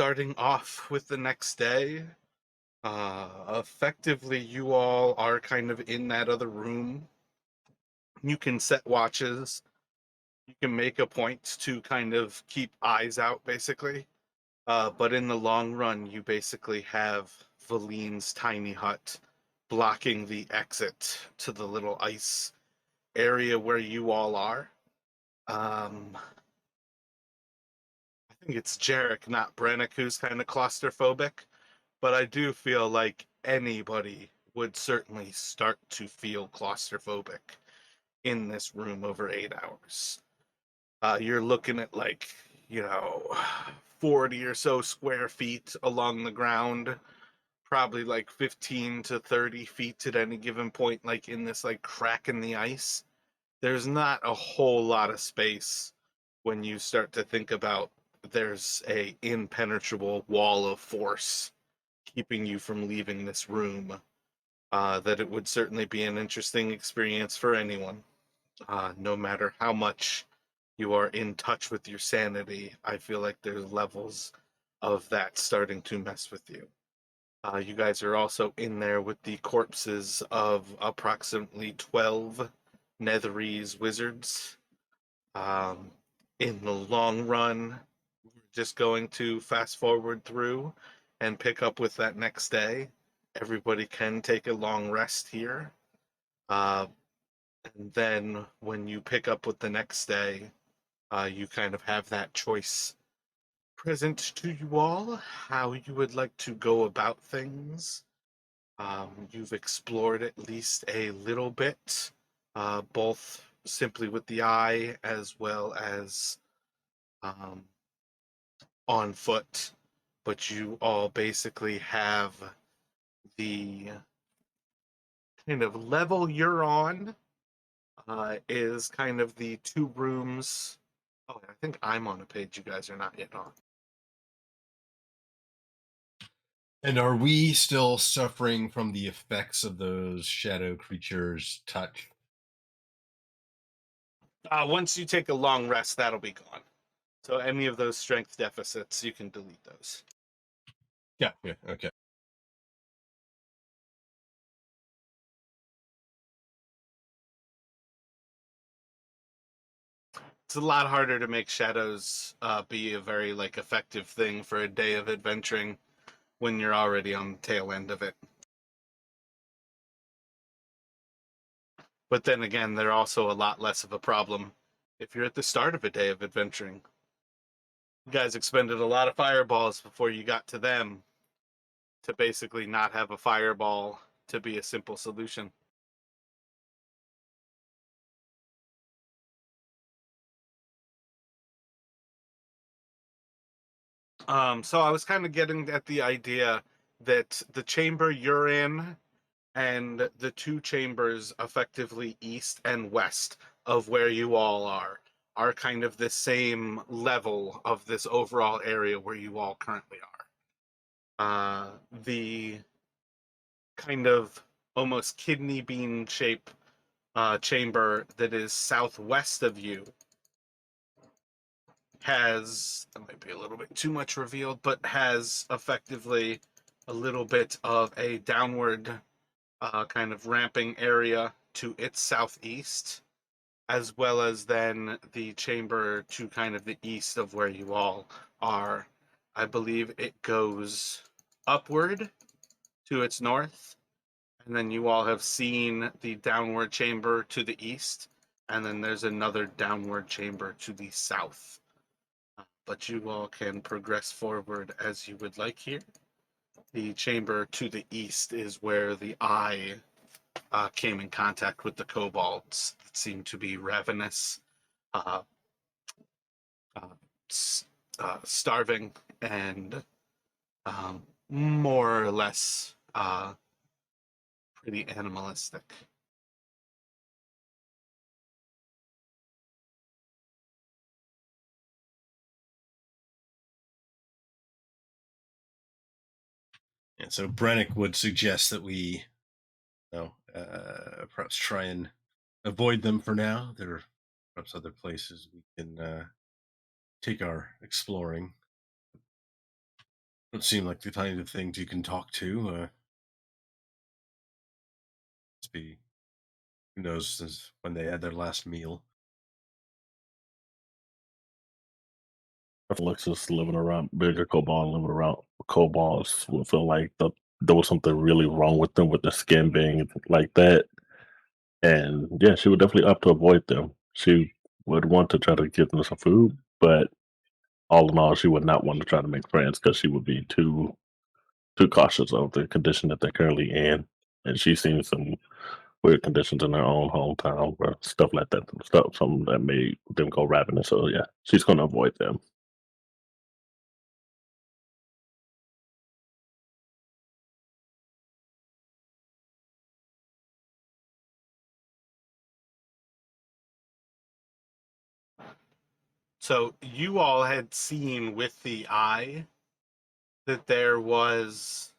Starting off with the next day, effectively, you all are kind of in that other room. You can set watches. You can make a point to kind of keep eyes out, basically. But in the long run, you basically have Valine's tiny hut blocking the exit to the little ice area where you all are. I think it's Jarek, not Brennick, who's kind of claustrophobic, but I do feel like anybody would certainly start to feel claustrophobic in this room over 8 hours. You're looking at like, you know, 40 or so square feet along the ground, probably like 15 to 30 feet at any given point, like in this like crack in the ice. There's not a whole lot of space when you start to think about there's a impenetrable wall of force keeping you from leaving this room. That it would certainly be an interesting experience for anyone, no matter how much you are in touch with your sanity. I feel like there's levels of that starting to mess with you. You guys are also in there with the corpses of approximately 12 Netherese wizards. Um, in the long run, we're just going to fast forward through and pick up with that next day. Everybody can take a long rest here. Uh, and then when you pick up with the next day, you kind of have that choice present to you all, how you would like to go about things. You've explored at least a little bit, both simply with the eye as well as um, on foot, but you all basically have the kind of level you're on is kind of the two rooms. Oh, I think I'm on a page you guys are not yet on. And are we still suffering from the effects of those shadow creatures' touch? Once you take a long rest, that'll be gone. So any of those strength deficits, you can delete those. Yeah, yeah, okay. It's a lot harder to make shadows be a very like effective thing for a day of adventuring when you're already on the tail end of it. But then again, they're also a lot less of a problem if you're at the start of a day of adventuring. You guys expended a lot of fireballs before you got to them to basically not have a fireball to be a simple solution. So I was kind of getting at the idea that the chamber you're in and the two chambers effectively east and west of where you all are kind of the same level of this overall area where you all currently are. The kind of almost kidney bean shape chamber that is southwest of you has, that might be a little bit too much revealed, but has effectively a little bit of a downward kind of ramping area to its southeast, as well as then the chamber to kind of the east of where you all are. I believe it goes upward to its north, and then you all have seen the downward chamber to the east, and then there's another downward chamber to the south. But you all can progress forward as you would like here. The chamber to the east is where the eye came in contact with the kobolds that seemed to be ravenous, uh, uh, starving, and more or less pretty animalistic. And so Brennick would suggest that we, perhaps try and avoid them for now. There are perhaps other places we can take our exploring. Don't seem like the kind of things you can talk to. Must be who knows when they had their last meal. Alexis living around bigger kobold living around kobolds would feel like there was something really wrong with them with the skin being like that. And yeah, she would definitely opt to avoid them. She would want to try to give them some food, but all in all, she would not want to try to make friends because she would be too cautious of the condition that they're currently in. And she's seen some weird conditions in her own hometown where stuff like that, stuff something that made them go ravenous. So yeah, she's going to avoid them. So you all had seen with the eye that there was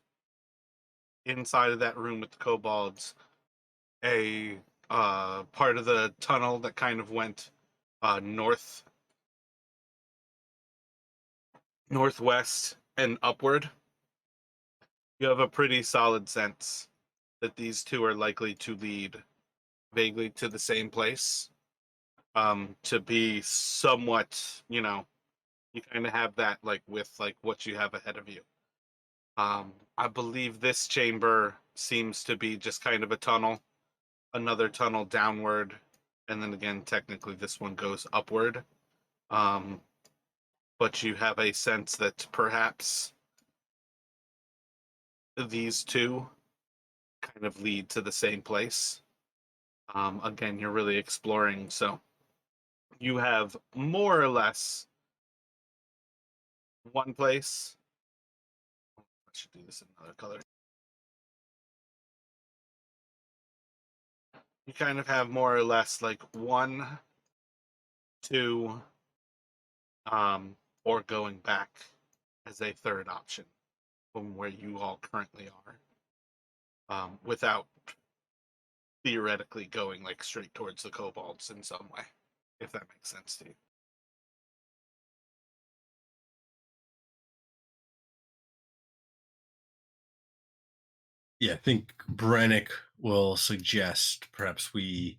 inside of that room with the kobolds a part of the tunnel that kind of went north, northwest, and upward. You have a pretty solid sense that these two are likely to lead vaguely to the same place. To be somewhat, you kind of have that like with like what you have ahead of you. I believe this chamber seems to be just kind of a tunnel, another tunnel downward, and then again, technically, this one goes upward. Um, but you have a sense that perhaps these two kind of lead to the same place. Again, you're really exploring, so you have more or less one place. I should do this in another color. You kind of have more or less like one, two, or going back as a third option from where you all currently are, without theoretically going like straight towards the kobolds in some way, if that makes sense to you. Yeah, I think Brannick will suggest perhaps we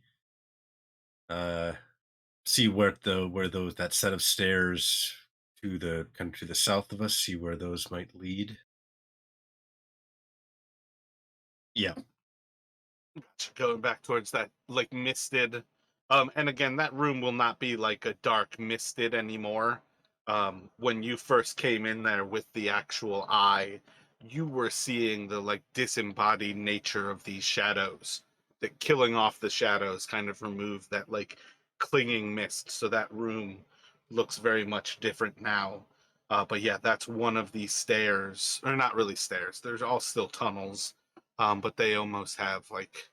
uh see where those that set of stairs to the kind of to the south of us, see where those might lead. Yeah. Going back towards that like misted, and again, that room will not be like a dark misted anymore. When you first came in there with the actual eye, you were seeing the like disembodied nature of these shadows. That killing off the shadows kind of removed that like clinging mist, so that room looks very much different now. But yeah, that's one of these stairs, or not really stairs. There's all still tunnels, but they almost have like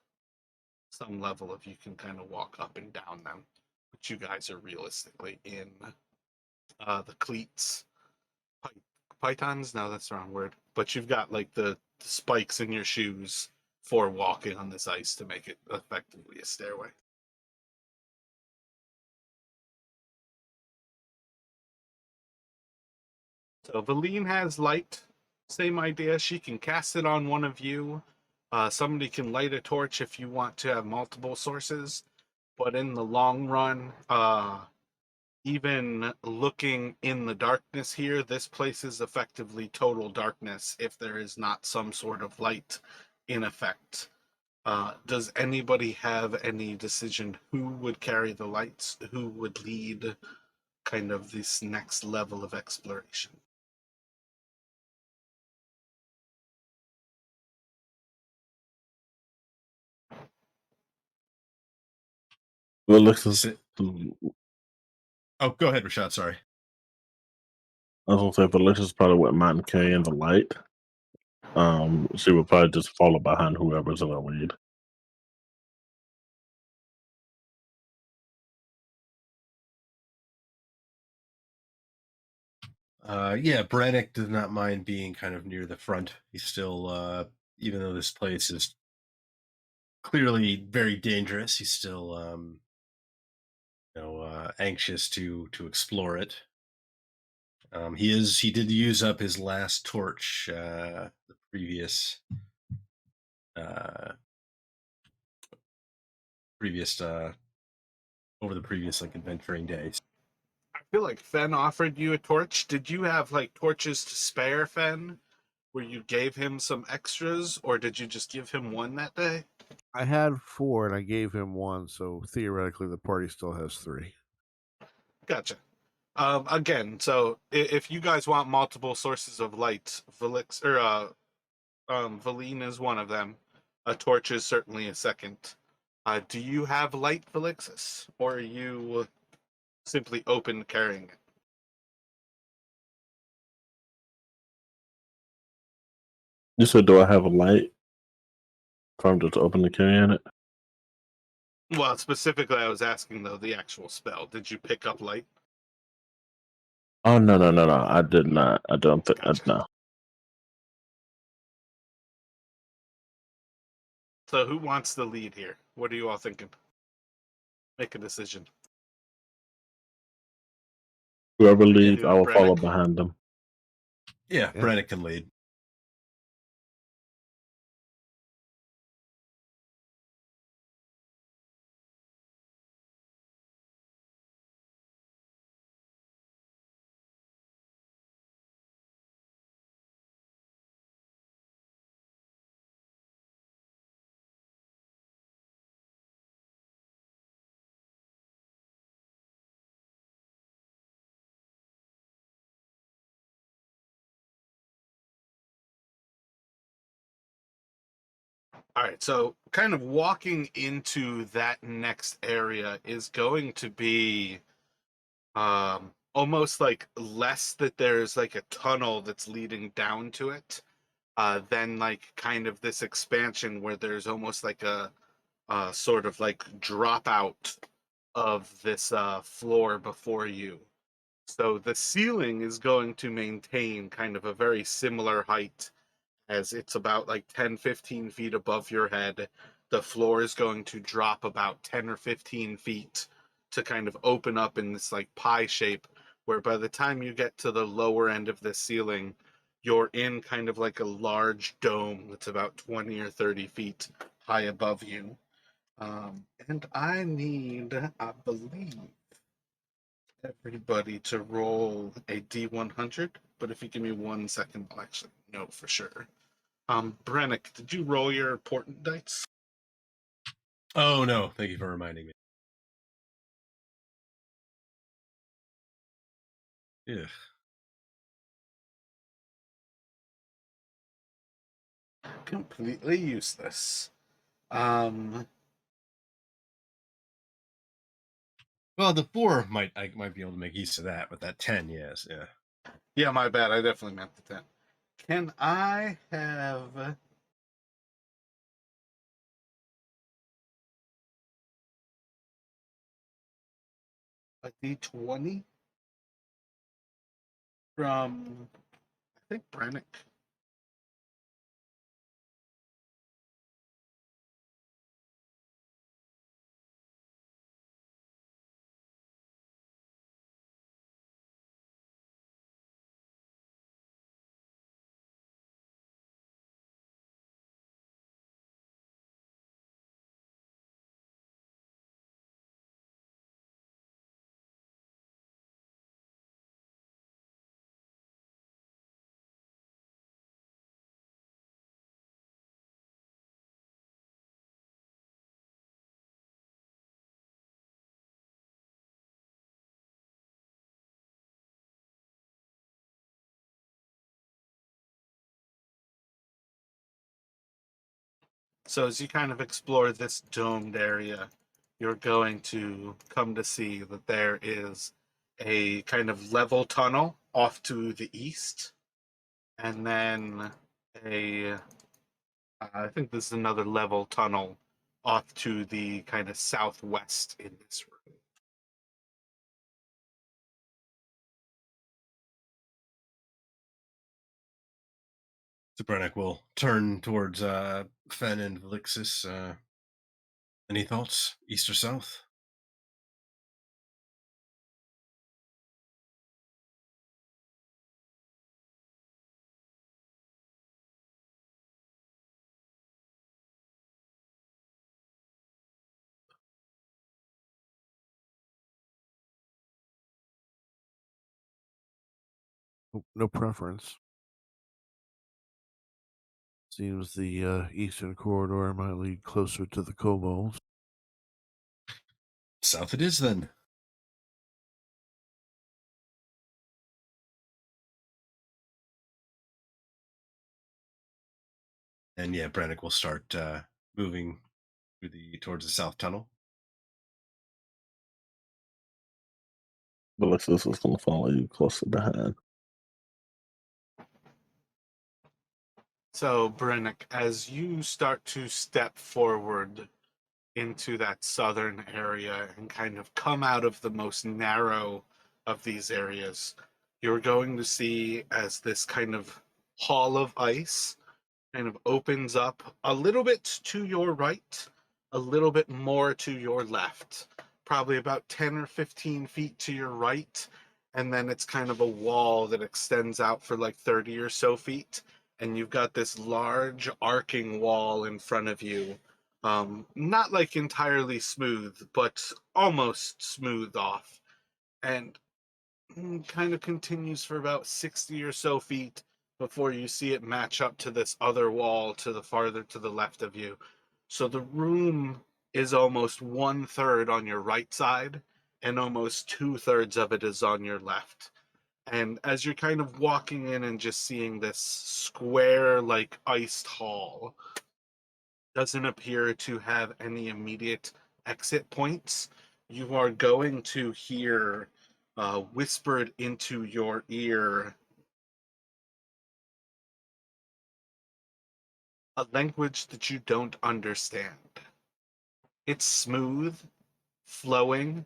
some level of you can kind of walk up and down them. But you guys are realistically in the cleats, pythons. No, that's the wrong word. But you've got like the spikes in your shoes for walking on this ice to make it effectively a stairway. So Valine has light. Same idea. She can cast it on one of you. Somebody can light a torch if you want to have multiple sources. But in the long run, even looking in the darkness here, this place is effectively total darkness if there is not some sort of light in effect. Does anybody have any decision who would carry the lights, who would lead kind of this next level of exploration? Well, Alexis, Sit. Oh, go ahead, Rashad. Sorry. I was gonna say, if Alexis probably wouldn't mind carrying the light, she would probably just follow behind whoever's in the lead. Yeah, Brannick does not mind being kind of near the front. He's still, even though this place is clearly very dangerous, he's still, anxious to explore it. He did use up his last torch the previous uh previous over the previous like adventuring days. I feel like Fen offered you a torch. Did you have like torches to spare, Fen? Where you gave him some extras, or did you just give him one that day? I had 4 and I gave him 1, so theoretically the party still has 3. Gotcha. Again, so if you guys want multiple sources of light, Valine is one of them. A torch is certainly a second. Do you have light, Velixis, or are you simply open carrying it? You said, do I have a light? If I'm just open to carrying it? Well, specifically, I was asking though the actual spell. Did you pick up light? Oh, no. I did not. I don't think. Gotcha. No. So who wants the lead here? What are you all thinking? Make a decision. Whoever We can leads, do I it, will follow Brannick. behind them. Yeah, Yeah. Brennick can lead. All right, so kind of walking into that next area is going to be almost like less that there's like a tunnel that's leading down to it, then like kind of this expansion where there's almost like a sort of like dropout of this floor before you. So the ceiling is going to maintain kind of a very similar height as it's about like 10, 15 feet above your head. The floor is going to drop about 10 or 15 feet to kind of open up in this like pie shape, where by the time you get to the lower end of the ceiling, you're in kind of like a large dome that's about 20 or 30 feet high above you. And I need, I believe, everybody to roll a D100. But if you give me 1 second, I'll actually know for sure. Brennick, did you roll your portent dice? Oh no, thank you for reminding me. Yeah. Completely useless. Well, the 4 I might be able to make use of that, but that 10, yes, yeah. Yeah, my bad. I definitely meant the 10. Can I have a D20 from, I think, Brennick? So as you kind of explore this domed area, you're going to come to see that there is a kind of level tunnel off to the east, and then I think this is another level tunnel off to the kind of southwest in this room. So Brennick will turn towards Fen and Velixis. Any thoughts, east or south? No preference. Seems the eastern corridor might lead closer to the kobolds. South it is then. And yeah, Brannick will start moving through towards the south tunnel. Alexis is going to follow you closer behind. So, Brennick, as you start to step forward into that southern area and kind of come out of the most narrow of these areas, you're going to see as this kind of hall of ice kind of opens up a little bit to your right, a little bit more to your left, probably about 10 or 15 feet to your right. And then it's kind of a wall that extends out for like 30 or so feet. And you've got this large arcing wall in front of you. Not like entirely smooth, but almost smooth off. And kind of continues for about 60 or so feet before you see it match up to this other wall to the farther to the left of you. So the room is almost 1/3 on your right side, and almost 2/3 of it is on your left. And as you're kind of walking in and just seeing this square, like iced hall, doesn't appear to have any immediate exit points. You are going to hear whispered into your ear a language that you don't understand. It's smooth, flowing,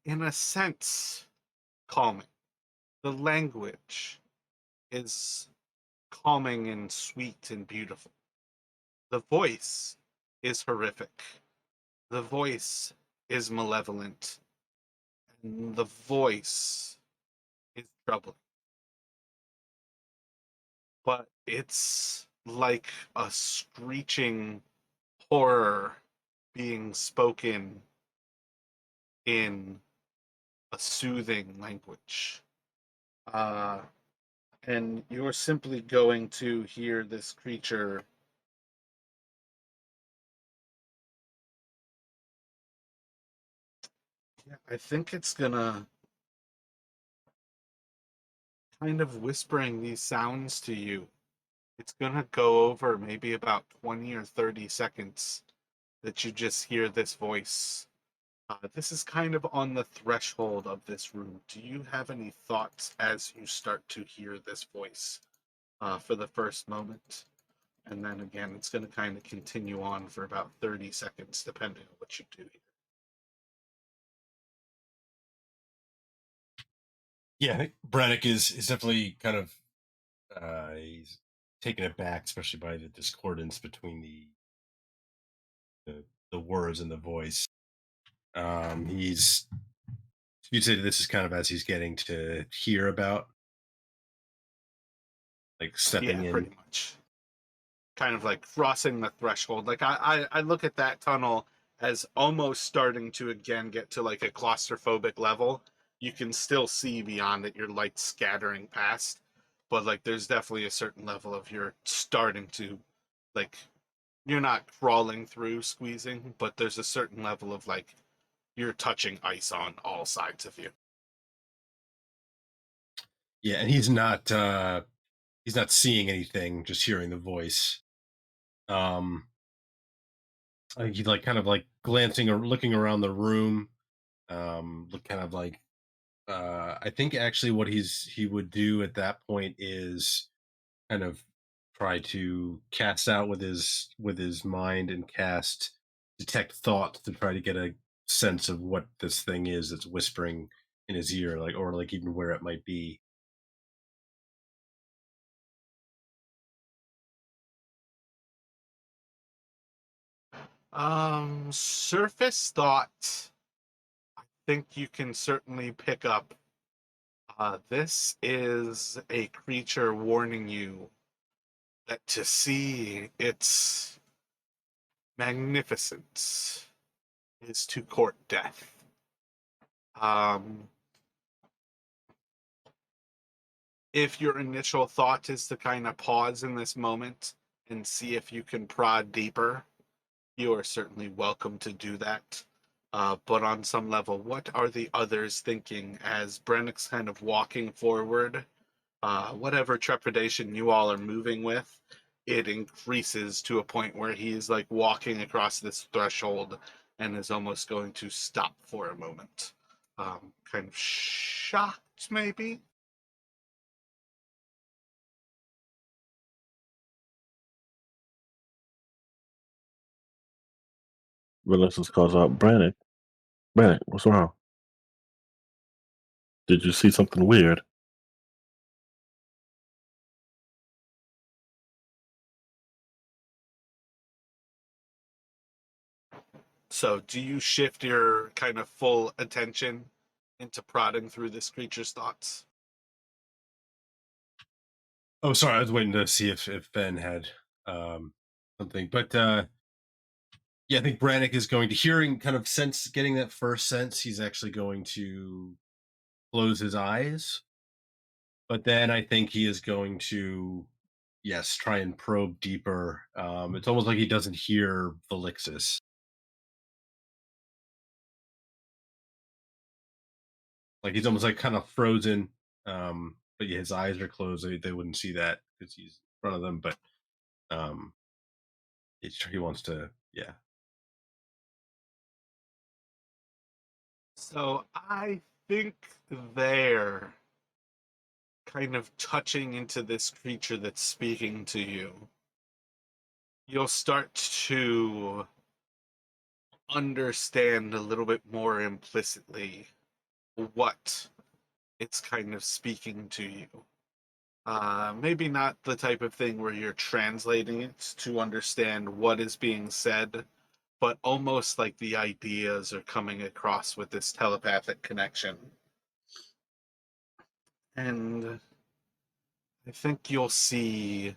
in a sense, calming. The language is calming and sweet and beautiful. The voice is horrific. The voice is malevolent. And the voice is troubling. But it's like a screeching horror being spoken in a soothing language. Uh, and you're simply going to hear this creature I think it's gonna kind of whispering these sounds to you. It's gonna go over maybe about 20 or 30 seconds that you just hear this voice. This is kind of on the threshold of this room. Do you have any thoughts as you start to hear this voice for the first moment? And then again, it's going to kind of continue on for about 30 seconds, depending on what you do here. Yeah, I think Brannick is definitely kind of he's taken aback, especially by the discordance between the words and the voice. He's you'd say this is kind of as he's getting to hear about, like stepping Yeah, in. pretty much. Kind of like crossing the threshold. Like I look at that tunnel as almost starting to again get to like a claustrophobic level. You can still see beyond it, your light scattering past, but like there's definitely a certain level of you're starting to like you're not crawling through squeezing, but there's a certain level of like you're touching ice on all sides of you. Yeah, and he's not seeing anything, just hearing the voice. Um, I think he's like kind of like glancing or looking around the room. Look kind of like I think actually what he would do at that point is kind of try to cast out with his mind and cast detect thought to try to get a sense of what this thing is that's whispering in his ear, like or like even where it might be. Surface thought, I think you can certainly pick up. This is a creature warning you that to see its magnificence is to court death. Um, If your initial thought is to kind of pause in this moment and see if you can prod deeper, you are certainly welcome to do that. But on some level, what are the others thinking as Brennick's kind of walking forward? Whatever trepidation you all are moving with, it increases to a point where he's like walking across this threshold and is almost going to stop for a moment. Kind of shocked, maybe? Relentless calls out, Brannick. Brannick, what's wrong? Did you see something weird? So, do you shift your kind of full attention into prodding through this creature's thoughts? Oh, sorry, I was waiting to see if Ben had something, but yeah, I think Brannick is going to hearing kind of sense, getting that first sense. He's actually going to close his eyes, but then I think he is going to, yes, try and probe deeper. It's almost like he doesn't hear Felixis. Like he's almost like kind of frozen. But yeah, his eyes are closed. They wouldn't see that because he's in front of them. But um, he wants to, yeah. So, I think they're kind of touching into this creature that's speaking to you. You'll start to understand a little bit more implicitly what it's kind of speaking to you. Maybe not the type of thing where you're translating it to understand what is being said, but almost like the ideas are coming across with this telepathic connection. And I think you'll see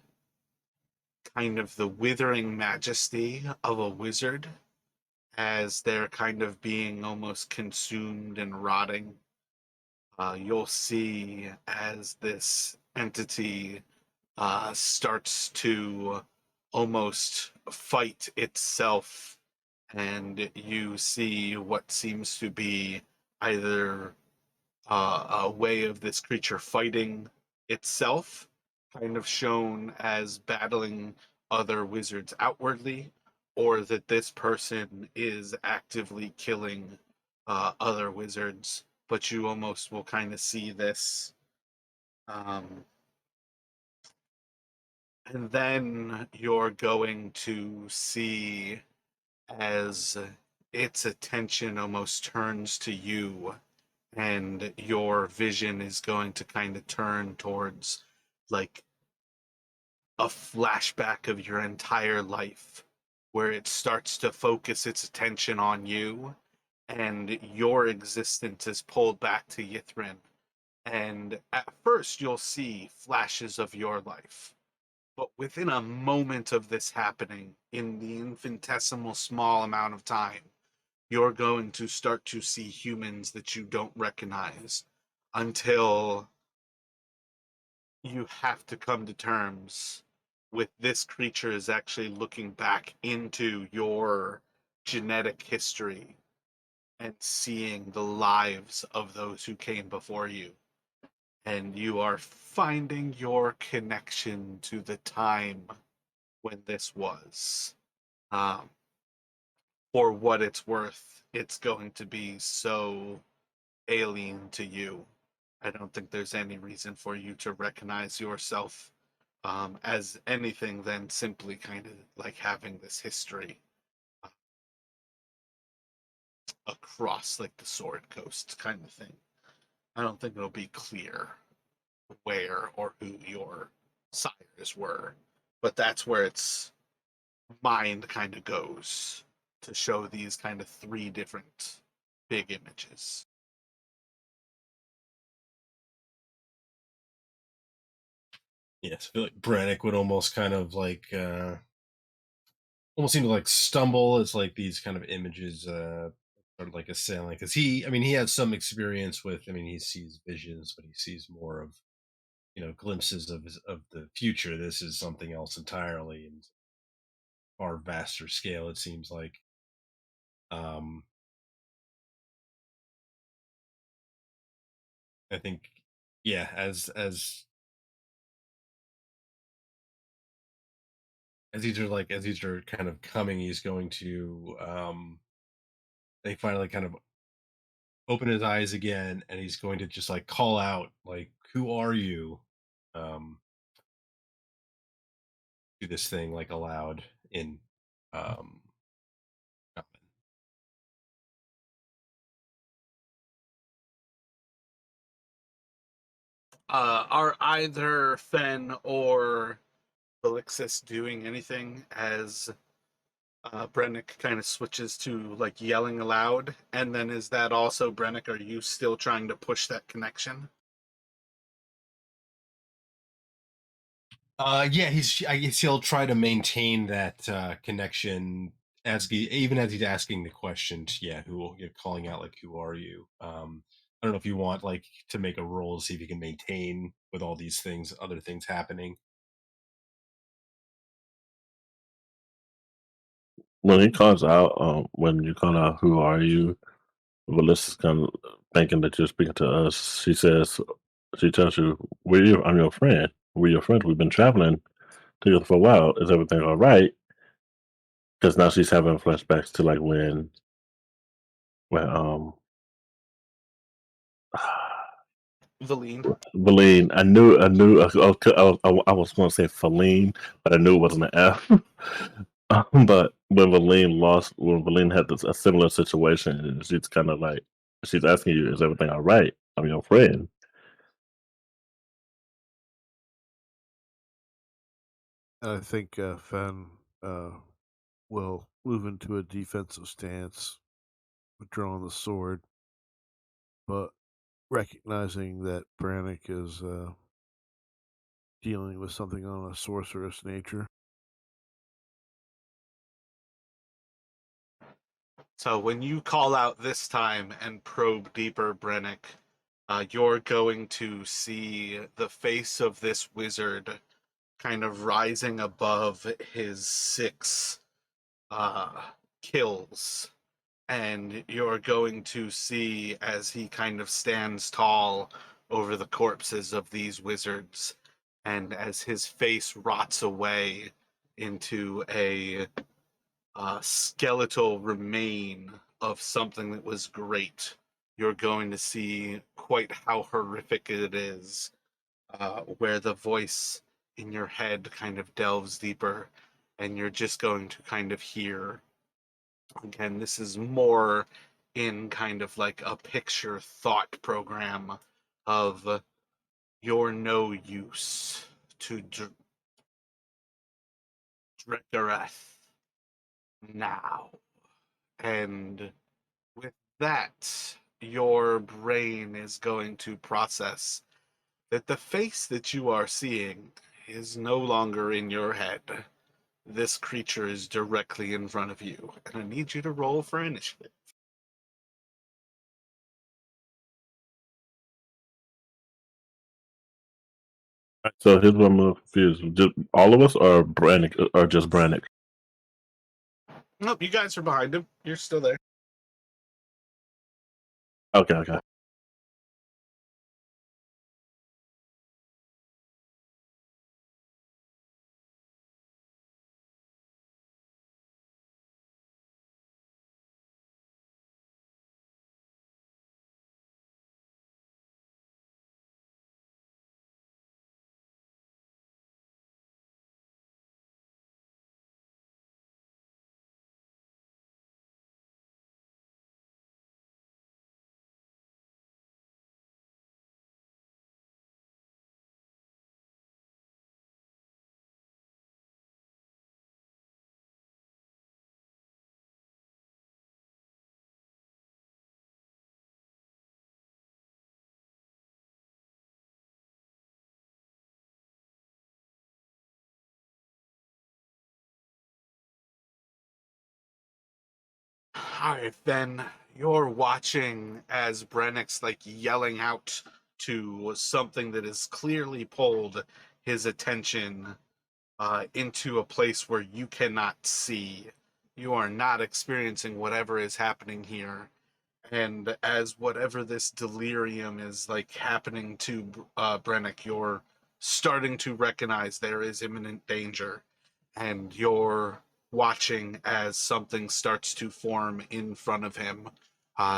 kind of the withering majesty of a wizard as they're kind of being almost consumed and rotting. You'll see as this entity starts to almost fight itself, and you see what seems to be either a way of this creature fighting itself, kind of shown as battling other wizards outwardly, or that this person is actively killing other wizards. But you almost will kind of see this. Um, and then you're going to see as its attention almost turns to you, and your vision is going to kind of turn towards like a flashback of your entire life where it starts to focus its attention on you, and your existence is pulled back to Yithrin. And at first you'll see flashes of your life, but within a moment of this happening, in the infinitesimal small amount of time, you're going to start to see humans that you don't recognize until you have to come to terms with this creature is actually looking back into your genetic history and seeing the lives of those who came before you. And you are finding your connection to the time when this was. Um, for what it's worth, it's going to be so alien to you. I don't think there's any reason for you to recognize yourself as anything than simply kind of like having this history uh, across like the Sword Coast kind of thing. I don't think it'll be clear where or who your sires were, but that's where its mind kind of goes to show these kind of three different big images. Yes, I feel like Brannick would almost kind of like almost seem to like stumble as like these kind of images are like assailing because he, I mean, he has some experience with, I mean, he sees visions, but he sees more of glimpses of the future. This is something else entirely and far vaster scale. It seems like. Um, I think, yeah, as these are kind of coming, he's going to they finally kind of open his eyes again, and he's going to just like call out like, "Who are you?" Um, do this thing like aloud in um. Are either Fen or Felixis doing anything as Brennick kind of switches to like yelling aloud? And then is that also Brennick? Are you still trying to push that connection? Yeah, I guess he'll try to maintain that connection even as he's asking the questions. Yeah, who you're calling out, like, who are you? I don't know if you want like to make a roll to see if you can maintain with all these things, other things happening. When he calls out, when you call out, "Who are you?" Melissa's kind of thinking that you're speaking to us. She tells you, I'm your friend. We're your friends. We've been traveling together for a while. Is everything all right?" Because now she's having flashbacks to like when Valine. Valine. I was going to say Feline, but I knew it wasn't an F. But when Valine had a similar situation, she's kind of like, she's asking you, "Is everything all right? I'm your friend." And I think Fen will move into a defensive stance, withdrawing the sword, but recognizing that Brannick is dealing with something on a sorceress nature. So when you call out this time and probe deeper, Brennick, you're going to see the face of this wizard kind of rising above his six kills. And you're going to see as he kind of stands tall over the corpses of these wizards, and as his face rots away into a skeletal remain of something that was great, you're going to see quite how horrific it is, where the voice in your head kind of delves deeper, and you're just going to kind of hear. Again, this is more in kind of like a picture thought program of "you're no use to Drekareth now." And with that, your brain is going to process that the face that you are seeing is no longer in your head. This creature is directly in front of you, and I need you to roll for initiative. So here's what I'm a little confused. Just all of us, or Brannick, or just Brannick? Nope, you guys are behind him. You're still there. Okay, okay. All right, then you're watching as Brennick's like yelling out to something that has clearly pulled his attention into a place where you cannot see. You are not experiencing whatever is happening here. And as whatever this delirium is like happening to Brennick, you're starting to recognize there is imminent danger, and you're watching as something starts to form in front of him.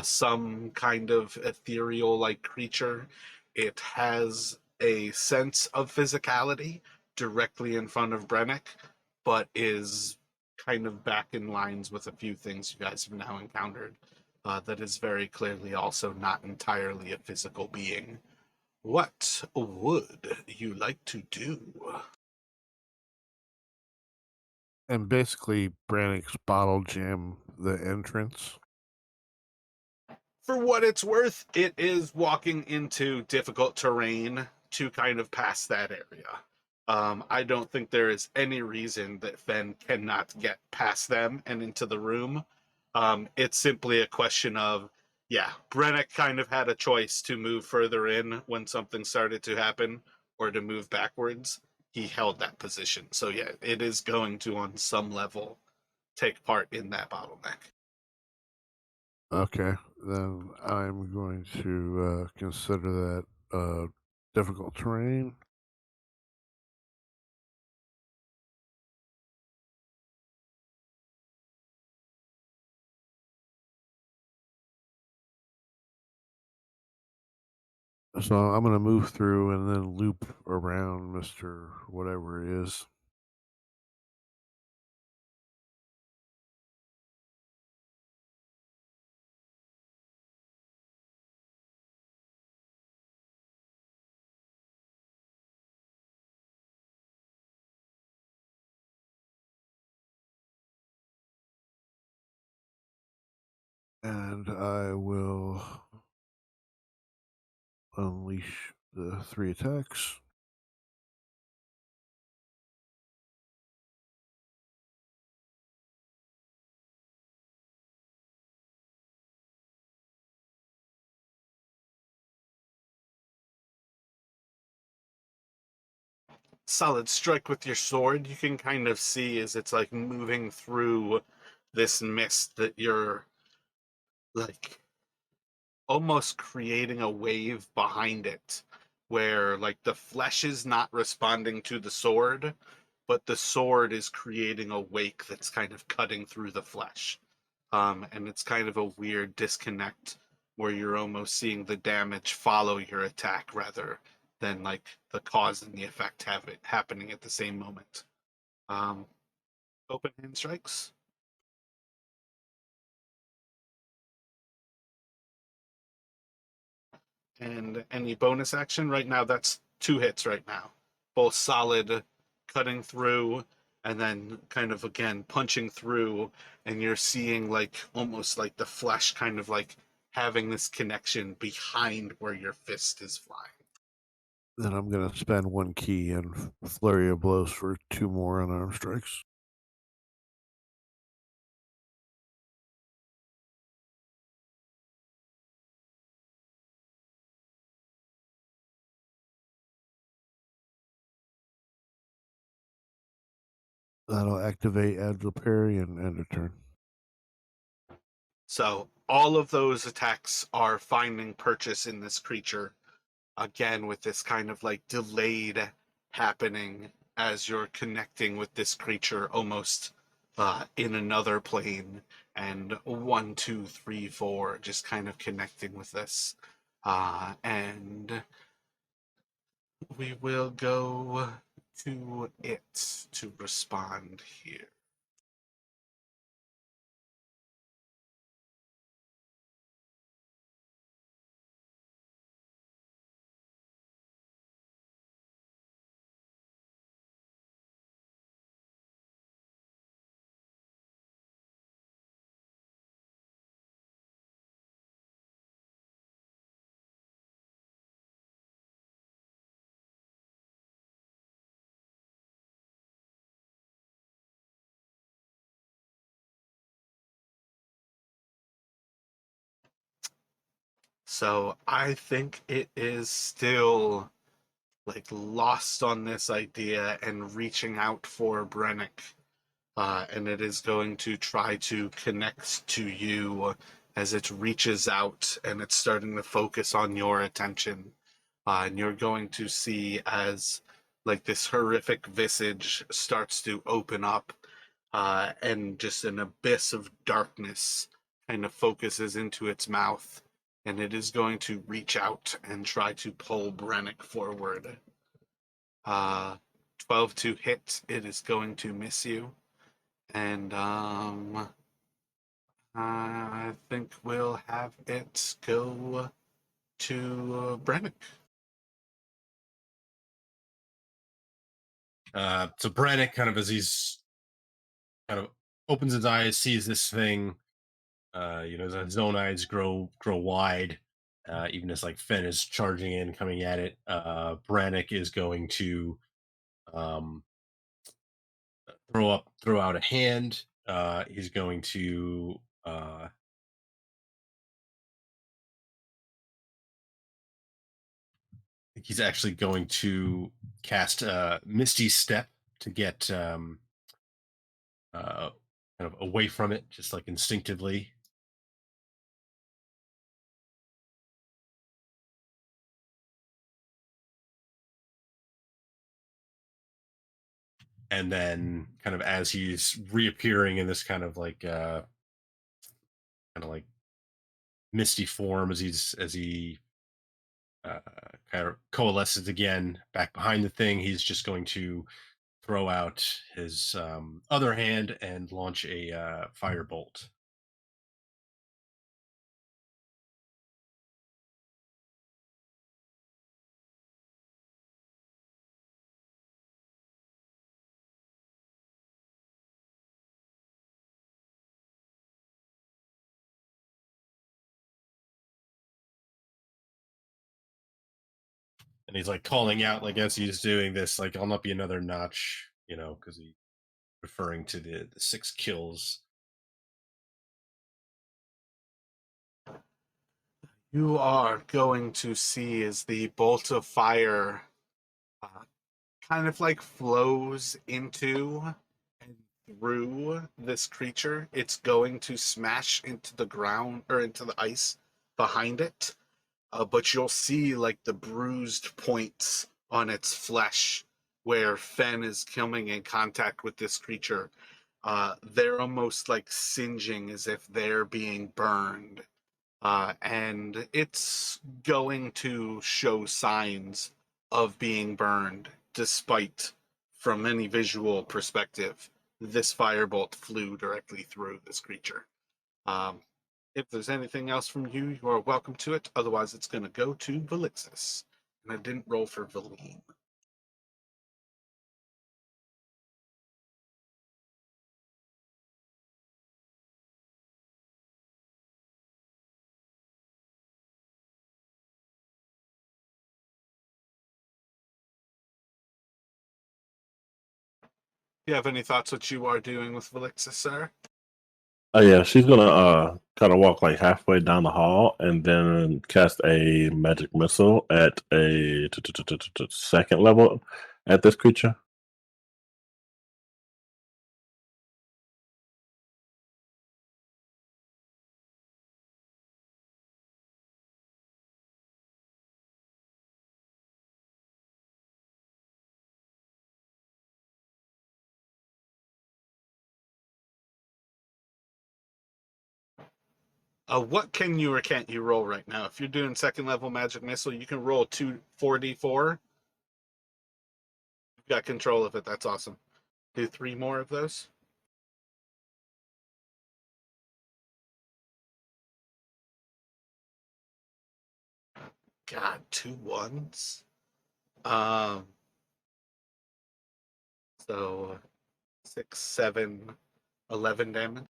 Some kind of ethereal like creature. It has a sense of physicality directly in front of Brennick, but is kind of back in lines with a few things you guys have now encountered. That is very clearly also not entirely a physical being. What would you like to do? And basically, Brannick's bottle jam the entrance. For what it's worth, it is walking into difficult terrain to kind of pass that area. I don't think there is any reason that Fen cannot get past them and into the room. It's simply a question of, yeah, Brennick kind of had a choice to move further in when something started to happen or to move backwards. He held that position. So, yeah, it is going to, on some level, take part in that bottleneck. Okay, then I'm going to consider that difficult terrain. So I'm going to move through and then loop around Mr. Whatever it is. And I will unleash the 3 attacks. Solid strike with your sword. You can kind of see as it's like moving through this mist that you're like almost creating a wave behind it where like the flesh is not responding to the sword, but the sword is creating a wake that's kind of cutting through the flesh. And it's kind of a weird disconnect where you're almost seeing the damage follow your attack rather than like the cause and the effect happening at the same moment. Um, Open hand strikes. And any bonus action right now, that's 2 hits right now. Both solid, cutting through, and then kind of again punching through, and you're seeing like almost like the flesh kind of like having this connection behind where your fist is flying. Then I'm going to spend 1 key and flurry of blows for 2 more unarmed strikes. That'll activate Agile Parry and end a turn. So all of those attacks are finding purchase in this creature. Again, with this kind of like delayed happening as you're connecting with this creature almost in another plane. And 1, 2, 3, 4, just kind of connecting with this. And we will go to it to respond here. So I think it is still like lost on this idea and reaching out for Brennick. And it is going to try to connect to you as it reaches out and it's starting to focus on your attention. And you're going to see as like this horrific visage starts to open up, and just an abyss of darkness kind of focuses into its mouth, and it is going to reach out and try to pull Brennick forward. 12 to hit, it is going to miss you. And I think we'll have it go to Brennick. So Brannick, kind of as he's kind of opens his eyes, sees this thing. As his own eyes grow wide, even as like Fenn is charging in, coming at it. Brannick is going to um, throw out a hand. He's going to think he's actually going to cast Misty Step to get kind of away from it, just like instinctively. And then, kind of as he's reappearing in this kind of like misty form, as he kind of coalesces again back behind the thing, he's just going to throw out his other hand and launch a firebolt. And he's like calling out, like as he's doing this, like, I'll not be another notch, because he's referring to the 6 kills. You are going to see as the bolt of fire uh, kind of like flows into and through this creature. It's going to smash into the ground or into the ice behind it. But you'll see like the bruised points on its flesh where Fen is coming in contact with this creature. They're almost like singeing as if they're being burned. And it's going to show signs of being burned, despite, from any visual perspective, this firebolt flew directly through this creature. If there's anything else from you, you are welcome to it. Otherwise, it's going to go to Velixis. And I didn't roll for Valine. Do you have any thoughts what you are doing with Velixis, sir? Oh yeah, she's gonna kind of walk like halfway down the hall and then cast a magic missile at a second level at this creature. What can you or can't you roll right now? If you're doing second level magic missile, you can roll 4d4. You've got control of it. That's awesome. Do 3 more of those. God, 2 1s. So 6, 7, 11 damage.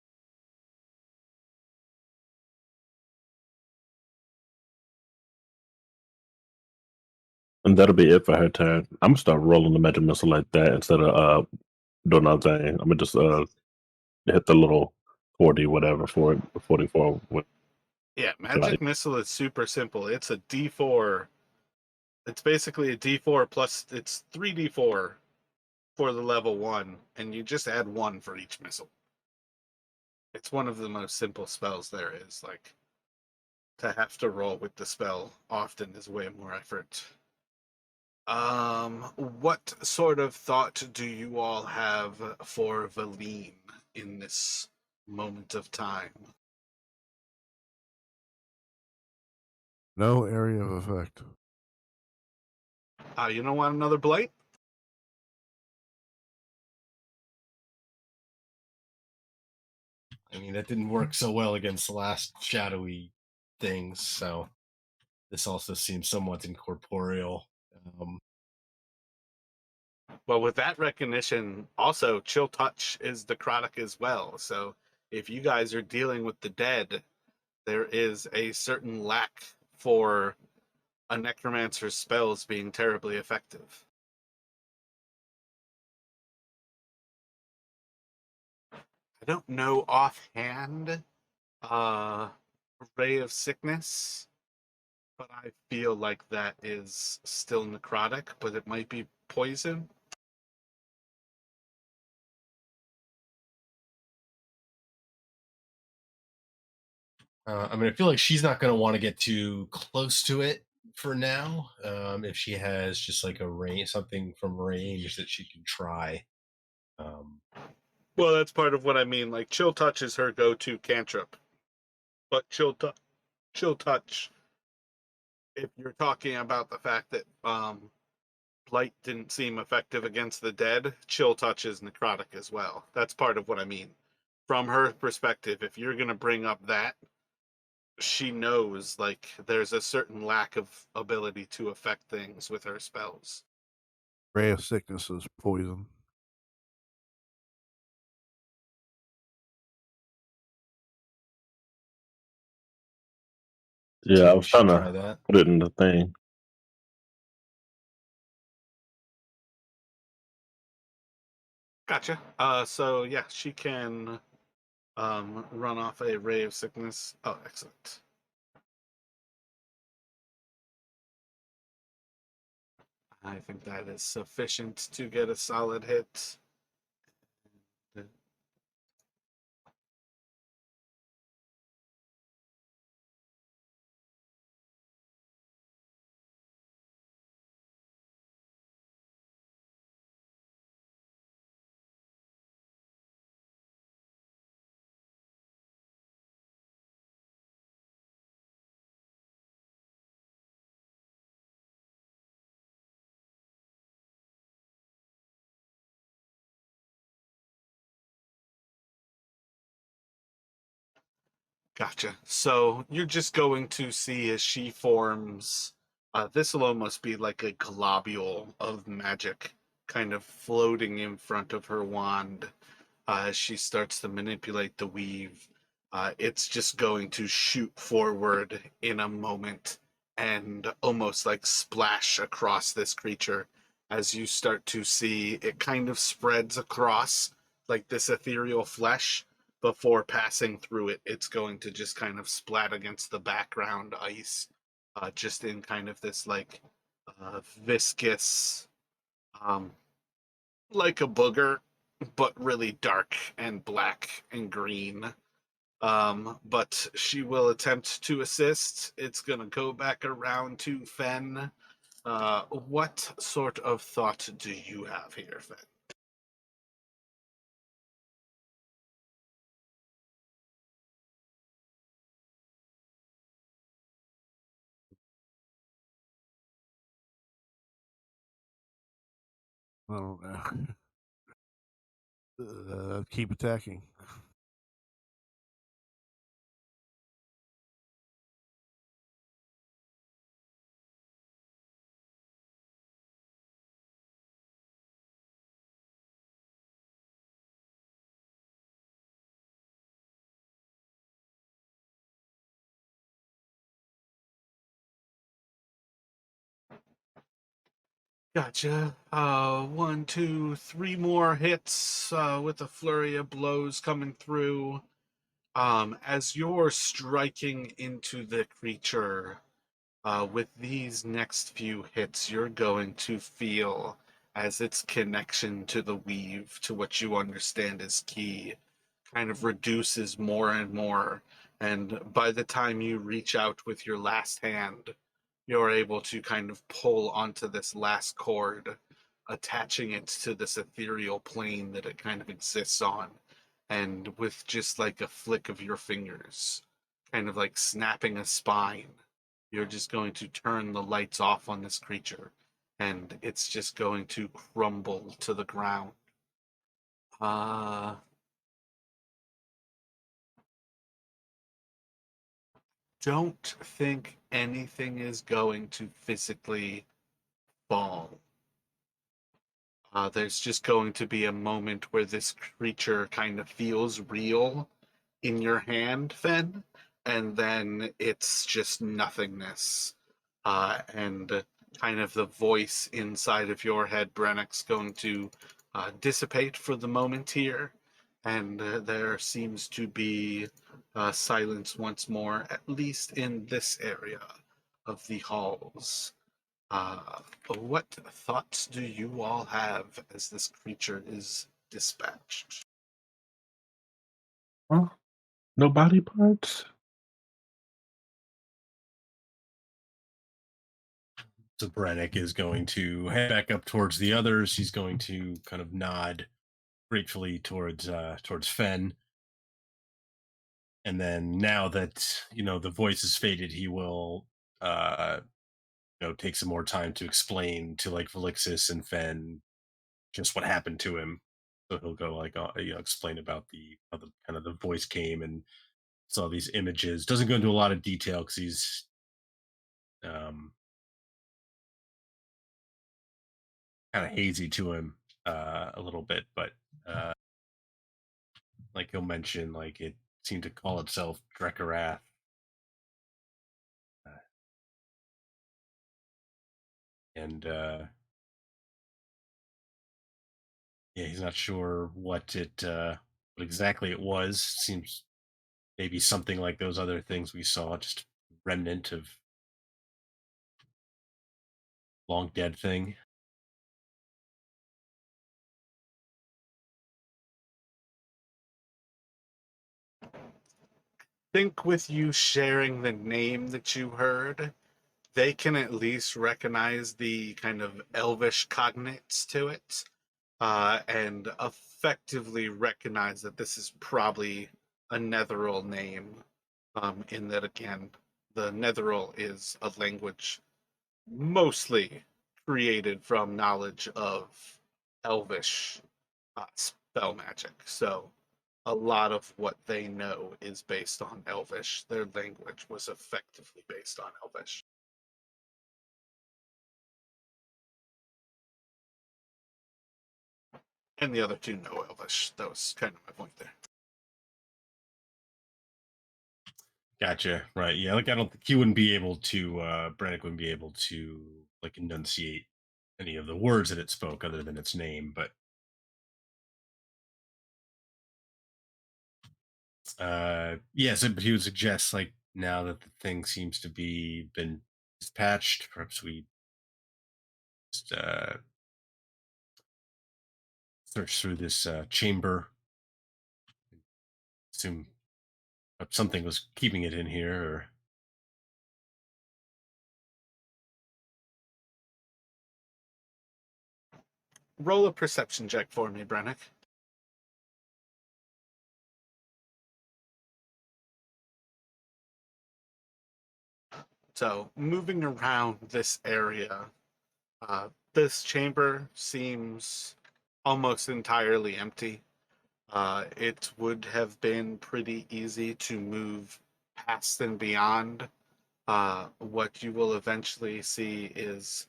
And that'll be it for her turn. I'm gonna start rolling the magic missile like that instead of doing another thing. I'm gonna just hit the little 40 whatever for it, 44. Yeah, So, magic missile is super simple. It's a D4. It's basically a D4 plus it's 3D4 for the level 1, and you just add 1 for each missile. It's one of the most simple spells there is. Like, to have to roll with the spell often is way more effort. What sort of thought do you all have for Valine in this moment of time? No area of effect. You don't want another blight? I mean, that didn't work so well against the last shadowy things, so this also seems somewhat incorporeal. Well, with that recognition, also chill touch is necrotic as well. So if you guys are dealing with the dead, there is a certain lack for a necromancer's spells being terribly effective. I don't know offhand. Ray of Sickness, but I feel like that is still necrotic, but it might be poison. I mean, I feel like she's not going to want to get too close to it for now. If she has just like a range, something from range that she can try. Well, that's part of what I mean. Like, chill touch is her go-to cantrip, but chill touch. If you're talking about the fact that blight didn't seem effective against the dead, chill touch is necrotic as well. That's part of what I mean. From her perspective, if you're gonna bring up that, she knows like there's a certain lack of ability to affect things with her spells. Ray of sickness is poison. yeah, So I we was trying should try to that. put it in the thing. Gotcha. So yeah, she can run off a ray of sickness. Oh, excellent. I think that is sufficient to get a solid hit. Gotcha. So you're just going to see as she forms. This will almost be like a globule of magic kind of floating in front of her wand as she starts to manipulate the weave. It's just going to shoot forward in a moment and almost like splash across this creature as you start to see it kind of spreads across like this ethereal flesh before passing through it. It's going to just kind of splat against the background ice, just in kind of this like viscous, um, like a booger, but really dark and black and green. But she will attempt to assist. It's going to go back around to Fen. What sort of thought do you have here, Fen? I don't know. Keep attacking. Gotcha. One, two, three more hits with a flurry of blows coming through. As you're striking into the creature, with these next few hits, you're going to feel as its connection to the weave, to what you understand as key, kind of reduces more and more. And by the time you reach out with your last hand, you're able to kind of pull onto this last cord, attaching it to this ethereal plane that it kind of exists on. And with just like a flick of your fingers, kind of like snapping a spine, you're just going to turn the lights off on this creature, and it's just going to crumble to the ground. Uh, don't think anything is going to physically fall. There's just going to be a moment where this creature kind of feels real in your hand, Fen, and then it's just nothingness. And kind of the voice inside of your head, Brennick's going to dissipate for the moment here, and there seems to be silence once more, at least in this area of the halls. What thoughts do you all have as this creature is dispatched? Huh? No body parts? So Brennick is going to head back up towards the others. He's going to kind of nod gratefully towards Fen. And then now that the voice is faded, he will take some more time to explain to like Felixis and Fen just what happened to him. So he'll go like explain about the how the kind of the voice came and saw these images. Doesn't go into a lot of detail because he's um, kind of hazy to him a little bit, but uh, like he'll mention like it seemed to call itself Drekarath. Uh, and yeah, he's not sure what exactly it was. Seems maybe something like those other things we saw, just remnant of long dead thing. Think with you sharing the name that you heard, they can at least recognize the kind of elvish cognates to it, and effectively recognize that this is probably a Netheral name. In that, again, the Netheral is a language mostly created from knowledge of elvish spell magic. So a lot of what they know is based on elvish. Their language was effectively based on elvish. And the other two know elvish. That was kind of my point there. Gotcha. Right. Yeah. Like I don't think he wouldn't be able to. Brannick wouldn't be able to like enunciate any of the words that it spoke other than its name. But yeah. So, but he would suggest like now that the thing seems to be been dispatched, perhaps we just search through this chamber. Assume something was keeping it in here, or Roll a perception check for me, Brennick. So, moving around this area, this chamber seems almost entirely empty. It would have been pretty easy to move past and beyond. What you will eventually see is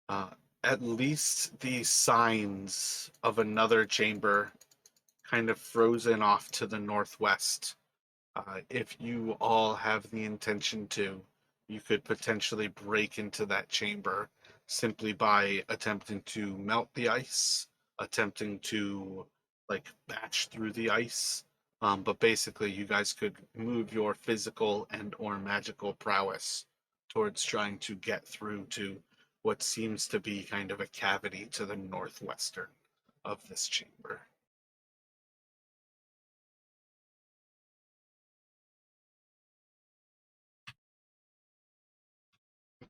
uh, at least the signs of another chamber kind of frozen off to the northwest. If you all have the intention to, you could potentially break into that chamber simply by attempting to melt the ice, attempting to like batch through the ice, But basically, you guys could move your physical and or magical prowess towards trying to get through to what seems to be kind of a cavity to the northwestern of this chamber.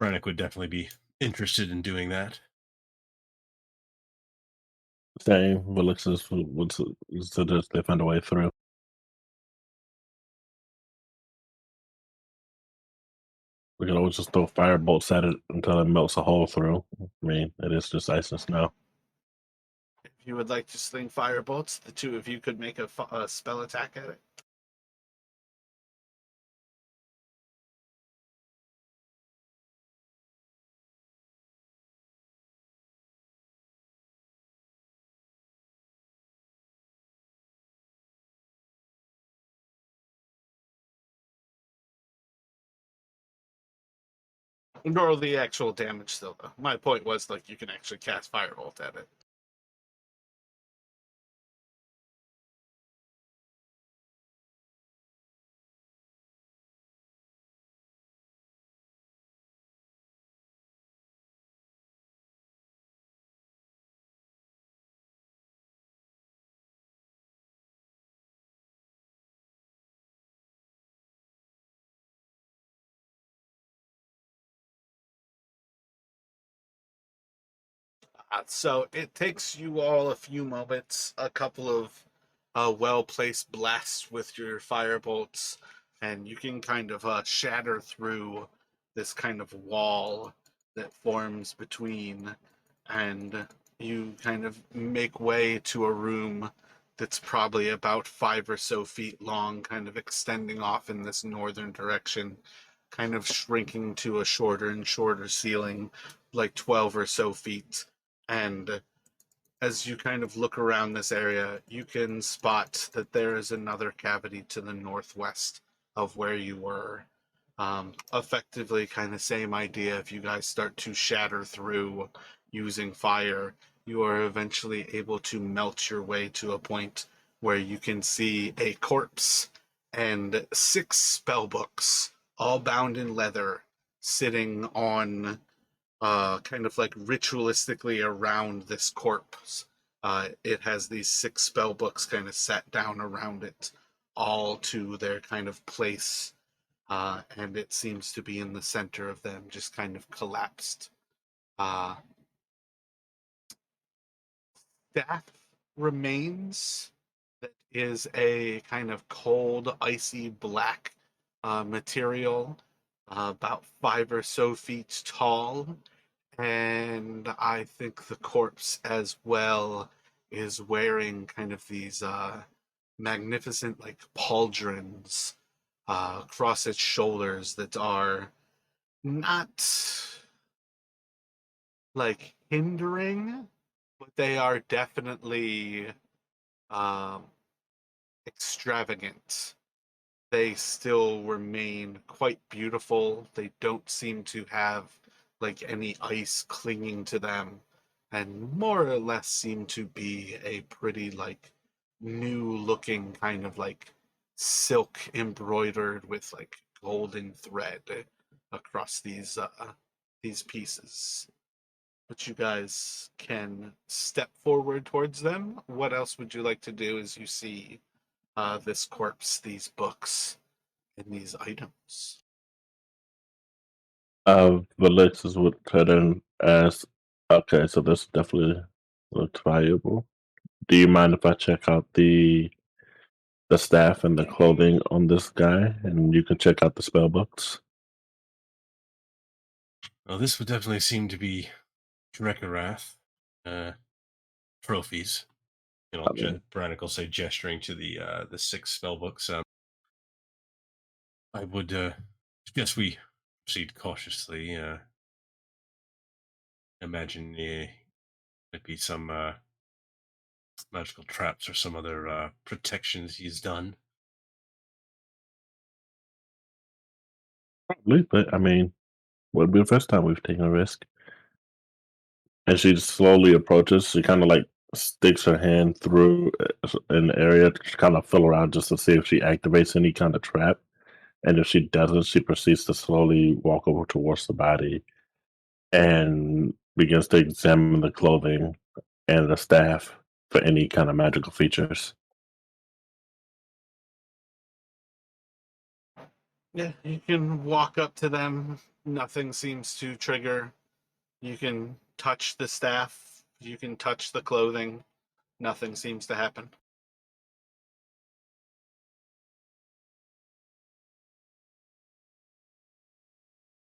Brannick would definitely be interested in doing that. Same. Felix would suggest they find a way through. We can always just throw fire bolts at it until it melts a hole through. I mean, it is just ice and snow. If you would like to sling fire bolts, the two of you could make a spell attack at it. Roll the actual damage still, though. My point was, like, you can actually cast Firebolt at it. So it takes you all a few moments, a couple of well-placed blasts with your firebolts, and you can kind of shatter through this kind of wall that forms between, and you kind of make way to a room that's probably about 5 or so feet long, kind of extending off in this northern direction, kind of shrinking to a shorter and shorter ceiling, like 12 or so feet. And as you kind of look around this area, you can spot that there is another cavity to the northwest of where you were. Effectively, kind of same idea. If you guys start to shatter through using fire, you are eventually able to melt your way to a point where you can see a corpse and 6 spell books, all bound in leather, sitting on kind of like ritualistically around this corpse. It has these 6 spell books kind of set down around it, all to their kind of place, and it seems to be in the center of them, just kind of collapsed. Staff remains that is a kind of cold, icy black material, about 5 or so feet tall. And I think the corpse as well is wearing kind of these magnificent, like, pauldrons across its shoulders that are not like hindering, but they are definitely um, extravagant. They still remain quite beautiful. They don't seem to have like any ice clinging to them, and more or less seem to be a pretty like new looking kind of like silk embroidered with like golden thread across these pieces. But you guys can step forward towards them. What else would you like to do as you see this corpse, these books, and these items? Felix would cut in as okay, so this definitely looks valuable. Do you mind if I check out the staff and the clothing on this guy, and you can check out the spell books? Well, this would definitely seem to be Drekarath trophies. You know, I mean, Brannick will say, gesturing to the 6 spell books. I would suggest we proceed cautiously. Imagine might be some magical traps or some other protections he's done. probably, but I mean, wouldn't be the first time we've taken a risk. And she slowly approaches. She kind of like sticks her hand through an area to kind of feel around just to see if she activates any kind of trap. And if she doesn't, she proceeds to slowly walk over towards the body and begins to examine the clothing and the staff for any kind of magical features. Yeah, you can walk up to them. Nothing seems to trigger. You can touch the staff. You can touch the clothing. Nothing seems to happen.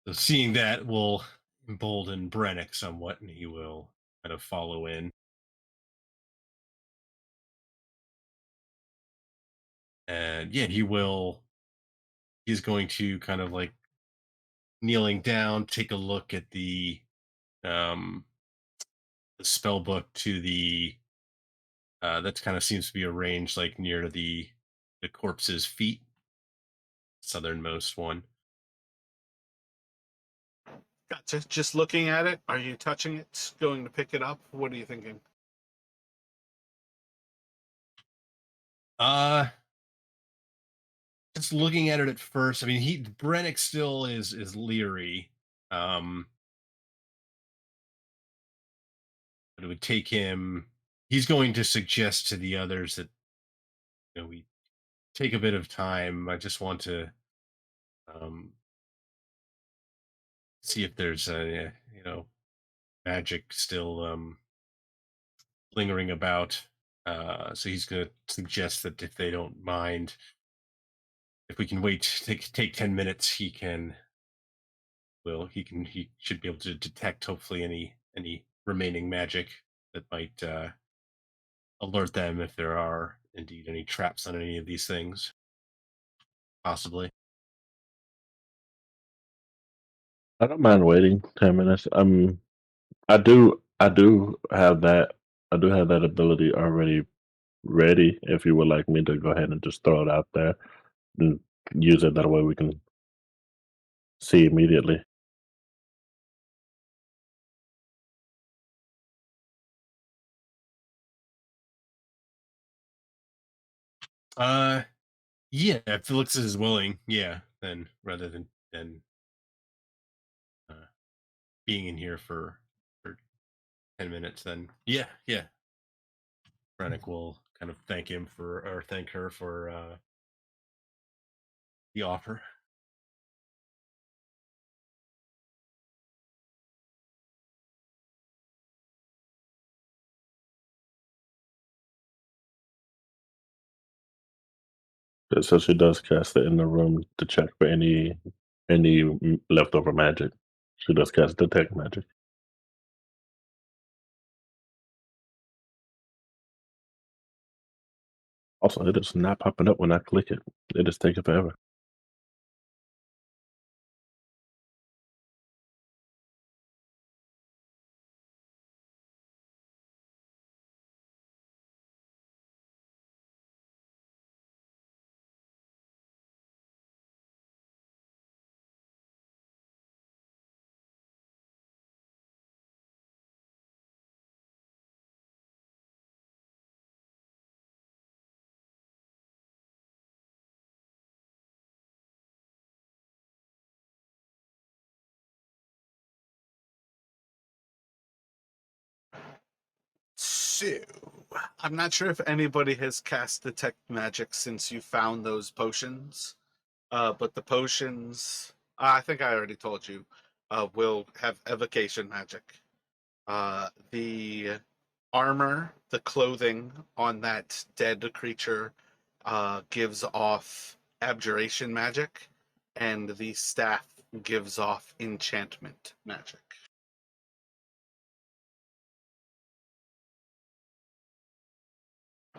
So seeing that will embolden Brennick somewhat, and he will kind of follow in. And yeah, he's going to kind of like kneeling down, take a look at um the spell book to the that kind of seems to be arranged like near the corpse's feet, southernmost one. Gotcha. Just looking at it. Are you touching it? Going to pick it up? What are you thinking? Uh just looking at it at first. I mean, he Brennick still is leery. Um but it would take him, he's going to suggest to the others that we take a bit of time. I just want to um see if there's a magic still lingering about. So he's going to suggest that if they don't mind, if we can wait, take 10 minutes, he should be able to detect hopefully any remaining magic that might alert them if there are indeed any traps on any of these things, possibly. I don't mind waiting 10 minutes. I do have that. I do have that ability already ready. If you would like me to go ahead and just throw it out there and use it, that way we can see immediately. Uh, yeah, if Felix is willing, yeah, then rather than uh, being in here for 10 minutes, then yeah, Brennick will kind of thank him for or thank her for the offer. So she does cast it in the room to check for any leftover magic. She does cast detect magic. Also, it is not popping up when I click it. It is taking forever. So, I'm not sure if anybody has cast detect magic since you found those potions. But the potions, I think I already told you, will have evocation magic. The armor, the clothing on that dead creature gives off abjuration magic, and the staff gives off enchantment magic.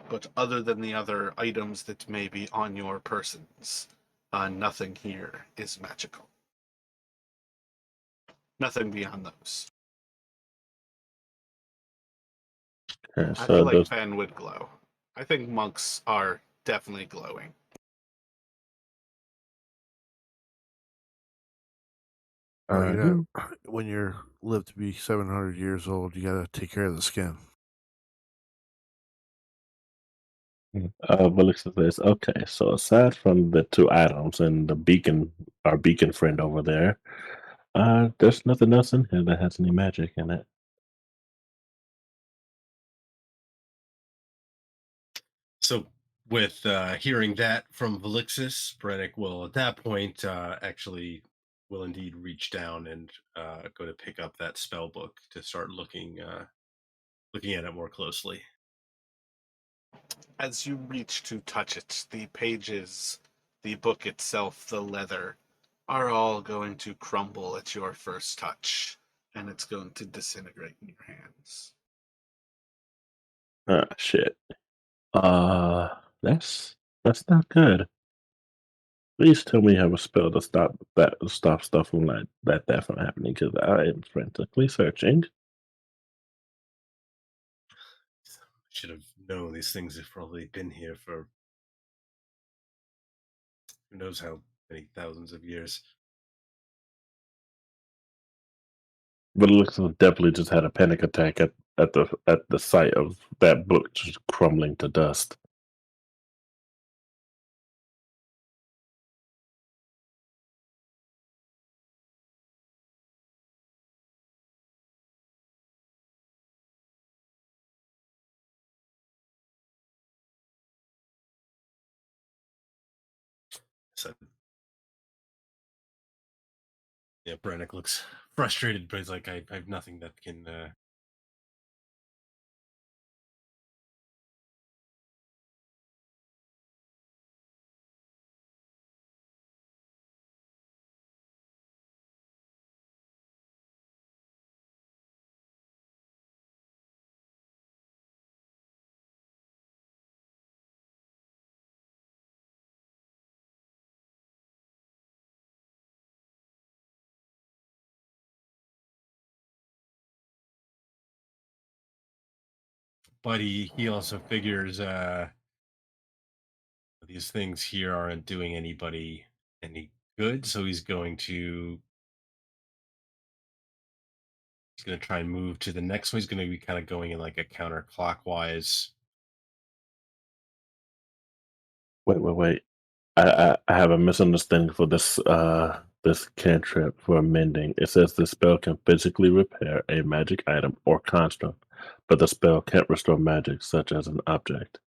But other than the other items that may be on your persons, nothing here is magical. Nothing beyond those. Okay, I so feel it like does. Ben would glow. I think monks are definitely glowing. Oh, you know, Uh, when you're live to be 700 years old, you got to take care of the skin. Melissa says, okay, so aside from the two items and the beacon, our beacon friend over there, there's nothing else in here that has any magic in it. So, with hearing that from Velixis, Brennick will at that point actually will indeed reach down and go to pick up that spell book to start looking at it more closely. As you reach to touch it, the pages, the book itself, the leather, are all going to crumble at your first touch, and it's going to disintegrate in your hands. Ah, shit. Uh, that's not good. Please tell me you have a spell to stop stuff from like that from happening because I am frantically searching. Should have known these things have probably been here for who knows how many thousands of years. But it looks like definitely just had a panic attack at the sight of that book just crumbling to dust. So yeah, Brennick looks frustrated, but he's like, I have nothing that can. But he also figures these things here aren't doing anybody any good, so he's gonna try and move to the next one. He's gonna be kind of going in like a counterclockwise. Wait. I have a misunderstanding for this cantrip for mending. It says the spell can physically repair a magic item or construct, but the spell can't restore magic such as an object.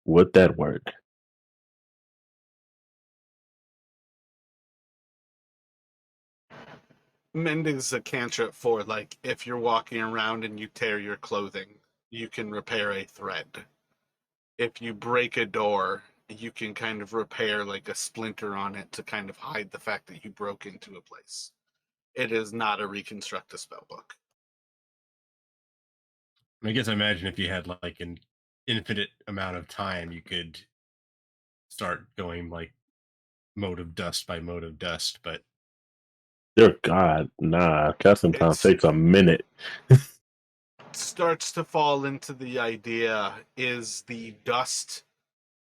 Would that work? Mending's a cantrip for, like, if you're walking around and you tear your clothing, you can repair a thread. If you break a door, you can kind of repair like a splinter on it to kind of hide the fact that you broke into a place. It is not a reconstruct a spell book. I guess I imagine if you had like an infinite amount of time, you could start going like mode of dust by mode of dust. But Dear God, nah. Casting time It's takes a minute. starts to fall into the idea, is the dust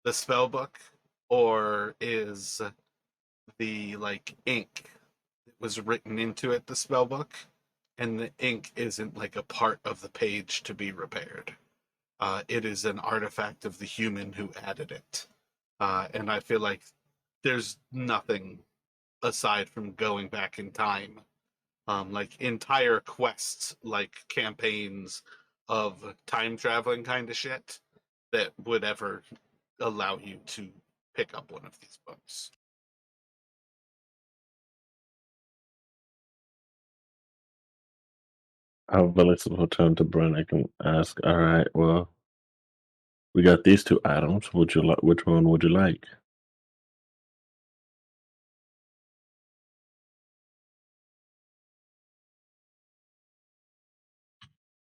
the spell book, or is the like ink that was written into it the spell book, and the ink isn't like a part of the page to be repaired. It is an artifact of the human who added it. And I feel like there's nothing aside from going back in time, like entire quests, like campaigns of time traveling kind of shit, that would ever allow you to pick up one of these books. Our village will turn to Brennick and ask, all right, well, we got these two items. Would you like which one would you like?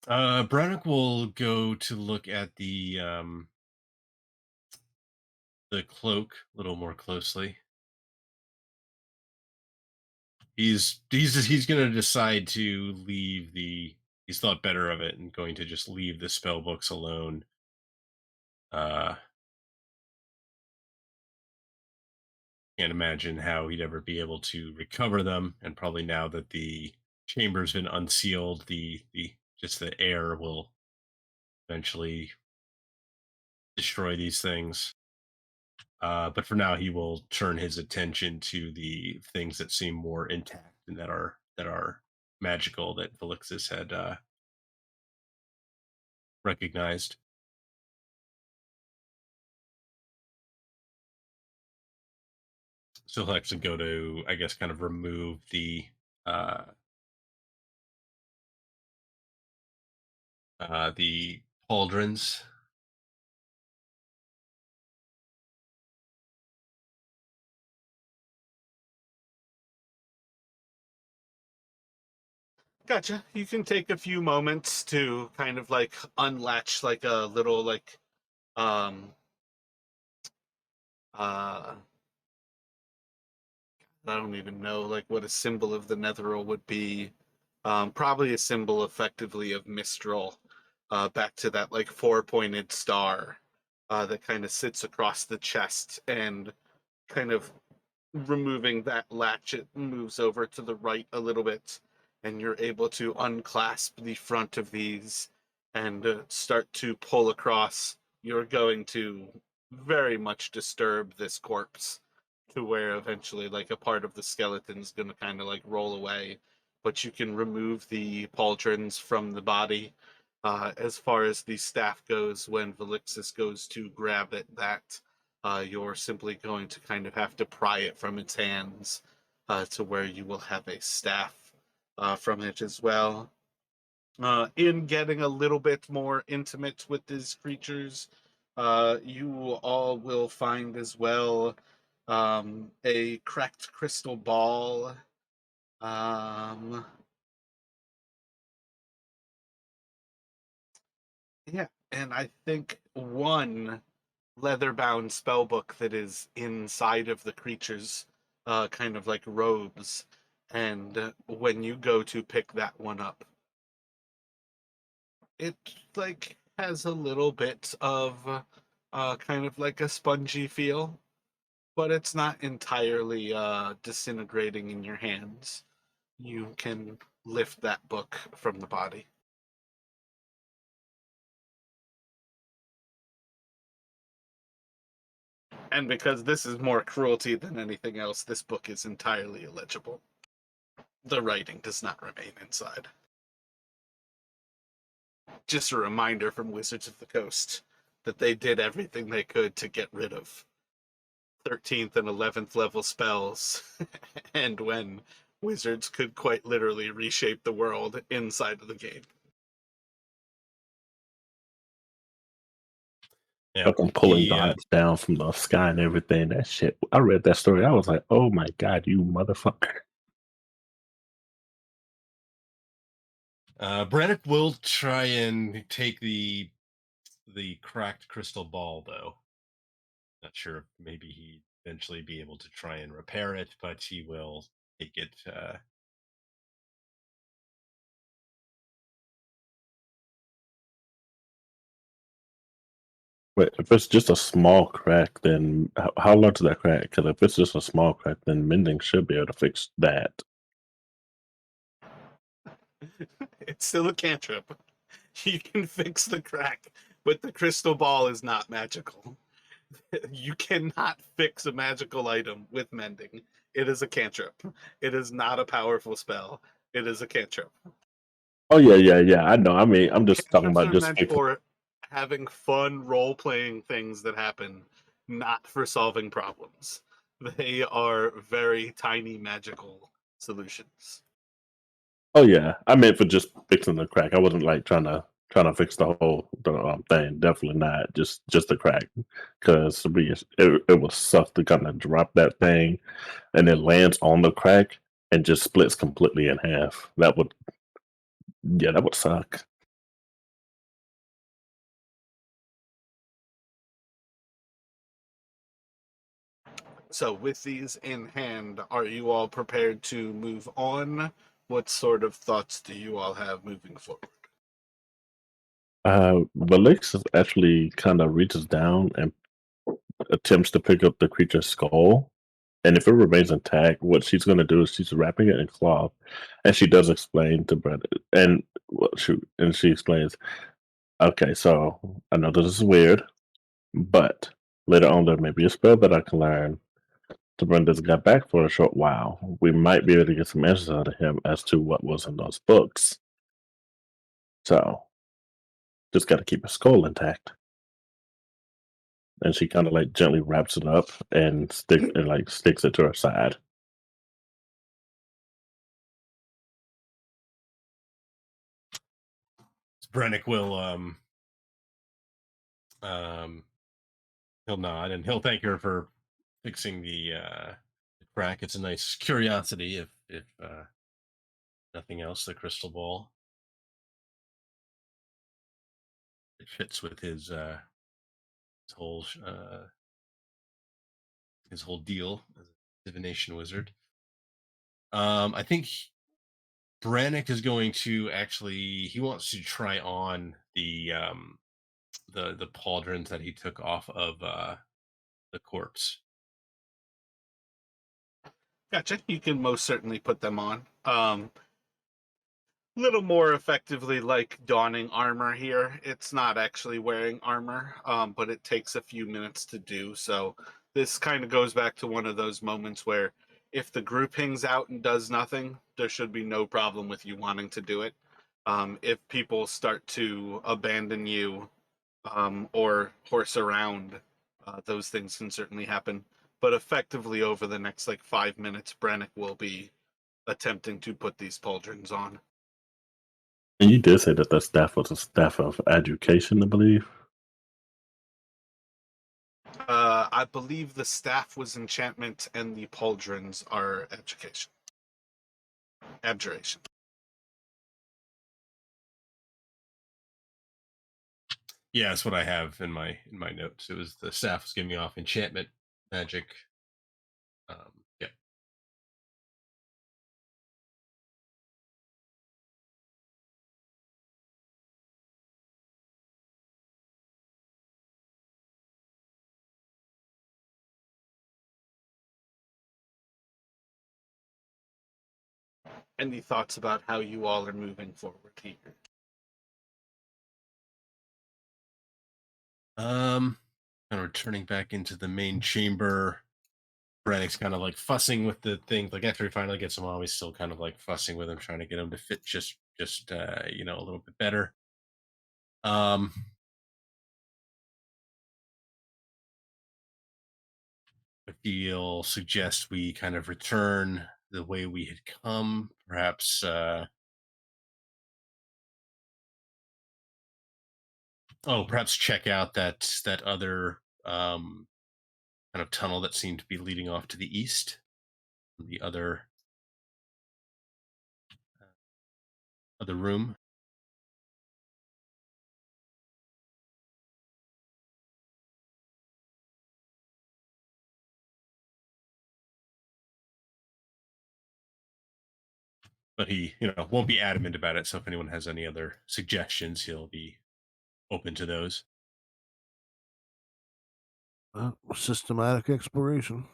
Brennick will go to look at the cloak a little more closely. He's gonna decide to leave the. He's thought better of it and going to just leave the spell books alone. Uh, can't imagine how he'd ever be able to recover them, and probably now that the chamber's been unsealed, the just the air will eventually destroy these things. But for now, he will turn his attention to the things that seem more intact and that are magical that Felixus had recognized. So he'll actually go to, I guess, kind of remove uh, the pauldrons. Gotcha. You can take a few moments to kind of like unlatch like a little like um uh I don't even know like what a symbol of the Netheril would be. Probably a symbol effectively of Mistral, back to that like four-pointed star that kind of sits across the chest, and kind of removing that latch, it moves over to the right a little bit, and you're able to unclasp the front of these and start to pull across. You're going to very much disturb this corpse to where eventually like a part of the skeleton is going to kind of like roll away, but you can remove the pauldrons from the body. As far as the staff goes, when Velixis goes to grab it, that you're simply going to kind of have to pry it from its hands, to where you will have a staff from it as well. In getting a little bit more intimate with these creatures, you all will find as well a cracked crystal ball. Um, yeah, and I think one leather-bound spell book that is inside of the creature's kind of like robes. And when you go to pick that one up, it like has a little bit of kind of like a spongy feel, but it's not entirely disintegrating in your hands. You can lift that book from the body. And because this is more cruelty than anything else, this book is entirely illegible. The writing does not remain inside. Just a reminder from Wizards of the Coast that they did everything they could to get rid of 13th and 11th level spells, and when Wizards could quite literally reshape the world inside of the game. Yeah, Like I'm pulling he gods down from the sky and everything. That shit. I read that story. I was like, oh my god, you motherfucker. Brannick will try and take the cracked crystal ball, though. Not sure if maybe he'd eventually be able to try and repair it, but he will take it. But if it's just a small crack, then how large is that crack? Because if it's just a small crack, then mending should be able to fix that. It's still a cantrip. You can fix the crack, but the crystal ball is not magical. You cannot fix a magical item with mending. It is a cantrip. It is not a powerful spell. It is a cantrip. Oh yeah. I know. I mean, I'm just talking Cantrips about are just meant fixing. for having fun role playing things that happen, not for solving problems. They are very tiny magical solutions. Oh yeah, I meant for just fixing the crack. I wasn't like trying to fix the whole thing. Definitely not. Just the crack, because it would suck to kind of drop that thing and it lands on the crack and just splits completely in half. That would suck. So, with these in hand, are you all prepared to move on? What sort of thoughts do you all have moving forward? Valix actually kind of reaches down and attempts to pick up the creature's skull. And if it remains intact, what she's going to do is she's wrapping it in cloth, and she does explain to Brett, and well, shoot, and she explains, okay, so I know this is weird, But later on, there may be a spell that I can learn to bring this guy back for a short while. We might be able to get some answers out of him as to what was in those books. So, just got to keep his skull intact. And she kind of like gently wraps it up and sticks it to her side. Brennick will he'll nod and he'll thank her for fixing the crack. It's a nice curiosity, if nothing else. The crystal ball, it fits with his whole his whole deal as a divination wizard. I think Brannick is going to actually, he wants to try on the pauldrons that he took off of the corpse. Gotcha. You can most certainly put them on. Little more effectively like donning armor here. It's not actually wearing armor, but it takes a few minutes to do. So this kind of goes back to one of those moments where if the group hangs out and does nothing, there should be no problem with you wanting to do it. If people start to abandon you or horse around, those things can certainly happen. But effectively, over the next like 5 minutes, Brannick will be attempting to put these pauldrons on. And you did say that the staff was a staff of education, I believe. I believe the staff was enchantment and the pauldrons are education. Abjuration. Yeah, that's what I have in my notes. It was the staff was giving me off enchantment, magic. Yeah. Any thoughts about how you all are moving forward here? Kind of returning back into the main chamber. Brannick's kind of like fussing with the thing. Like after he finally gets him on, he's still kind of like fussing with him, trying to get him to fit just a little bit better. Um, if he'll suggest we kind of return the way we had come, perhaps. Perhaps check out that other kind of tunnel that seemed to be leading off to the east. The other room. But he, won't be adamant about it. So if anyone has any other suggestions, he'll be open to those. Systematic exploration.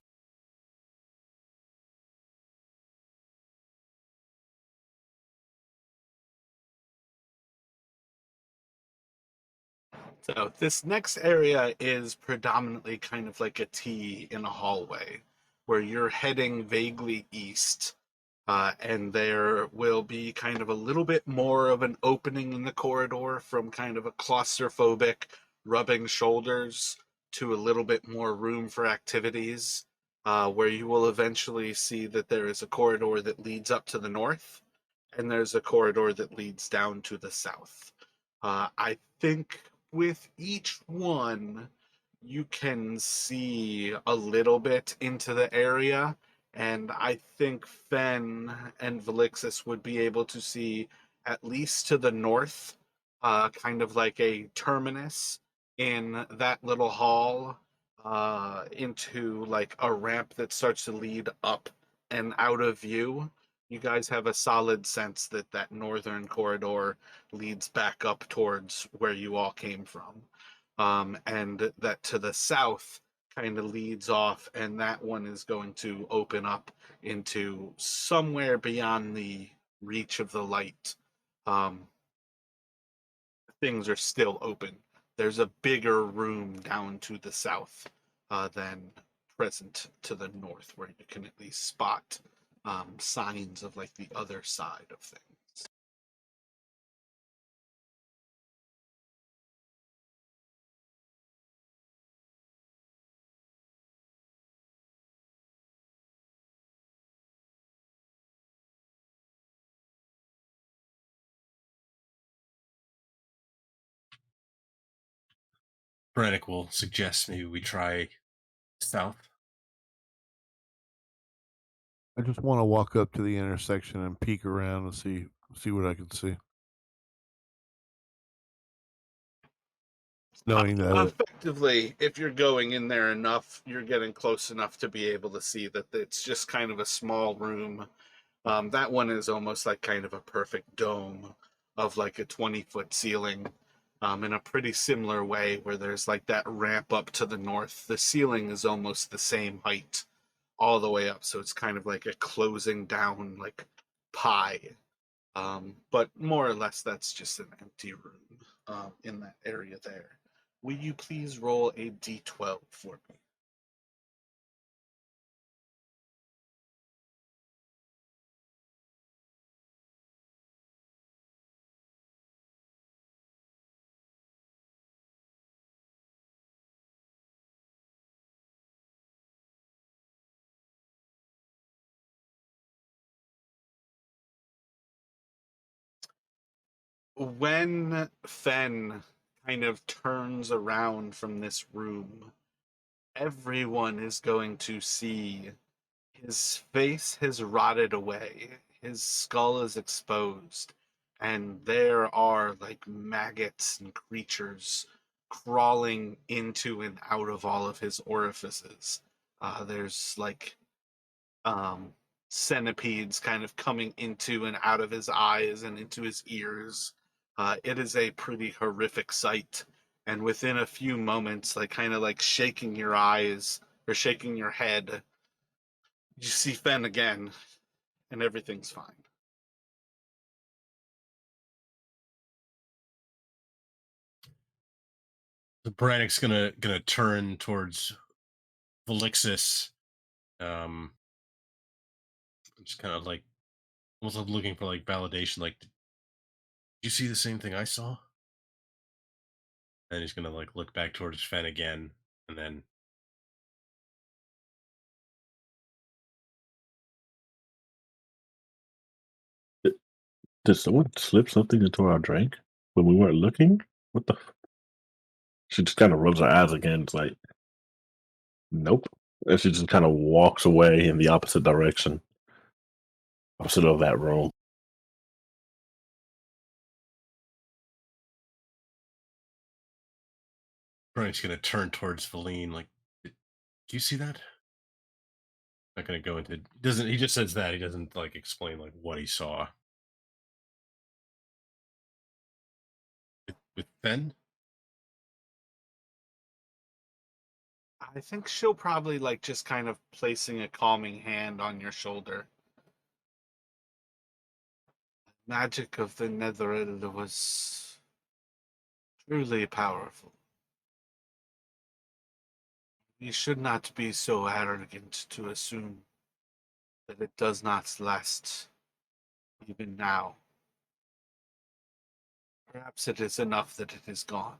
So this next area is predominantly kind of like a T in a hallway where you're heading vaguely east. And there will be kind of a little bit more of an opening in the corridor from kind of a claustrophobic rubbing shoulders to a little bit more room for activities, where you will eventually see that there is a corridor that leads up to the north and there's a corridor that leads down to the south. I think with each one, you can see a little bit into the area, and I think Fen and Velixis would be able to see at least to the north, kind of like a terminus in that little hall, into like a ramp that starts to lead up and out of view. You guys have a solid sense that that northern corridor leads back up towards where you all came from. And that to the south kind of leads off, and that one is going to open up into somewhere beyond the reach of the light. Um, Things are still open there's a bigger room down to the south than present to the north, where you can at least spot signs of like the other side of things. Brannick will suggest maybe we try south. I just want to walk up to the intersection and peek around and see what I can see. Knowing that Effectively, if you're going in there enough, you're getting close enough to be able to see that it's just kind of a small room. That one is almost like kind of a perfect dome of like a 20-foot ceiling, in a pretty similar way where there's like that ramp up to the north. The ceiling is almost the same height all the way up, so it's kind of like a closing down like pie. But more or less, that's just an empty room in that area there. Will you please roll a d12 for me? When Fen kind of turns around from this room, everyone is going to see his face has rotted away. His skull is exposed, and there are like maggots and creatures crawling into and out of all of his orifices. There's like um, centipedes kind of coming into and out of his eyes and into his ears. It is a pretty horrific sight. And within a few moments, like kind of like shaking your eyes or shaking your head, you see Fen again, and everything's fine. The Brannick's gonna turn towards Felixis, um, just kind of like almost like looking for like validation. Like, did you see the same thing I saw? And he's gonna like look back towards Fen again, and then Did someone slip something into our drink when we weren't looking? What the? She just kind of rubs her eyes again. It's like, nope. And she just kind of walks away in the opposite direction, opposite of that room. Brannick's gonna turn towards Feline. Like, do you see that? Not gonna go into doesn't he just says that he doesn't like explain like what he saw with Fen. I think she'll probably like just kind of placing a calming hand on your shoulder. Magic of the Netheril was truly powerful. We should not be so arrogant to assume that it does not last even now. Perhaps it is enough that it is gone.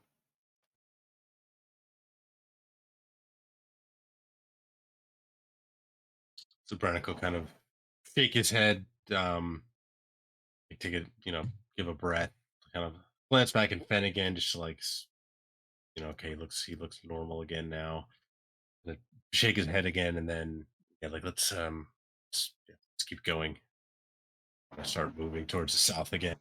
So Brannick will kind of shake his head, like take a give a breath, kind of glance back at Fen again, just to like okay, he looks normal again now. Then shake his head again, and then yeah, like let's keep going. I start moving towards the south again.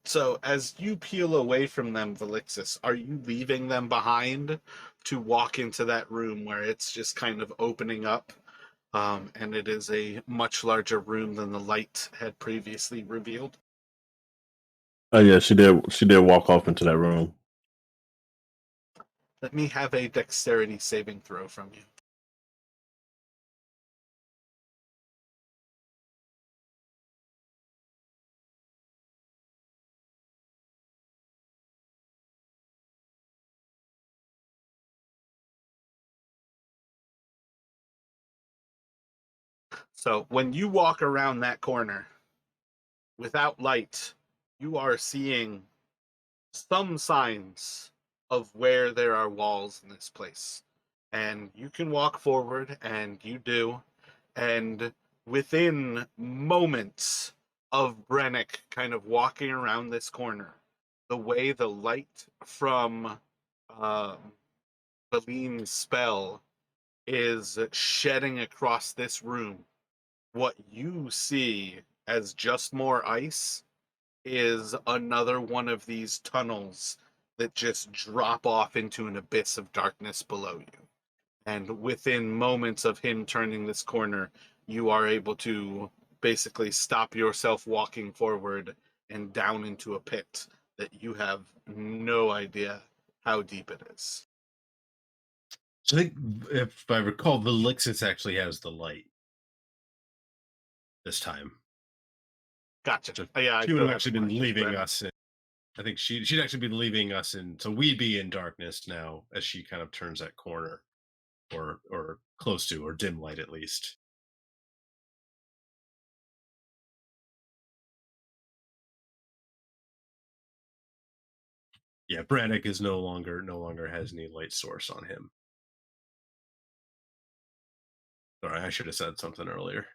So, as you peel away from them, Velixis, are you leaving them behind to walk into that room where it's just kind of opening up? And it is a much larger room than the light had previously revealed. Oh yeah, she did. She did walk off into that room. Let me have a dexterity saving throw from you. So when you walk around that corner without light, you are seeing some signs of where there are walls in this place. And you can walk forward, and you do. And within moments of Brennick kind of walking around this corner, the way the light from um, Baleem's spell is shedding across this room, what you see as just more ice is another one of these tunnels that just drop off into an abyss of darkness below you. And within moments of him turning this corner, you are able to basically stop yourself walking forward and down into a pit that you have no idea how deep it is. So I think, if I recall, Velixis actually has the light this time. Gotcha. So Yeah, I she would still have have actually in been mind, leaving Brennan. us. I think she'd actually be leaving us in. So we'd be in darkness now as she kind of turns that corner, or close to, or dim light at least. Yeah, Brannick is no longer has any light source on him. Sorry, I should have said something earlier.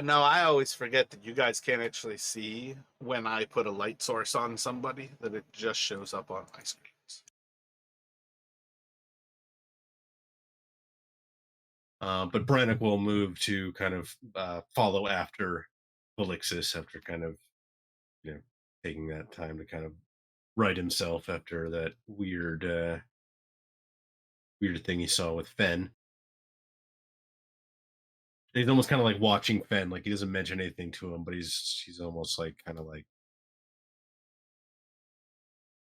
No, I always forget that you guys can't actually see when I put a light source on somebody, that it just shows up on my screens. But Brannick will move to kind of follow after Felixis after kind of, taking that time to kind of right himself after that weird thing he saw with Fen. He's almost kind of like watching Fen, like he doesn't mention anything to him, but he's almost like kind of like,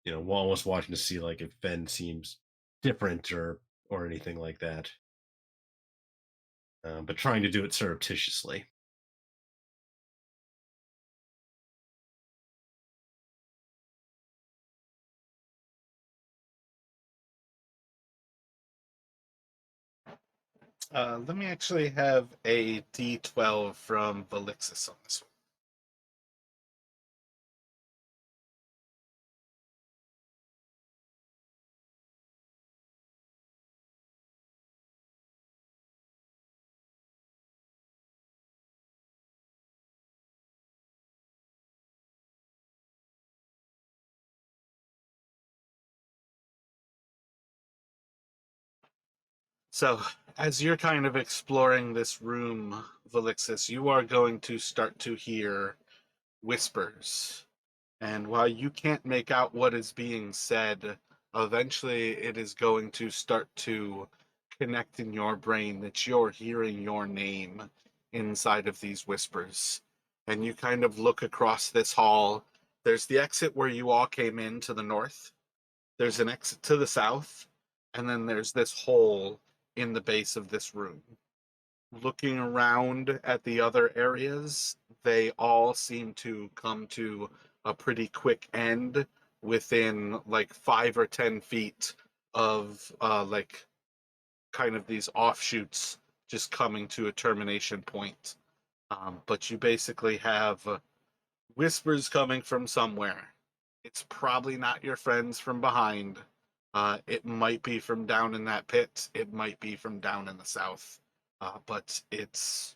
almost watching to see like if Fen seems different or anything like that. But trying to do it surreptitiously. Let me actually have a D12 from Velixis on this one. So, as you're kind of exploring this room, Velixis, you are going to start to hear whispers. And while you can't make out what is being said, eventually it is going to start to connect in your brain that you're hearing your name inside of these whispers. And you kind of look across this hall. There's the exit where you all came in to the north, there's an exit to the south, and then there's this hole in the base of this room. Looking around at the other areas, they all seem to come to a pretty quick end within like 5 or 10 feet of like kind of these offshoots just coming to a termination point. But you basically have whispers coming from somewhere. It's probably not your friends from behind. It might be from down in that pit. It might be from down in the south. But it's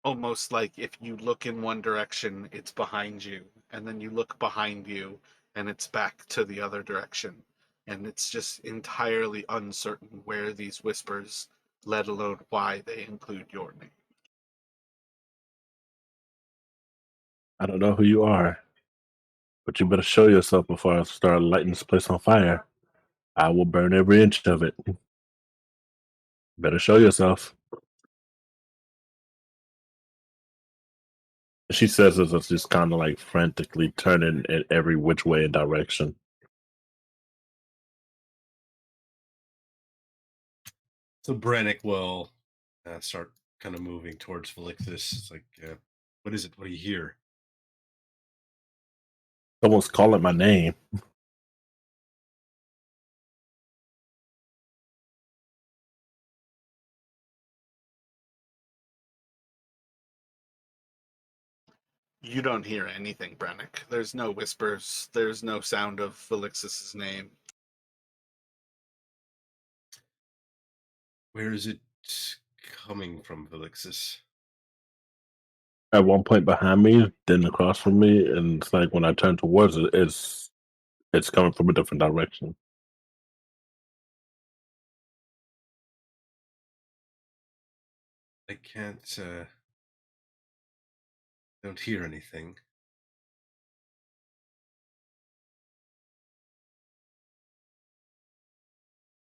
almost like if you look in one direction, it's behind you, and then you look behind you, and it's back to the other direction. And it's just entirely uncertain where these whispers, let alone why they include your name. I don't know who you are, but you better show yourself before I start lighting this place on fire. I will burn every inch of it. Better show yourself. She says this is just kind of like frantically turning in every which way and direction. So Brannick will start kind of moving towards Felixis. It's like, what is it? What do you hear? Someone's calling my name. You don't hear anything, Brennick. There's no whispers. There's no sound of Felixus's name. Where is it coming from, Felixus? At one point behind me, then across from me, and it's like when I turn towards it, it's coming from a different direction. I can't, don't hear anything.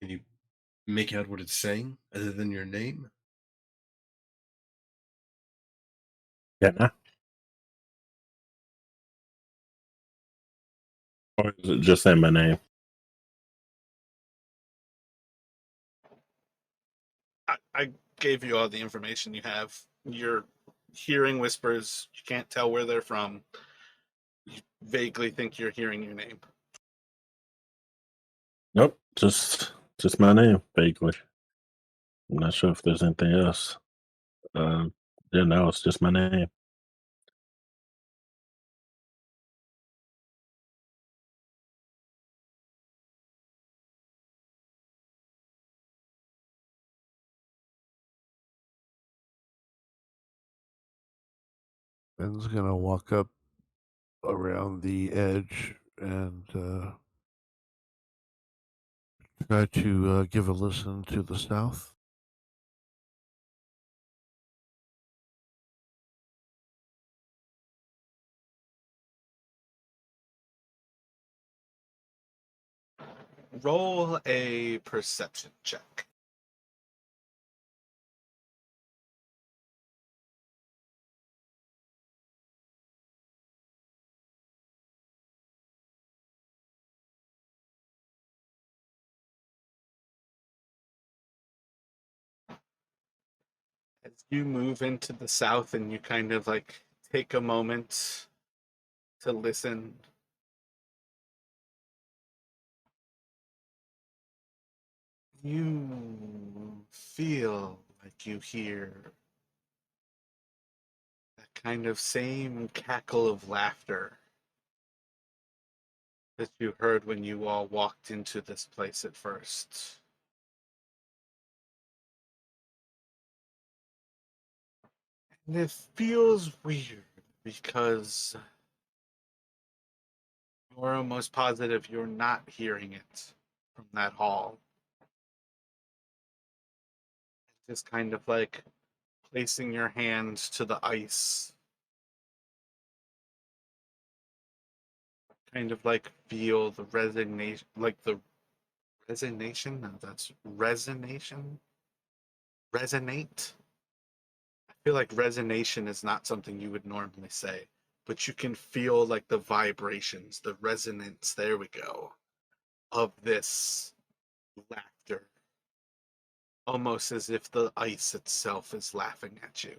Can you make out what it's saying, other than your name? Yeah. Or is it just saying my name? I gave you all the information you have. You're hearing whispers. You can't tell where they're from. You vaguely think you're hearing your name. Nope, just my name, vaguely. I'm not sure if there's anything else. Yeah, no, it's just my name. Ben's gonna walk up around the edge and try to give a listen to the south. Roll a perception check. As you move into the south and you kind of like take a moment to listen, you feel like you hear that kind of same cackle of laughter that you heard when you all walked into this place at first. And it feels weird because you're almost positive you're not hearing it from that hall. Just kind of like placing your hands to the ice. Kind of like feel the resignation, like the resignation? No, that's resonation? Resonate? I feel like resonation is not something you would normally say, but you can feel like the vibrations, the resonance, there we go, of this laughter. Almost as if the ice itself is laughing at you.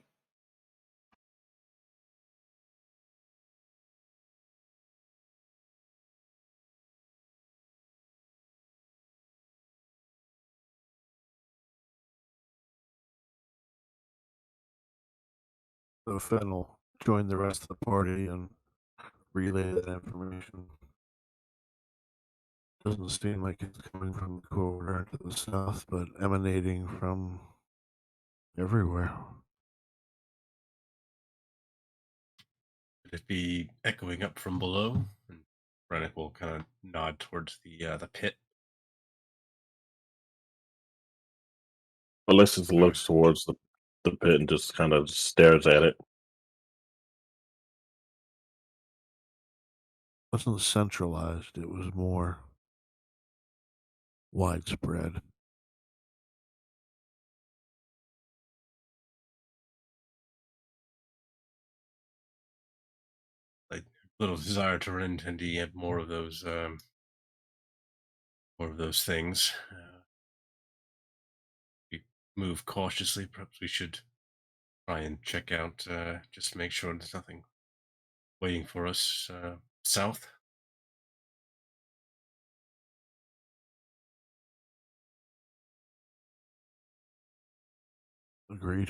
So Fen will join the rest of the party and relay that information. Doesn't seem like it's coming from the corridor to the south, but emanating from everywhere. Could it be echoing up from below? And Brennick will kind of nod towards the pit. Alexis looks towards the pit and just kind of stares at it. It wasn't centralized, it was more widespread. Like little desire to run into yet more of those things. We move cautiously. Perhaps we should try and check out, just to make sure there's nothing waiting for us south. Agreed.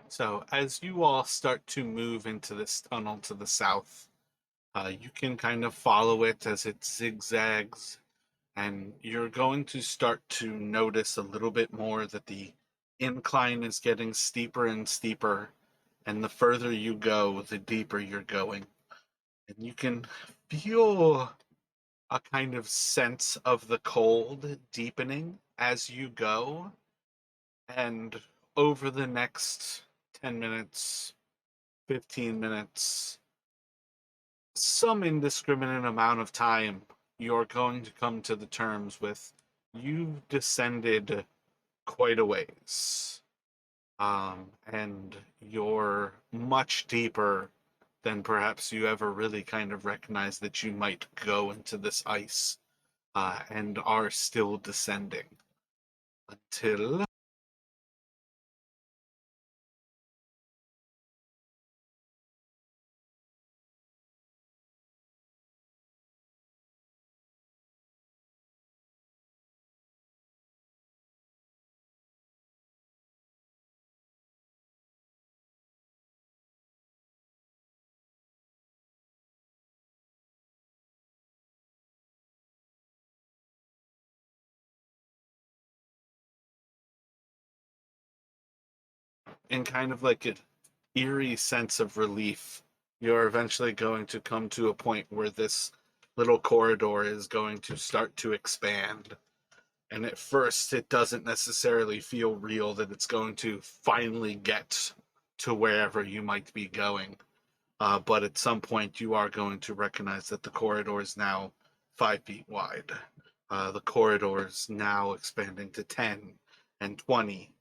So as you all start to move into this tunnel to the south, you can kind of follow it as it zigzags, and you're going to start to notice a little bit more that the incline is getting steeper and steeper, and the further you go, the deeper you're going. And you can feel a kind of sense of the cold deepening as you go. And over the next 10 minutes, 15 minutes, some indiscriminate amount of time, you're going to come to the terms with you've descended quite a ways. And you're much deeper than perhaps you ever really kind of recognized that you might go into this ice, and are still descending until in kind of like an eerie sense of relief, you're eventually going to come to a point where this little corridor is going to start to expand. And at first, it doesn't necessarily feel real that it's going to finally get to wherever you might be going. But at some point, you are going to recognize that the corridor is now 5 feet wide. The corridor is now expanding to 10 and 20.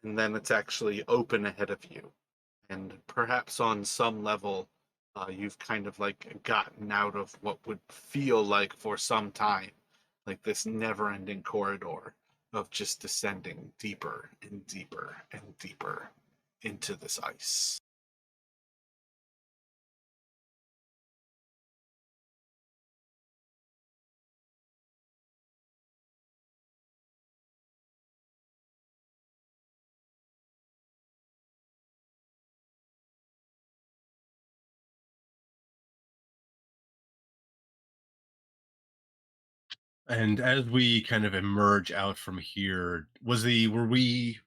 And then it's actually open ahead of you. And perhaps on some level, you've kind of like gotten out of what would feel like for some time, like this never ending corridor of just descending deeper and deeper and deeper into this ice. And as we kind of emerge out from here, were we,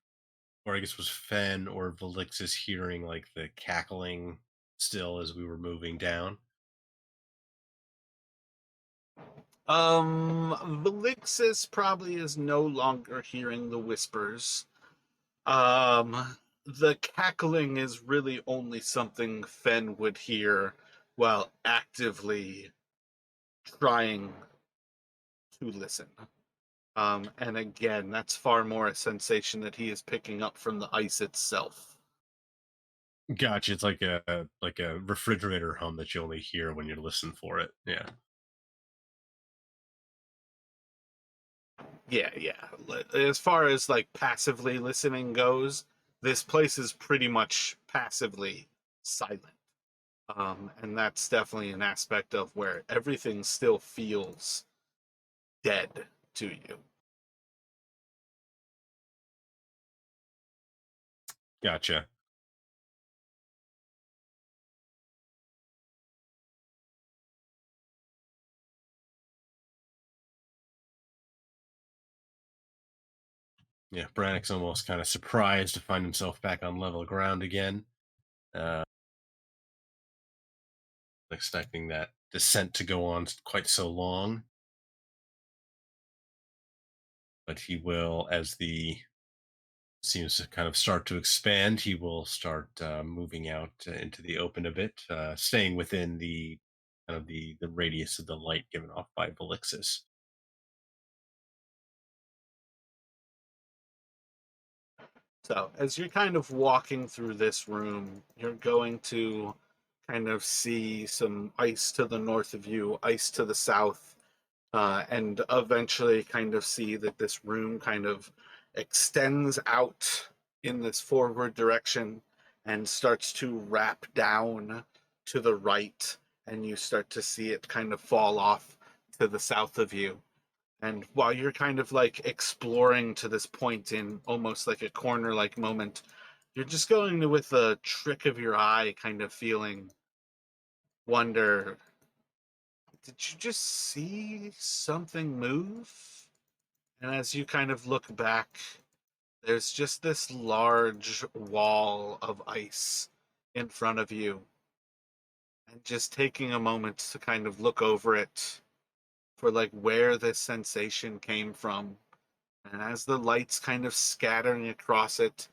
or I guess was Fen or Valixis hearing like the cackling still as we were moving down? Valixis probably is no longer hearing the whispers. The cackling is really only something Fen would hear while actively trying to listen. And again, that's far more a sensation that he is picking up from the ice itself. Gotcha. It's like a refrigerator hum that you only hear when you listen for it. Yeah. Yeah, yeah. As far as like passively listening goes, this place is pretty much passively silent. And that's definitely an aspect of where everything still feels dead to you. Gotcha. Yeah, Brannick's almost kind of surprised to find himself back on level ground again. Uh, expecting that descent to go on quite so long. But he will, as the seems to kind of start to expand, he will start moving out into the open a bit, staying within the kind of the radius of the light given off by Valixis. So, as you're kind of walking through this room, you're going to kind of see some ice to the north of you, ice to the south, and eventually kind of see that this room kind of extends out in this forward direction and starts to wrap down to the right, and you start to see it kind of fall off to the south of you. And while you're kind of like exploring to this point in almost like a corner like moment, You're just going to, with a trick of your eye, kind of feeling, wonder, did you just see something move? And as you kind of look back, there's just this large wall of ice in front of you. And just taking a moment to kind of look over it for like where this sensation came from. And as the lights kind of scattering across it,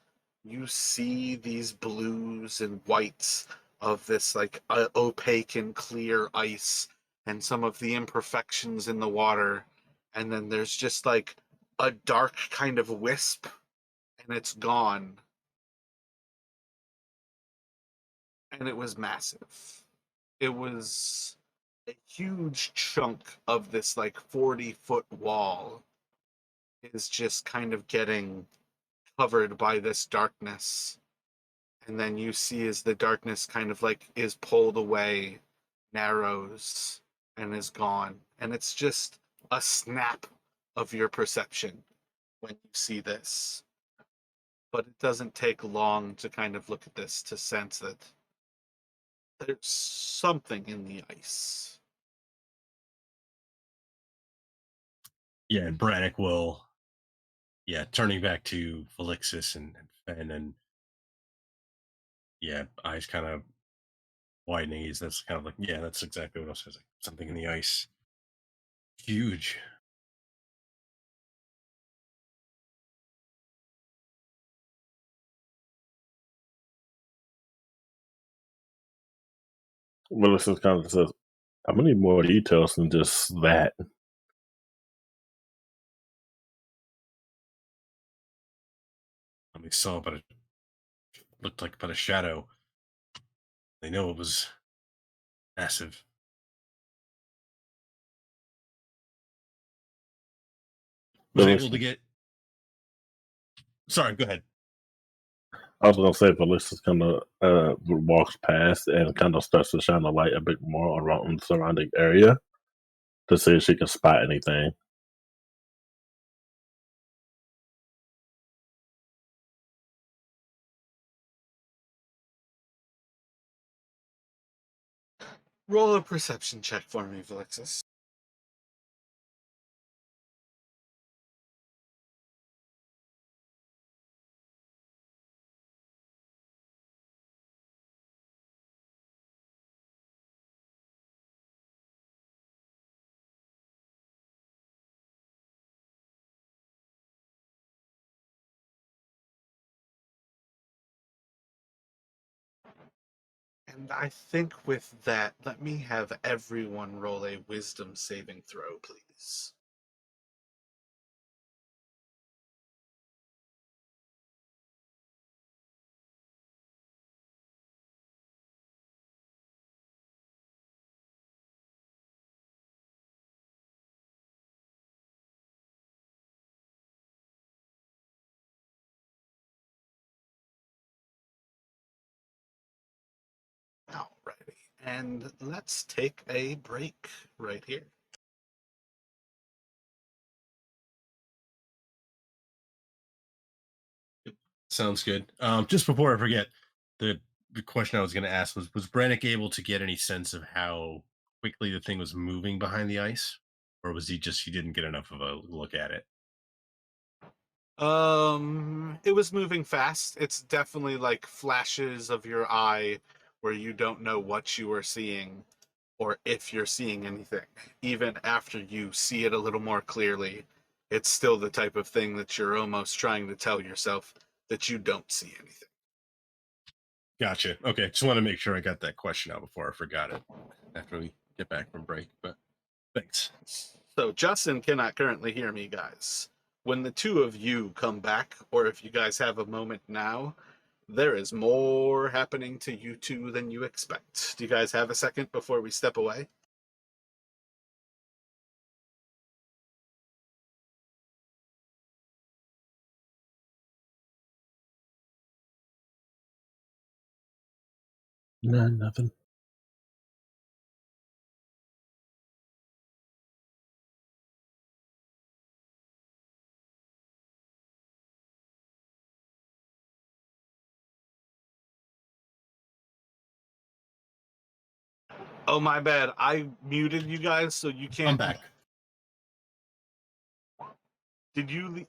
you see these blues and whites of this like opaque and clear ice and some of the imperfections in the water. And then there's just like a dark kind of wisp, and it's gone. And it was massive. It was a huge chunk of this like 40-foot wall is just kind of getting covered by this darkness. And then you see as the darkness kind of like is pulled away, narrows, and is gone. And it's just a snap of your perception when you see this. But it doesn't take long to kind of look at this to sense that there's something in the ice. Yeah, and Brannick will, turning back to Felixis and Fen, and eyes kind of widening. That's kind of like, that's exactly what I was like. Something in the ice. Huge. Well, this is kind of says, I'm gonna need more details than just that. They saw, but it looked like but a shadow. They know it was massive. Was able to get. Sorry, go ahead. I was gonna say, Felicitas kind of walks past and kind of starts to shine a light a bit more around the surrounding area to see if she can spot anything. Roll a perception check for me, Felixis. And I think with that, let me have everyone roll a wisdom saving throw, please. Alrighty. And let's take a break right here. Sounds good. Just before I forget, the question I was going to ask was Brannick able to get any sense of how quickly the thing was moving behind the ice, or was he didn't get enough of a look at it? It was moving fast. It's definitely like flashes of your eye where you don't know what you are seeing or if you're seeing anything. Even after you see it a little more clearly, it's still the type of thing that you're almost trying to tell yourself that you don't see anything. Gotcha. Okay, just want to make sure I got that question out before I forgot it after we get back from break. But thanks. So Justin cannot currently hear me, guys. When the two of you come back, or if you guys have a moment now, there is more happening to you two than you expect. Do you guys have a second before we step away? No, nothing. Oh, my bad. I muted you guys, so you can't. I'm back. Did you?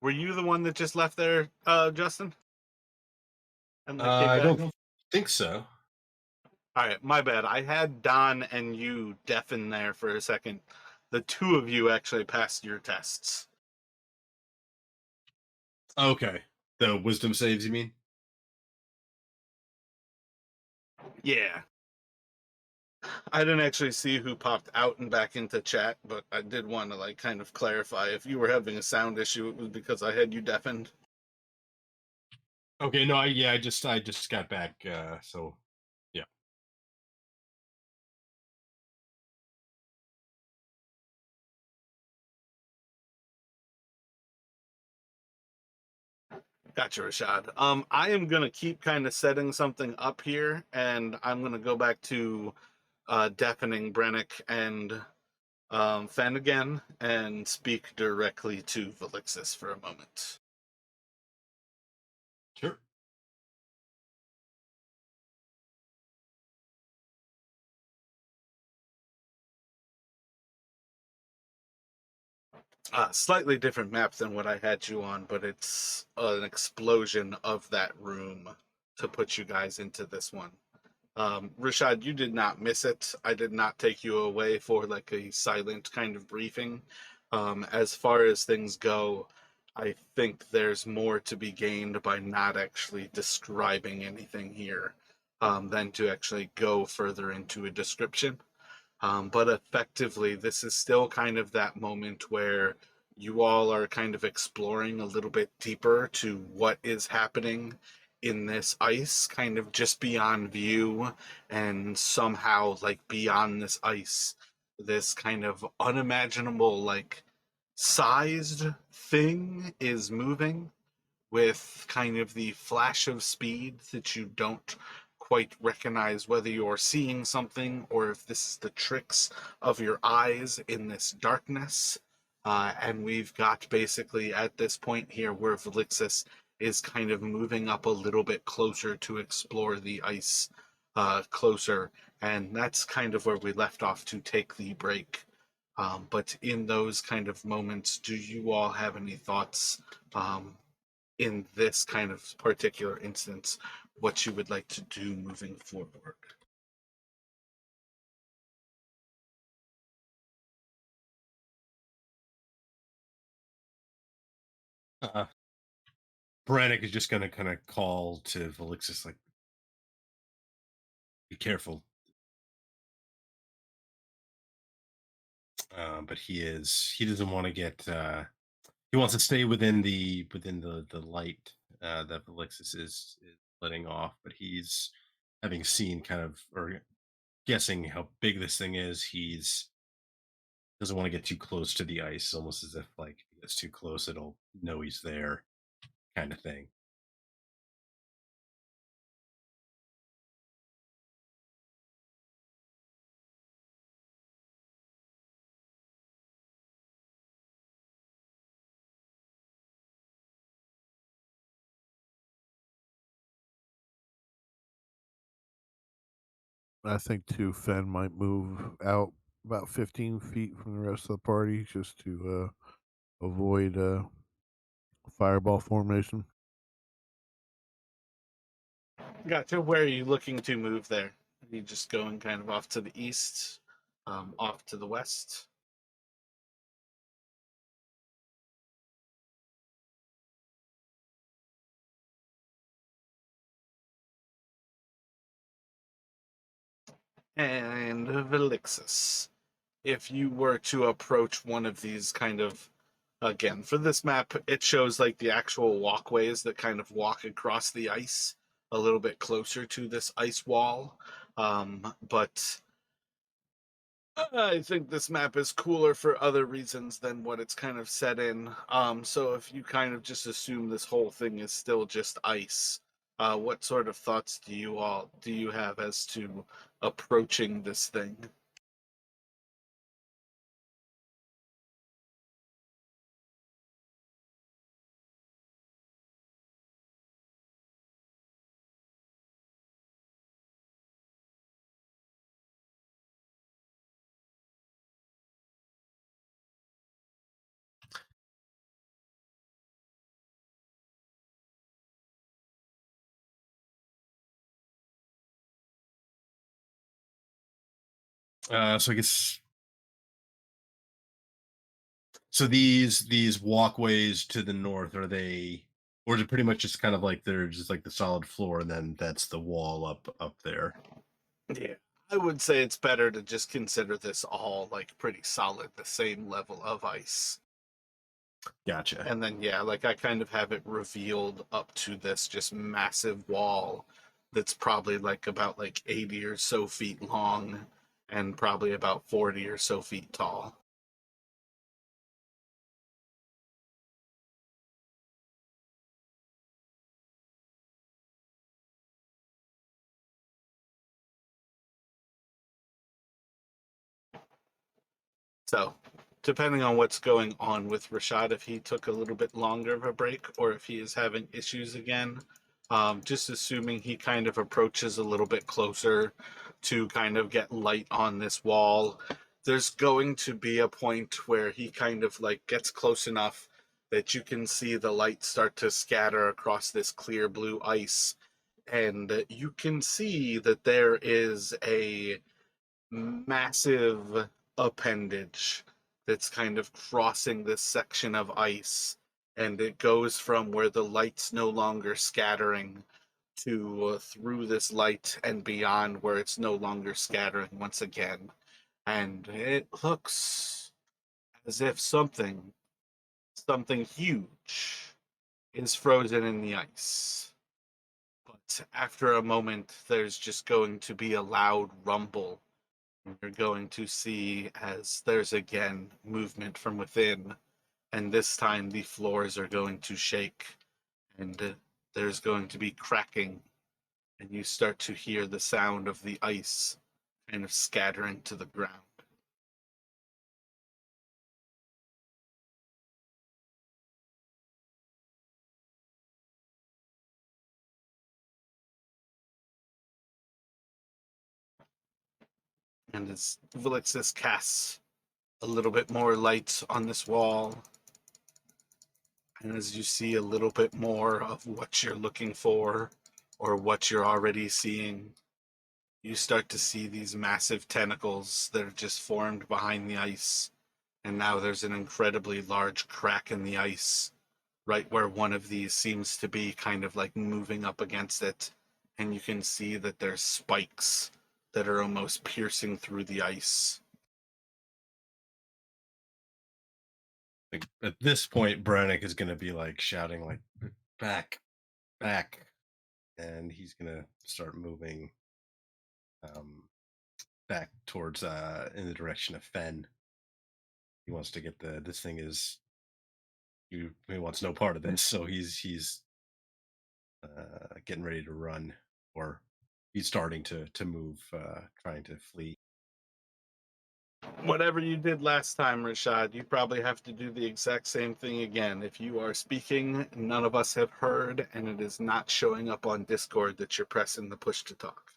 Were you the one that just left there, Justin? And then came I back? don't think so. All right, my bad. I had Don and you deafen there for a second. The two of you actually passed your tests. Okay. The wisdom saves, you mean? Yeah. I didn't actually see who popped out and back into chat, but I did want to like kind of clarify if you were having a sound issue, it was because I had you deafened. Okay, no, I just got back, so yeah. Gotcha, Rashad. I am gonna keep kind of setting something up here, and I'm gonna go back to deafening Brennick and Fen again, and speak directly to Velixis for a moment. Sure. Slightly different map than what I had you on, but it's an explosion of that room to put you guys into this one. Rashad, you did not miss it. I did not take you away for like a silent kind of briefing. As far as things go, I think there's more to be gained by not actually describing anything here than to actually go further into a description. But effectively, this is still kind of that moment where you all are kind of exploring a little bit deeper to what is happening in this ice, kind of just beyond view, and somehow, like, beyond this ice, this kind of unimaginable, like, sized thing is moving with kind of the flash of speed that you don't quite recognize whether you're seeing something or if this is the tricks of your eyes in this darkness. And we've got basically at this point here where Velixis is kind of moving up a little bit closer to explore the ice closer. And that's kind of where we left off to take the break. But in those kind of moments, do you all have any thoughts in this kind of particular instance, what you would like to do moving forward? Uh, Brannick is just gonna kind of call to Velixis, like, be careful. But he doesn't want to get he wants to stay within the light that Velixis is letting off, but he's having seen kind of or guessing how big this thing is, he's doesn't want to get too close to the ice, almost as if like if he gets too close, it'll know he's there, kind of thing. I think too, Fen might move out about 15 feet from the rest of the party just to avoid fireball formation. Gotcha. Where are you looking to move there? Are you just going kind of off to the east, off to the west? And Velixis, if you were to approach one of these kind of, again, for this map, it shows like the actual walkways that kind of walk across the ice a little bit closer to this ice wall. But I think this map is cooler for other reasons than what it's kind of set in. So if you kind of just assume this whole thing is still just ice, what sort of thoughts do you have as to approaching this thing? So I guess so. These walkways to the north, are they, or is it pretty much just kind of like they're just like the solid floor, and then that's the wall up there? Yeah. I would say it's better to just consider this all like pretty solid, the same level of ice. Gotcha. And then, yeah, like I kind of have it revealed up to this just massive wall that's probably like about like 80 or so feet long and probably about 40 or so feet tall. So, depending on what's going on with Rashad, if he took a little bit longer of a break or if he is having issues again, just assuming he kind of approaches a little bit closer to kind of get light on this wall, there's going to be a point where he kind of like gets close enough that you can see the light start to scatter across this clear blue ice. And you can see that there is a massive appendage that's kind of crossing this section of ice, and it goes from where the light's no longer scattering to through this light and beyond where it's no longer scattering once again. And it looks as if something huge is frozen in the ice. But after a moment, there's just going to be a loud rumble. You're going to see as there's again movement from within, and this time the floors are going to shake, and there's going to be cracking, and you start to hear the sound of the ice kind of scattering to the ground. And as Vilixis casts a little bit more light on this wall, and as you see a little bit more of what you're looking for or what you're already seeing, you start to see these massive tentacles that are just formed behind the ice. And now there's an incredibly large crack in the ice, right where one of these seems to be kind of like moving up against it. And you can see that there's spikes that are almost piercing through the ice. Like, at this point, Brannick is going to be like shouting, like, back, back. And he's going to start moving um, back towards in the direction of Fen. He wants to get this thing is he wants no part of this, so he's getting ready to run, or he's starting to move, trying to flee. Whatever you did last time, Rashad, you probably have to do the exact same thing again. If you are speaking, none of us have heard, and it is not showing up on Discord that you're pressing the push to talk.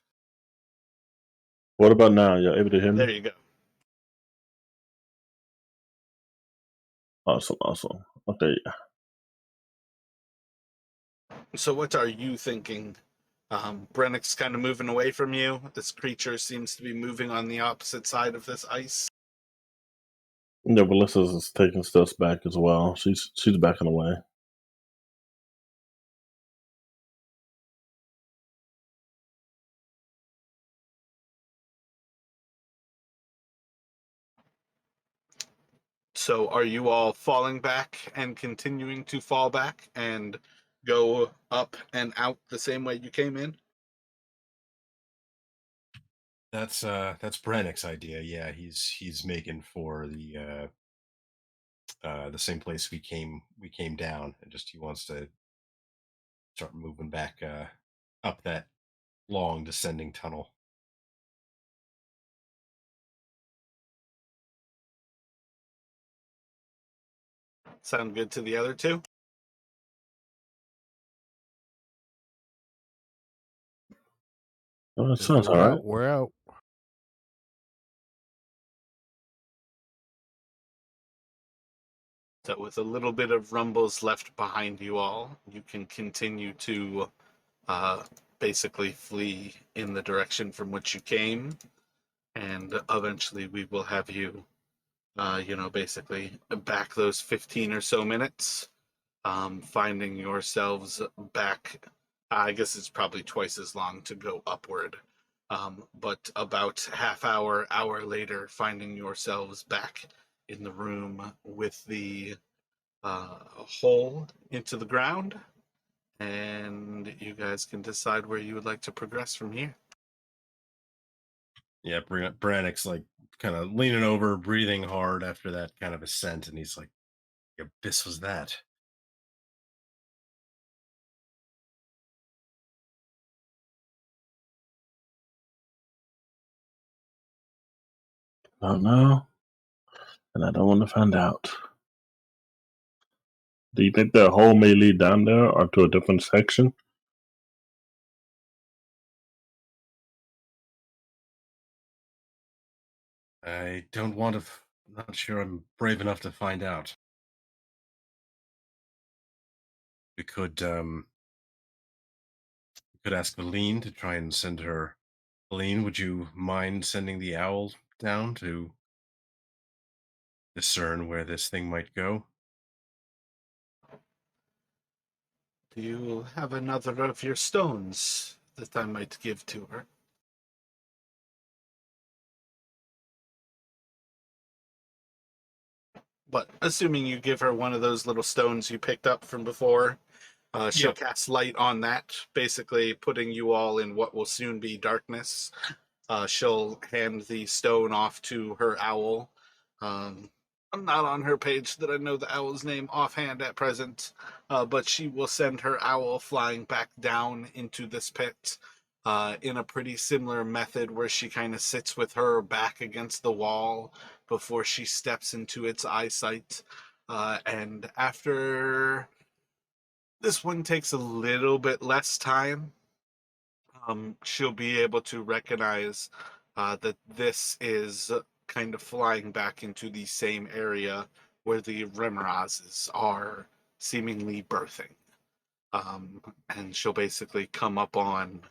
What about now? Y'all able to hear There me? you go. Awesome. Okay, yeah. So what are you thinking? Brennick's kind of moving away from you. This creature seems to be moving on the opposite side of this ice. Yeah, Melissa's taking steps back as well. She's backing away. So are you all falling back and continuing to fall back and go up and out the same way you came in? That's Brannick's idea. Yeah, he's making for the same place we came down, and just he wants to start moving back up that long descending tunnel. Sound good to the other two? Oh, that If sounds all we're right. out, we're out. So with a little bit of rumbles left behind you all, you can continue to uh, basically flee in the direction from which you came. and eventually we will have you, basically back those 15 or so minutes, finding yourselves back. I guess it's probably twice as long to go upward, but about hour later, finding yourselves back in the room with the hole into the ground, and you guys can decide where you would like to progress from here. Yeah, Brannick's like kind of leaning over, breathing hard after that kind of ascent, and he's like, "The abyss was that?" I don't know, and I don't want to find out. Do you think that hole may lead down there or to a different section? I don't want to. Not sure I'm brave enough to find out. We could ask Valine to try and send her. Valine, would you mind sending the owl down to discern where this thing might go? Do you have another of your stones that I might give to her? But assuming you give her one of those little stones you picked up from before, she'll cast light on that, basically putting you all in what will soon be darkness. She'll hand the stone off to her owl. I'm not on her page that I know the owl's name offhand at present, but she will send her owl flying back down into this pit in a pretty similar method where she kind of sits with her back against the wall before she steps into its eyesight. And after this one takes a little bit less time, she'll be able to recognize that this is kind of flying back into the same area where the Remorazes are seemingly birthing. And she'll basically come up on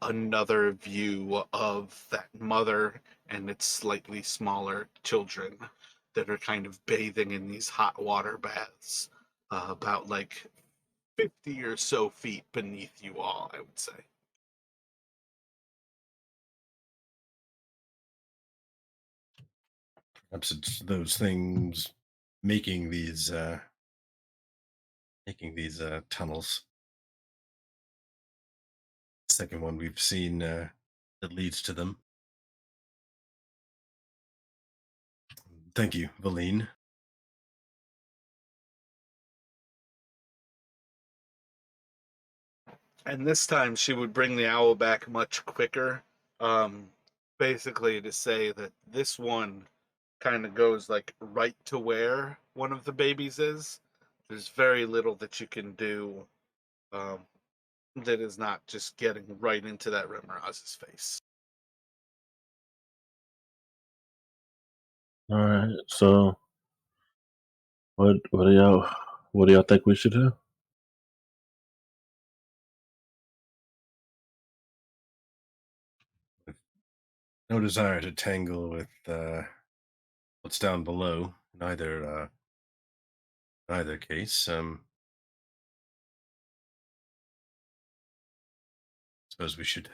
another view of that mother and its slightly smaller children that are kind of bathing in these hot water baths, about like 50 or so feet beneath you all, I would say. Perhaps it's those things making these tunnels. Second one we've seen that leads to them. Thank you, Valine. And this time she would bring the owl back much quicker. Um, Basically to say that this one kind of goes like right to where one of the babies is. There's very little that you can do um, that is not just getting right into that Remoraz's face. All right. So, what do y'all think we should do? No desire to tangle with what's down below in either case. Suppose we should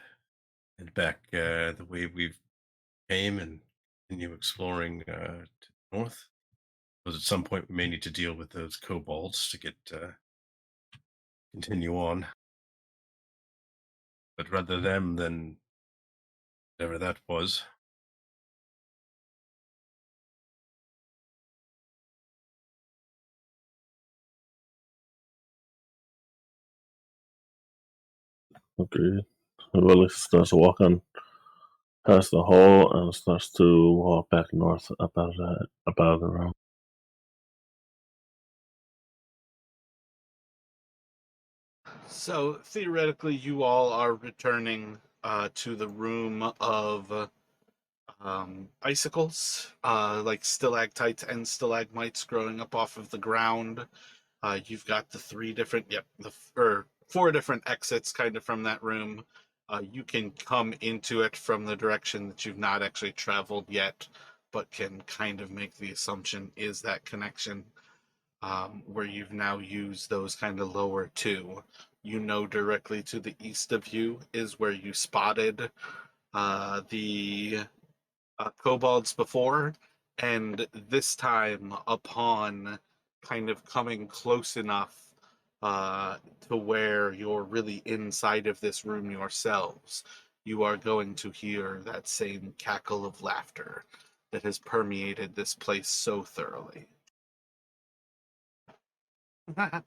head back the way we've came and continue exploring to the north. Because at some point we may need to deal with those kobolds to get continue on. But rather them than whatever that was. Okay. Willie starts walking past the hole and starts to walk back north up out of the room. So theoretically, you all are returning to the room of icicles, like stalactites and stalagmites growing up off of the ground. You've got the four different exits kind of from that room. You can come into it from the direction that you've not actually traveled yet, but can kind of make the assumption is that connection, where you've now used those kind of lower two. You know directly to the east of you is where you spotted the kobolds before, and this time, upon kind of coming close enough to where you're really inside of this room yourselves, you are going to hear that same cackle of laughter that has permeated this place so thoroughly. And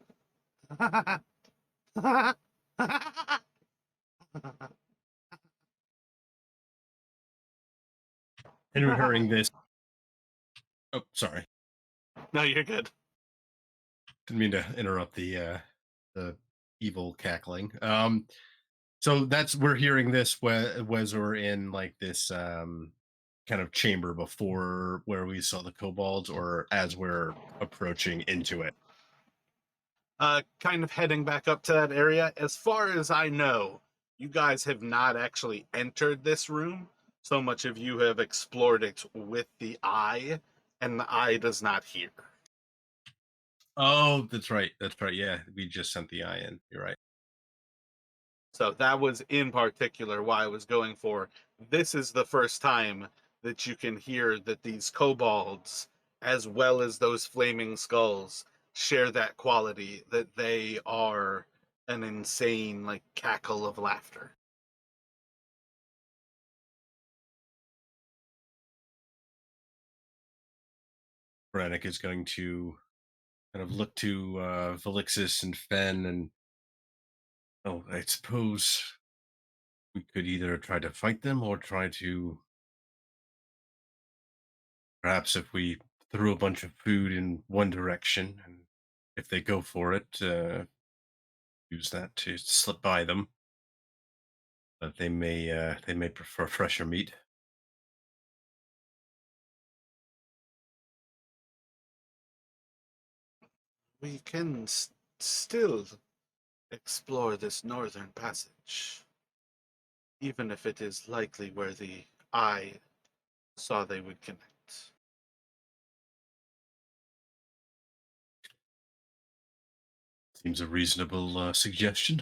we're hearing this. Oh, sorry. No, you're good. Didn't mean to interrupt the evil cackling. So that's we're hearing this was we're in like this kind of chamber before where we saw the kobolds, or as we're approaching into it. Kind of heading back up to that area. As far as I know, you guys have not actually entered this room. So much of you have explored it with the eye, and the eye does not hear. Oh, that's right. That's right. Yeah, we just sent the eye in. You're right. So that was in particular why I was going for. This is the first time that you can hear that these kobolds, as well as those flaming skulls, share that quality, that they are an insane, like, cackle of laughter. Brannick is going to kind of look to Velixis and Fen, and I suppose we could either try to fight them or try to, perhaps if we threw a bunch of food in one direction, and if they go for it, use that to slip by them. But they may prefer fresher meat. We can still explore this northern passage, even if it is likely where the eye saw they would connect. Seems a reasonable suggestion.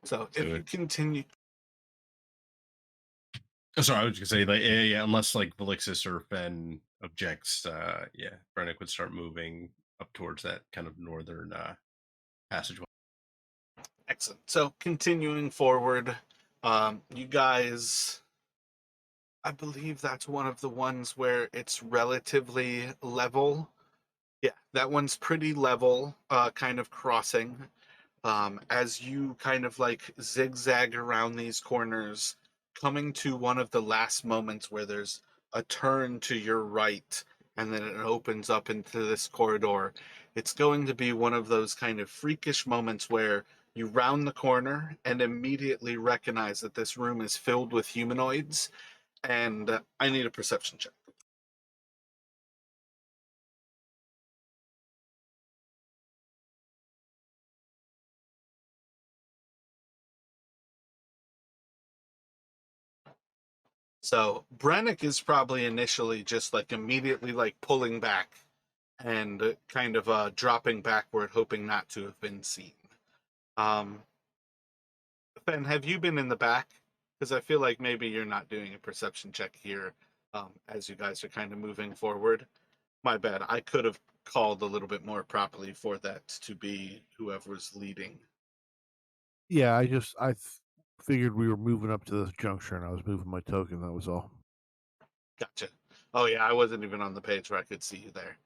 So if you continue. Oh, sorry, I was just gonna say, like, yeah, unless like Velixis or Fen objects, yeah, Brennick would start moving up towards that kind of northern passageway. Excellent. So continuing forward, you guys, I believe that's one of the ones where it's relatively level. Yeah, that one's pretty level, kind of crossing. As you kind of like zigzag around these corners, coming to one of the last moments where there's a turn to your right and then it opens up into this corridor. It's going to be one of those kind of freakish moments where you round the corner and immediately recognize that this room is filled with humanoids, and I need a perception check. So Brennick is probably initially just like immediately like pulling back and kind of dropping backward, hoping not to have been seen. Um, Ben, have you been in the back? Because I feel like maybe you're not doing a perception check here, as you guys are kind of moving forward. My bad. I could have called a little bit more properly for that to be whoever's leading. Yeah, figured we were moving up to this juncture, and I was moving my token. That was all. Gotcha. Oh yeah, I wasn't even on the page where I could see you there.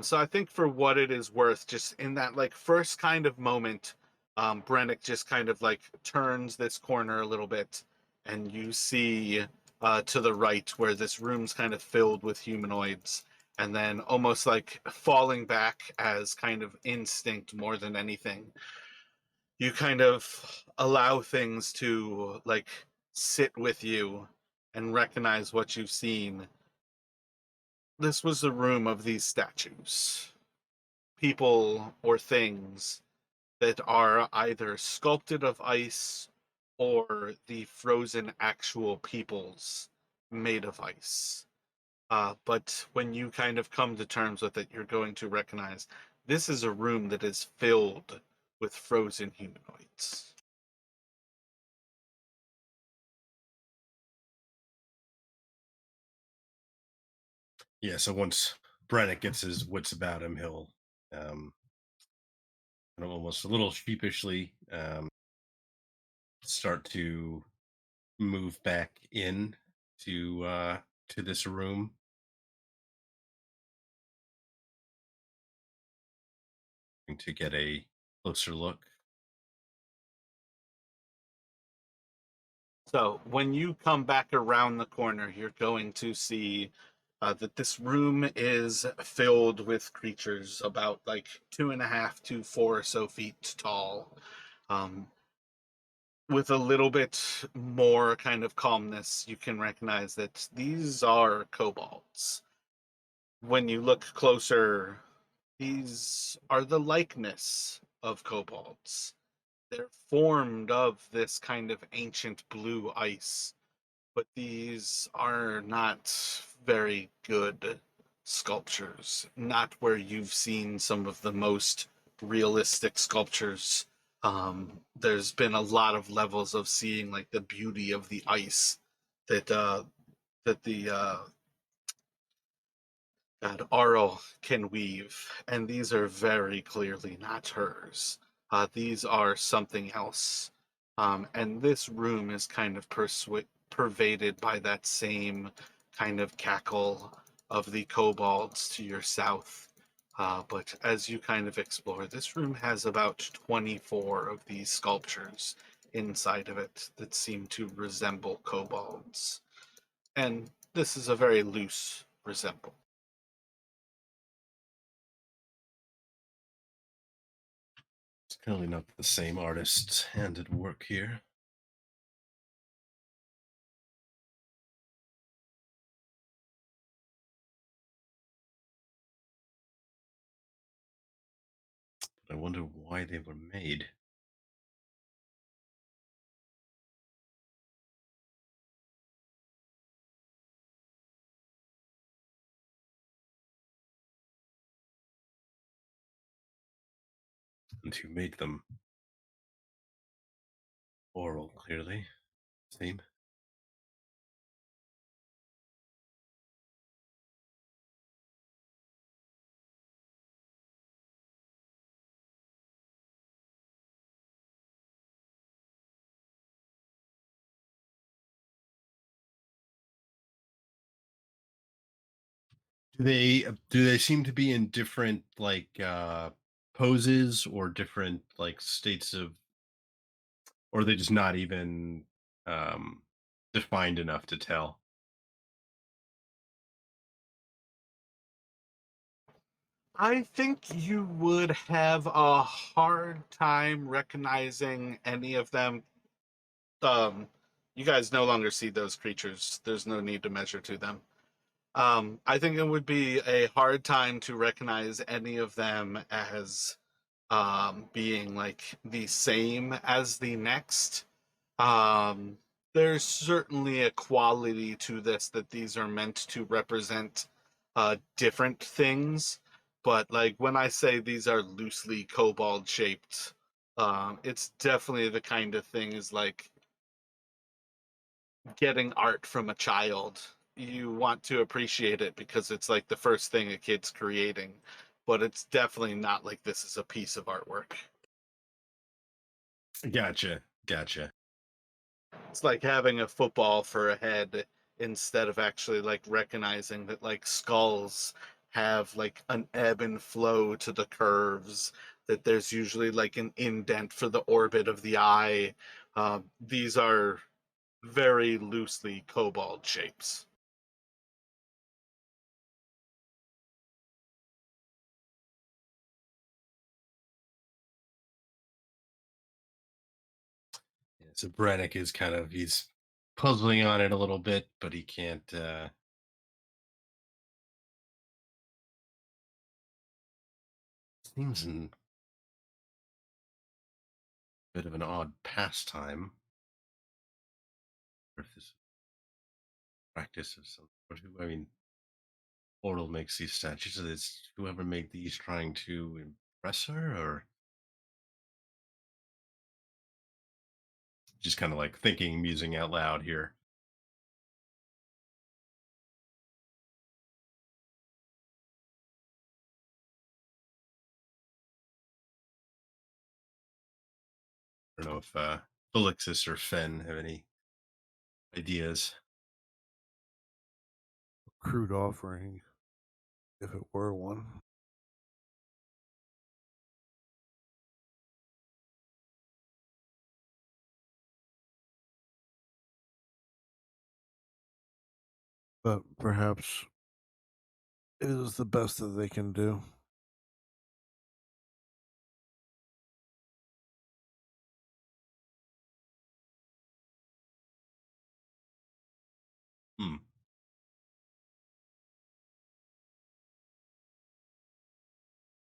So I think for what it is worth, just in that like first kind of moment, Brennick just kind of like turns this corner a little bit, and you see to the right where this room's kind of filled with humanoids, and then almost like falling back as kind of instinct more than anything, you kind of allow things to like sit with you and recognize what you've seen. This was the room of these statues, people or things that are either sculpted of ice or the frozen actual peoples made of ice. But when you kind of come to terms with it, you're going to recognize this is a room that is filled with frozen humanoids. Yeah, so once Brennick gets his wits about him, he'll um, almost a little sheepishly start to move back in to this room to get a closer look. So when you come back around the corner, you're going to see that this room is filled with creatures about like 2.5 to 4 or so feet tall. Um, with a little bit more kind of calmness, you can recognize that these are kobolds. When you look closer, these are the likeness of kobolds. They're formed of this kind of ancient blue ice, but these are not very good sculptures. Not where you've seen some of the most realistic sculptures. There's been a lot of levels of seeing like the beauty of the ice that the God Arl can weave, and these are very clearly not hers. These are something else. And this room is kind of pervaded by that same kind of cackle of the kobolds to your south. But as you kind of explore, this room has about 24 of these sculptures inside of it that seem to resemble kobolds. And this is a very loose resemble. It's clearly not the same artist's hand at work here. But I wonder why they were made. And who made them? Oral, clearly. Same. Do they seem to be in different poses or different like states of, or are they just not even um defined enough to tell? I think you would have a hard time recognizing any of them. Um, you guys no longer see those creatures. There's no need to measure to them. I think it would be a hard time to recognize any of them as being like the same as the next. Um, there's certainly a quality to this that these are meant to represent different things, but like when I say these are loosely kobold shaped, it's definitely the kind of thing is like getting art from a child. You want to appreciate it because it's like the first thing a kid's creating, but it's definitely not like this is a piece of artwork. Gotcha. It's like having a football for a head instead of actually like recognizing that like skulls have like an ebb and flow to the curves, that there's usually like an indent for the orbit of the eye. These are very loosely kobold shapes. So Brannick is he's puzzling on it a little bit, but he can't. Seems a bit of an odd pastime. Or if this is practice of some sort. Who I mean, Portal makes these statues. So it's whoever made these trying to impress her, or just kind of like thinking, musing out loud here. I don't know if Felixis or Fen have any ideas. Crude offering, if it were one. But perhaps it is the best that they can do. Hmm.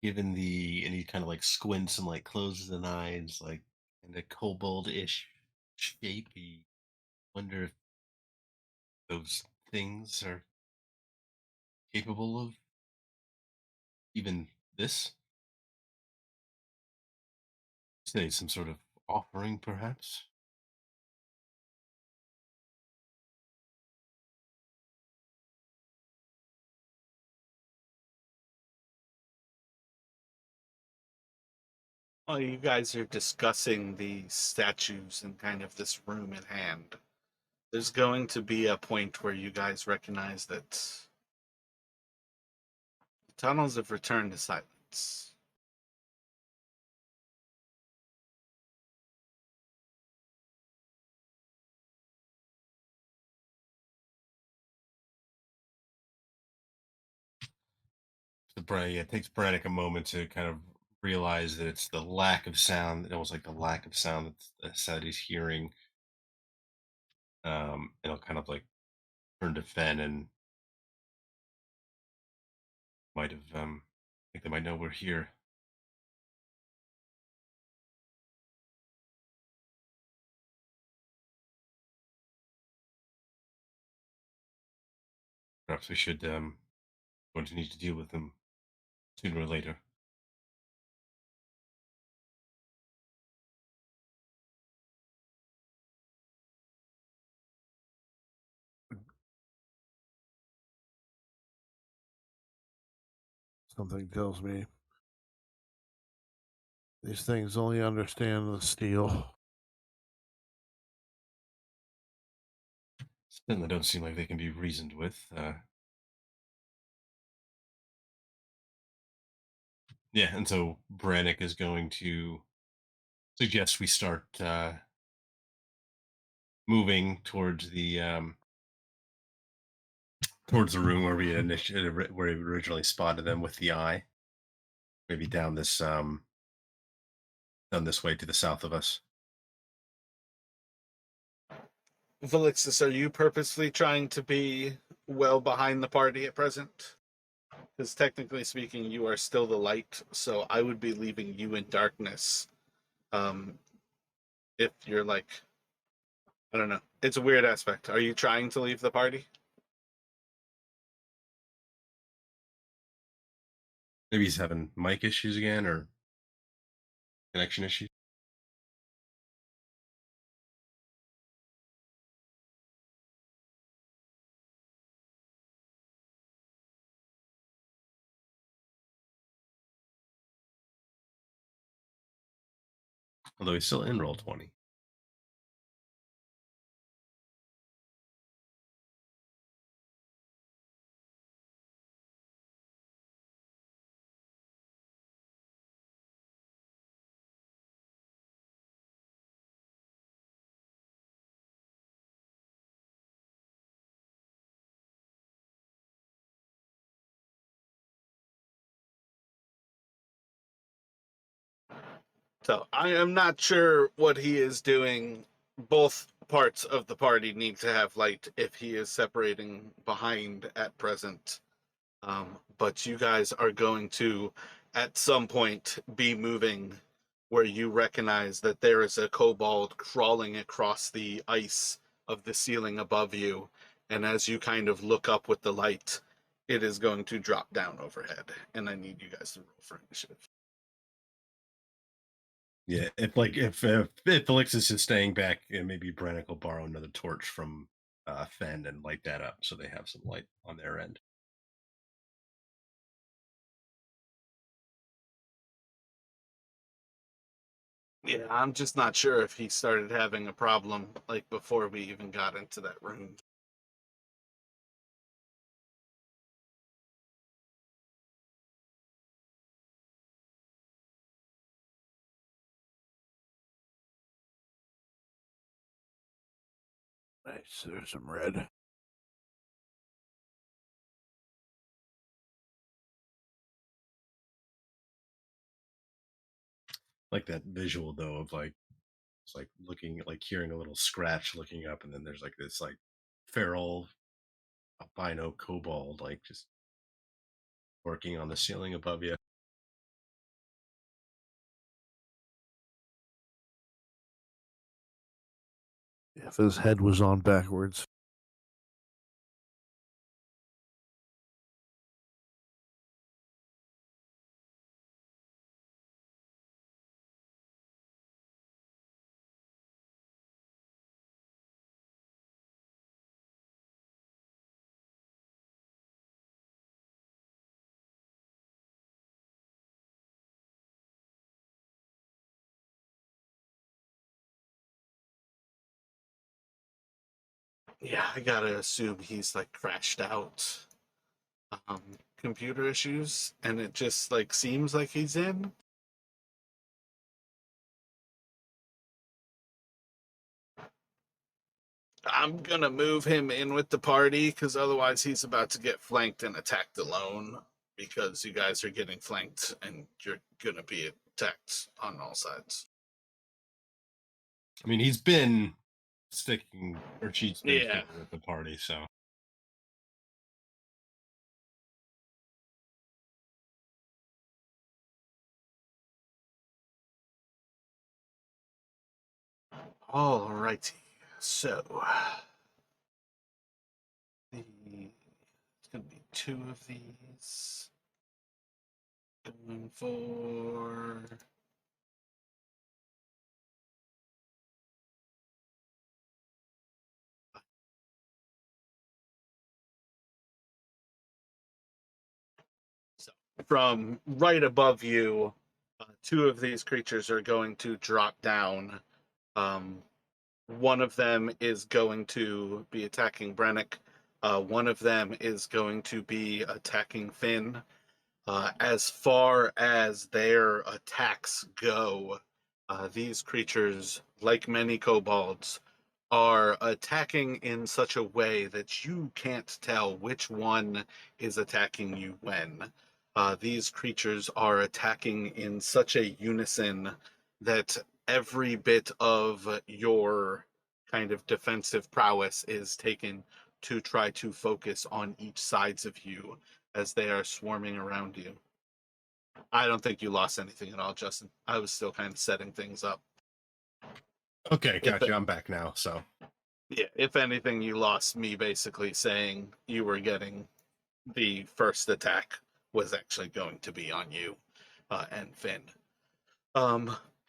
Given and he kind of like squints and like closes an eye and is like in a kobold-ish shape. You wonder if those things are capable of even this. Say some sort of offering, perhaps. While you guys are discussing the statues and kind of this room at hand, there's going to be a point where you guys recognize that the tunnels have returned to silence. It takes Brannick a moment to kind of realize that it's the lack of sound, almost like the lack of sound that he's hearing. And he'll kind of like turn to Fen and might have, I think they might know we're here. Perhaps we should, going to need to deal with them sooner or later. Something tells me these things only understand the steel. Certainly don't seem like they can be reasoned with. Yeah, and so Brannick is going to suggest we start moving towards the room where where we originally spotted them with the eye. Maybe down this way to the south of us. Felixis, are you purposely trying to be well behind the party at present? Because technically speaking, you are still the light, so I would be leaving you in darkness. If you're like, I don't know, it's a weird aspect. Are you trying to leave the party? Maybe he's having mic issues again or connection issues. Although he's still in roll 20. So I am not sure what he is doing both parts of the party need to have light if he is separating behind at present. But you guys are going to, at some point, be moving where you recognize that there is a kobold crawling across the ice of the ceiling above you. And as you kind of look up with the light, it is going to drop down overhead. And I need you guys to roll for initiative. Yeah, if Alexis is staying back, maybe Brannick will borrow another torch from Fen and light that up so they have some light on their end. Yeah, I'm just not sure if he started having a problem like before we even got into that room. Nice. There's some red. Like that visual though of like it's like looking like hearing a little scratch, looking up, and then there's like this like feral albino kobold like just working on the ceiling above you. If his head was on backwards. Yeah, I gotta assume he's like crashed out. Computer issues, and it just like seems like he's in. I'm gonna move him in with the party because otherwise he's about to get flanked and attacked alone because you guys are getting flanked and you're gonna be attacked on all sides. I mean, he's been sticking or she's been Yeah. sticking with the party, so Alrighty. So it's gonna be two of these. Going for from right above you, two of these creatures are going to drop down. One of them is going to be attacking Brennick. One of them is going to be attacking Finn. As far as their attacks go, these creatures, like many kobolds, are attacking in such a way that you can't tell which one is attacking you when. These creatures are attacking in such a unison that every bit of your kind of defensive prowess is taken to try to focus on each sides of you as they are swarming around you. I don't think you lost anything at all, Justin. I was still kind of setting things up. okay, If gotcha. I'm back now. So Yeah, if anything, you lost me basically saying you were getting the first attack was actually going to be on you and Finn.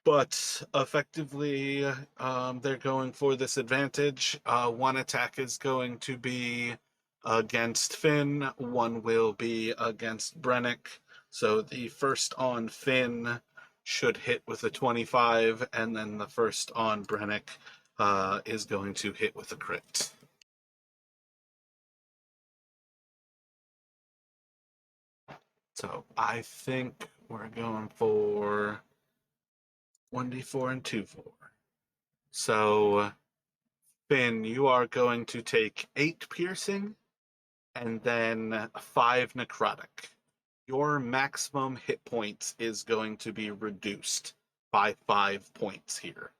But effectively, they're going for this advantage. One attack is going to be against Finn, one will be against Brennick. So the first on Finn should hit with a 25, and then the first on Brennick is going to hit with a crit. So I think we're going for 1d4 and 2-4. So Finn, you are going to take 8 piercing and then 5 necrotic. Your maximum hit points is going to be reduced by 5 points here.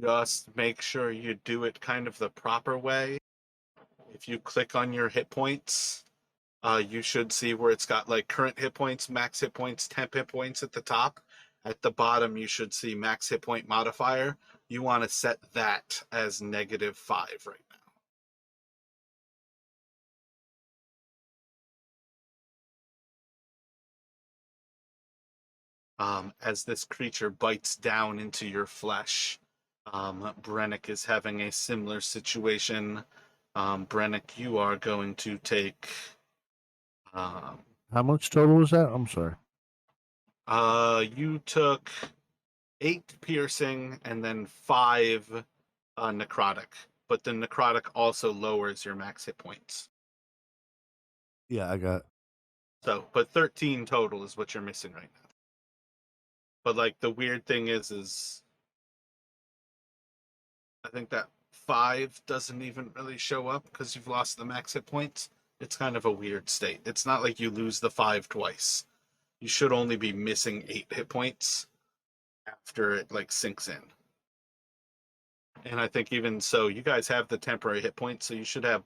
Just make sure you do it kind of the proper way. If you click on your hit points, you should see where it's got like current hit points, max hit points, temp hit points at the top. At the bottom, you should see max hit point modifier. You want to set that as -5 right now. As this creature bites down into your flesh, Brennick is having a similar situation. Brennick, you are going to take. How much total was that? I'm sorry. You took 8 piercing and then 5 necrotic, but the necrotic also lowers your max hit points. Yeah, I got. So, but 13 total is what you're missing right now. But like the weird thing is I think that 5 doesn't even really show up because you've lost the max hit points. It's kind of a weird state. It's not like you lose the 5 twice. You should only be missing 8 hit points after it like sinks in. And I think even so, you guys have the temporary hit points, so you should have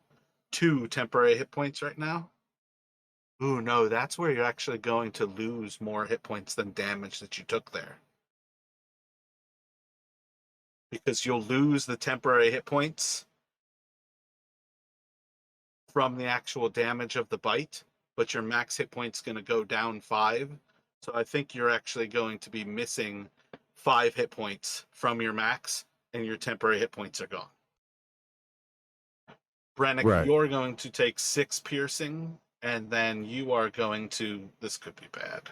2 temporary hit points right now. Ooh, no, that's where you're actually going to lose more hit points than damage that you took there. Because you'll lose the temporary hit points from the actual damage of the bite, but your max hit point's going to go down 5. So I think you're actually going to be missing 5 hit points from your max, and your temporary hit points are gone. Brennick, Right. you're going to take 6 piercing, and then you are going to. This could be bad.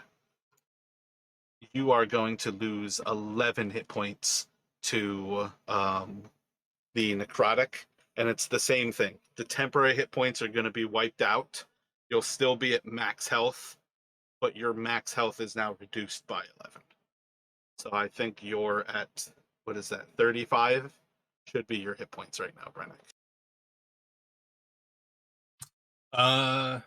You are going to lose 11 hit points to the necrotic, and it's the same thing. The temporary hit points are going to be wiped out. You'll still be at max health, but your max health is now reduced by 11. So I think you're at, what is that, 35? Should be your hit points right now, Brennick. I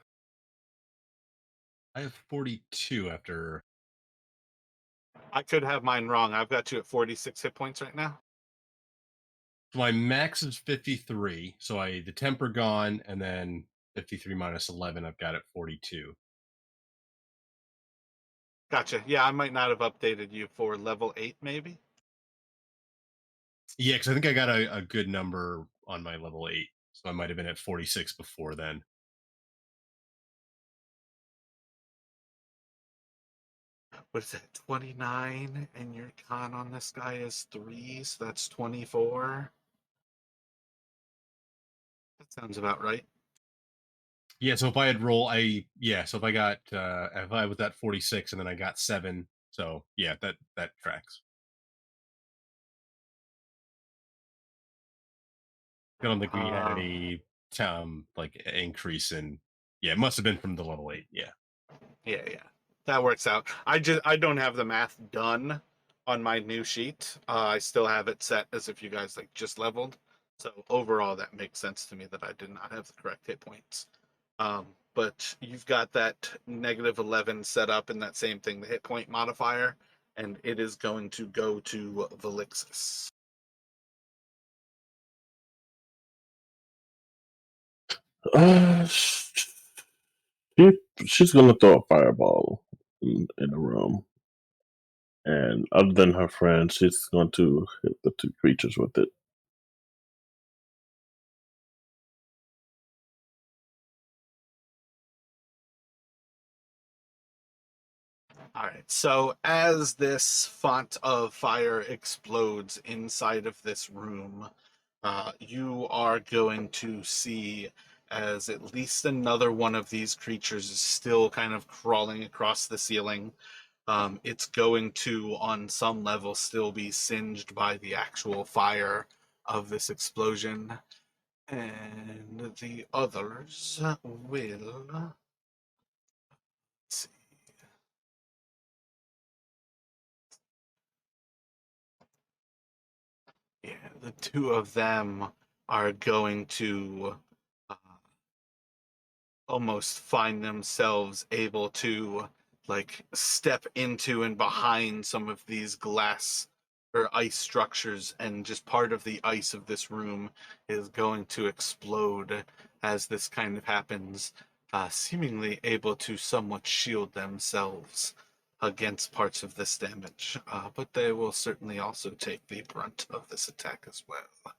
have 42 after. I could have mine wrong. I've got you at 46 hit points right now. So my max is 53. So the temper gone, and then 53 minus 11, I've got it 42. Gotcha. Yeah, I might not have updated you for level 8, maybe. Yeah, because I think I got a good number on my level 8. So I might have been at 46 before then. What is that, 29? And your con on this guy is 3, so that's 24. That sounds about right. Yeah, so if I had so if I got if I was at 46 and then I got 7, so yeah, that tracks. I don't think we had any like increase in. Yeah, it must have been from the level 8. Yeah. Yeah. That works out. I don't have the math done on my new sheet. I still have it set as if you guys like just leveled. So overall, that makes sense to me that I did not have the correct hit points. But you've got that -11 set up in that same thing, the hit point modifier, and it is going to go to Velixis. She's gonna throw a fireball in the room, and other than her friend, she's going to hit the 2 creatures with it. All right. So as this font of fire explodes inside of this room, you are going to see as at least another one of these creatures is still kind of crawling across the ceiling. It's going to, on some level, still be singed by the actual fire of this explosion. And the others will. Let's see. Yeah, the 2 of them are going to almost find themselves able to like step into and behind some of these glass or ice structures, and just part of the ice of this room is going to explode as this kind of happens, seemingly able to somewhat shield themselves against parts of this damage. But they will certainly also take the brunt of this attack as well.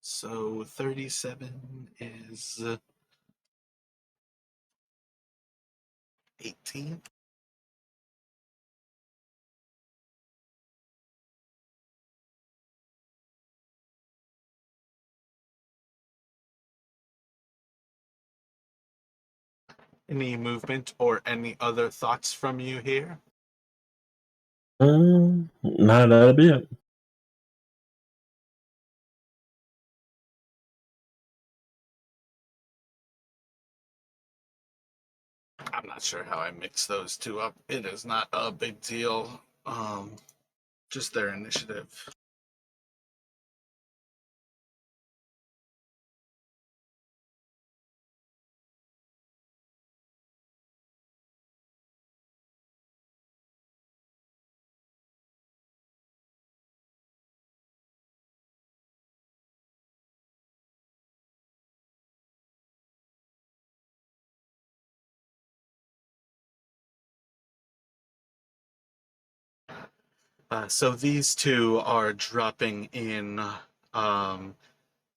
So 37 is 18. Any movement or any other thoughts from you here? Nah, that'll be it. I'm not sure how I mix those two up. It is not a big deal. Just their initiative. So these two are dropping in. Um,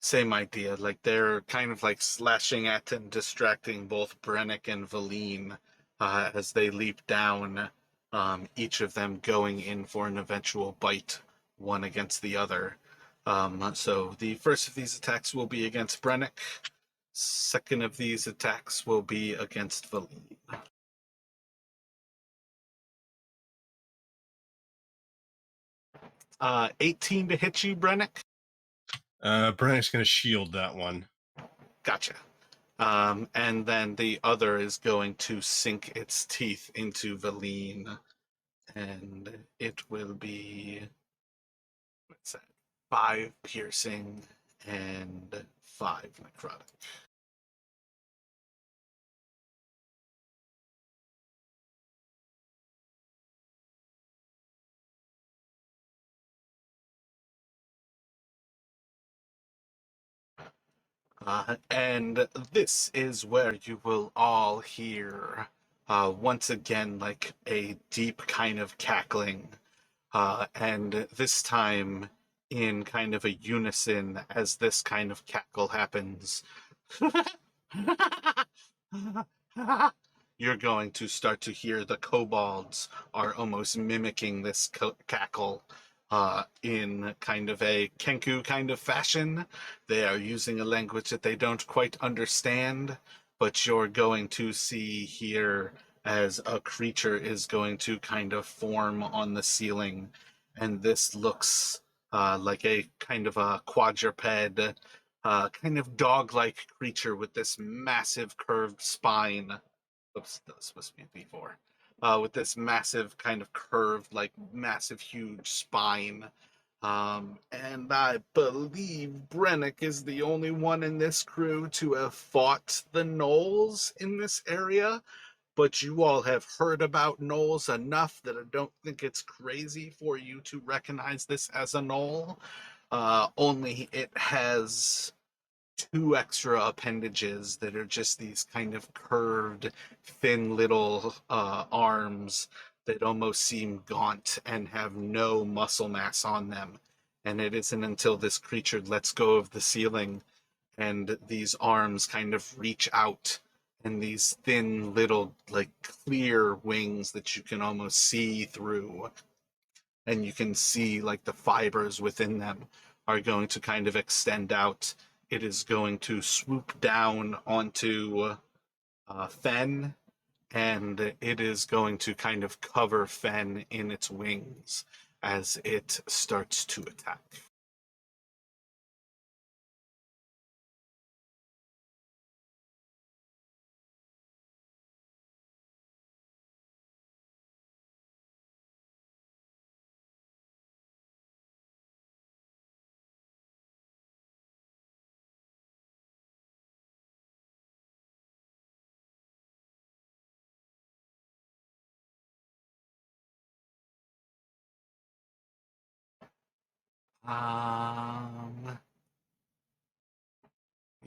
Same idea. Like they're kind of like slashing at and distracting both Brennick and Valine as they leap down. Each of them going in for an eventual bite, one against the other. So the first of these attacks will be against Brennick. Second of these attacks will be against Valine. 18 to hit you, Brennick. Brennan's going to shield that one. Gotcha. And then the other is going to sink its teeth into Valine, and it will be, what's that? 5 piercing and 5 necrotic. And this is where you will all hear once again like a deep kind of cackling, and this time in kind of a unison as this kind of cackle happens. You're going to start to hear the kobolds are almost mimicking this cackle in kind of a Kenku kind of fashion. They are using a language that they don't quite understand, but you're going to see here as a creature is going to kind of form on the ceiling, and this looks like a kind of a quadruped, kind of dog-like creature with this massive curved spine. Oops, that was supposed to be a D4. With this massive kind of curved, like massive, huge spine. And I believe Brennick is the only one in this crew to have fought the gnolls in this area. But you all have heard about gnolls enough that I don't think it's crazy for you to recognize this as a gnoll. Only it has 2 extra appendages that are just these kind of curved, thin little arms that almost seem gaunt and have no muscle mass on them. And it isn't until this creature lets go of the ceiling and these arms kind of reach out, and these thin little, like, clear wings that you can almost see through, and you can see like the fibers within them are going to kind of extend out. It is going to swoop down onto Fen, and it is going to kind of cover Fen in its wings as it starts to attack. Um,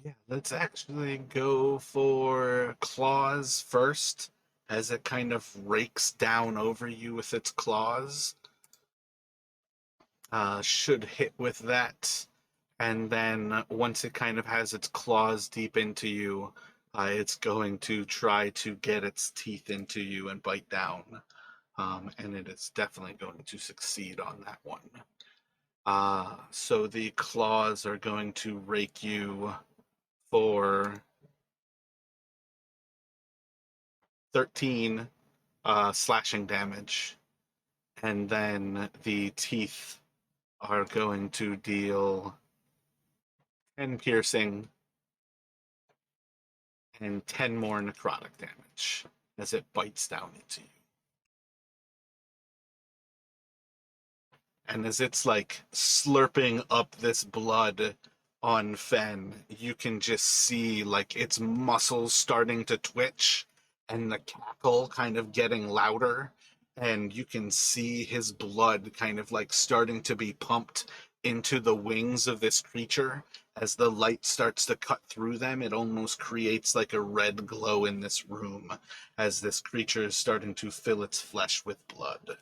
yeah, let's actually go for claws first, as it kind of rakes down over you with its claws. Should hit with that, and then once it kind of has its claws deep into you, it's going to try to get its teeth into you and bite down. And it is definitely going to succeed on that one. So the claws are going to rake you for 13 slashing damage, and then the teeth are going to deal 10 piercing and 10 more necrotic damage as it bites down into you. And as it's like slurping up this blood on Fen, you can just see like its muscles starting to twitch and the cackle kind of getting louder. And you can see his blood kind of like starting to be pumped into the wings of this creature. As the light starts to cut through them, it almost creates like a red glow in this room as this creature is starting to fill its flesh with blood.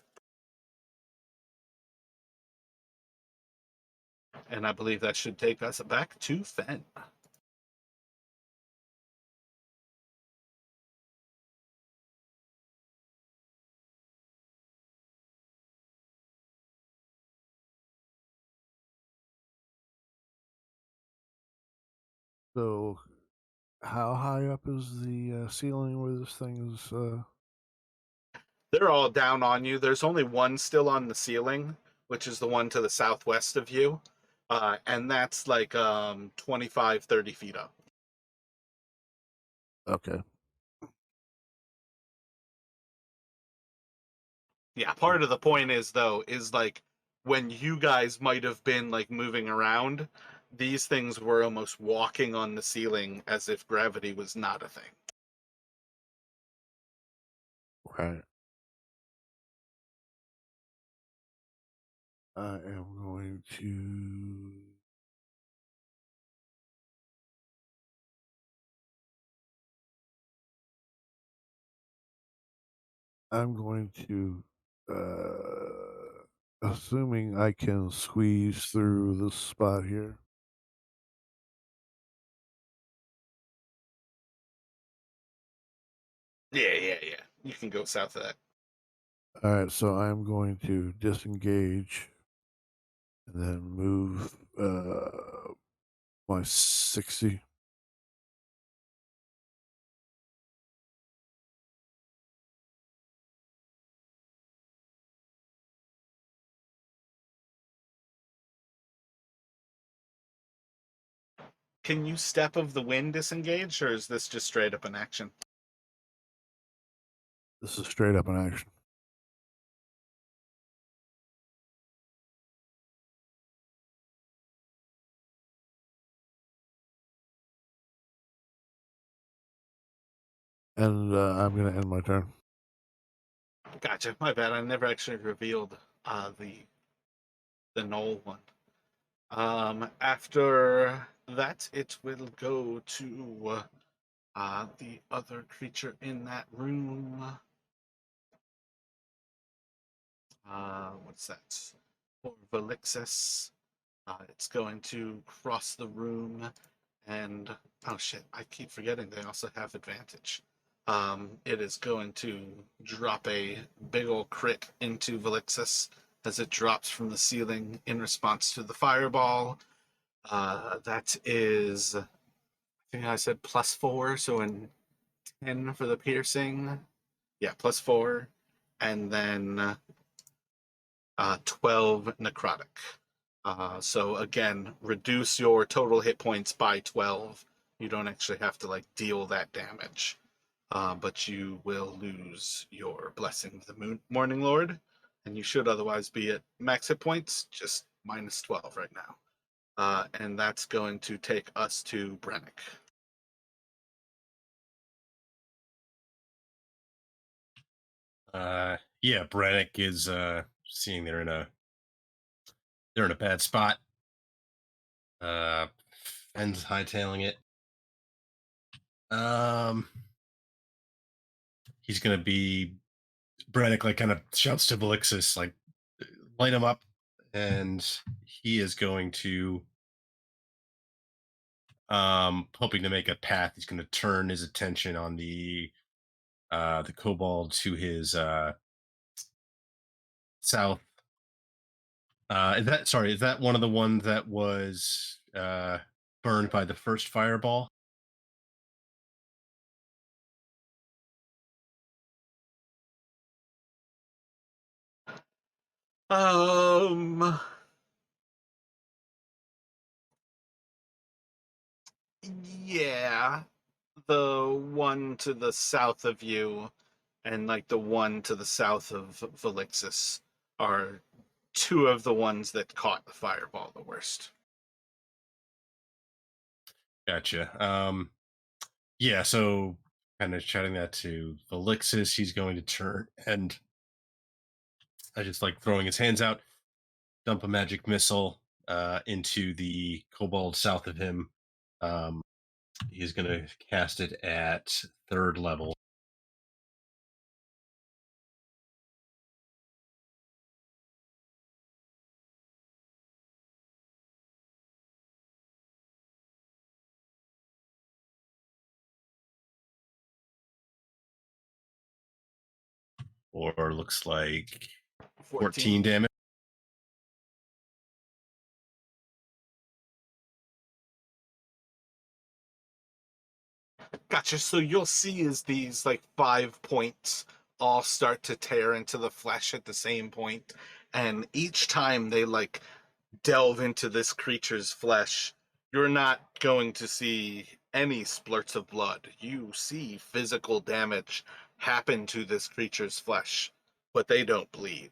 And I believe that should take us back to Fen. So, how high up is the ceiling where this thing is? They're all down on you. There's only one still on the ceiling, which is the one to the southwest of you. And that's like 25, 30 feet up. Okay. Yeah, part of the point is, though, is like when you guys might have been like moving around, these things were almost walking on the ceiling as if gravity was not a thing. Right. I am going to. I'm going to, assuming I can squeeze through this spot here. Yeah. You can go south of that. All right, so I'm going to disengage and then move my 60. Can you step of the wind disengage, or is this just straight up an action? This is straight up an action. And I'm going to end my turn. Gotcha. My bad. I never actually revealed the null one. After that, it will go to the other creature in that room. What's that? For Velixis. It's going to cross the room and oh shit, I keep forgetting they also have advantage. It is going to drop a big ol' crit into Velixis as it drops from the ceiling in response to the fireball. That is, I think I said +4, so in 10 for the piercing. Yeah, +4, and then 12 necrotic. So again, reduce your total hit points by 12. You don't actually have to like deal that damage, but you will lose your blessing of the Morning Lord, and you should otherwise be at max hit points, just -12 right now. And that's going to take us to Brennick. Yeah, Brannick is seeing they're in a They're in a bad spot. Fenn's hightailing it. He's gonna be Brannick like kind of shouts to Valixis, like light him up, and he is going to hoping to make a path. He's gonna turn his attention on the kobold to his south. Is that one of the ones that was burned by the first fireball? Um, yeah, the one to the south of you and like the one to the south of Valixis are two of the ones that caught the fireball the worst. Gotcha. Yeah, so kind of shouting that to Valixis, he's going to turn and I just like throwing his hands out, dump a magic missile into the kobold south of him. He's going to cast it at 3rd level. Or looks like 14 damage. Gotcha. So you'll see as these like 5 points all start to tear into the flesh at the same point, and each time they like delve into this creature's flesh, you're not going to see any splurts of blood. You see physical damage happen to this creature's flesh, but they don't bleed.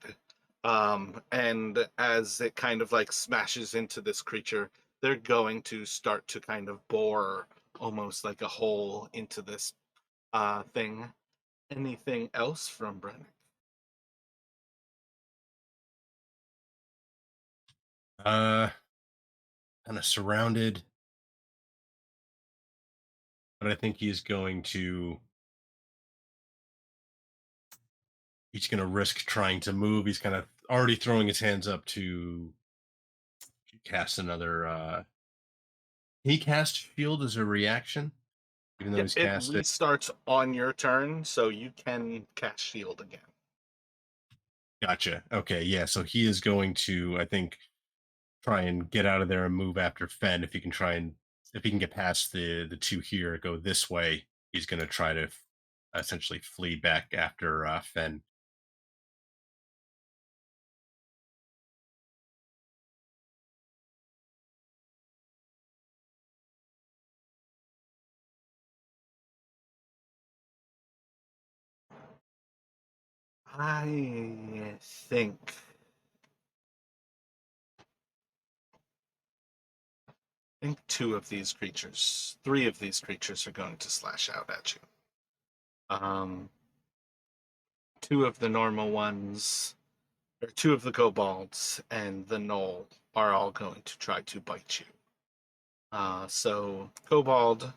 And as it kind of like smashes into this creature, they're going to start to kind of bore almost like a hole into this thing. Anything else from Brennick? Kind of surrounded, but I think he's going to risk trying to move. He's kind of already throwing his hands up to cast another. He cast shield as a reaction, even though Yeah, he's it cast it. restarts on your turn, so you can cast shield again. Gotcha. Okay, yeah. So he is going to, I think, try and get out of there and move after Fen. If he can get past the two here, go this way, he's going to try to essentially flee back after Fen. I think three of these creatures are going to slash out at you. Two of the normal ones, or two of the kobolds and the gnoll are all going to try to bite you. So kobold,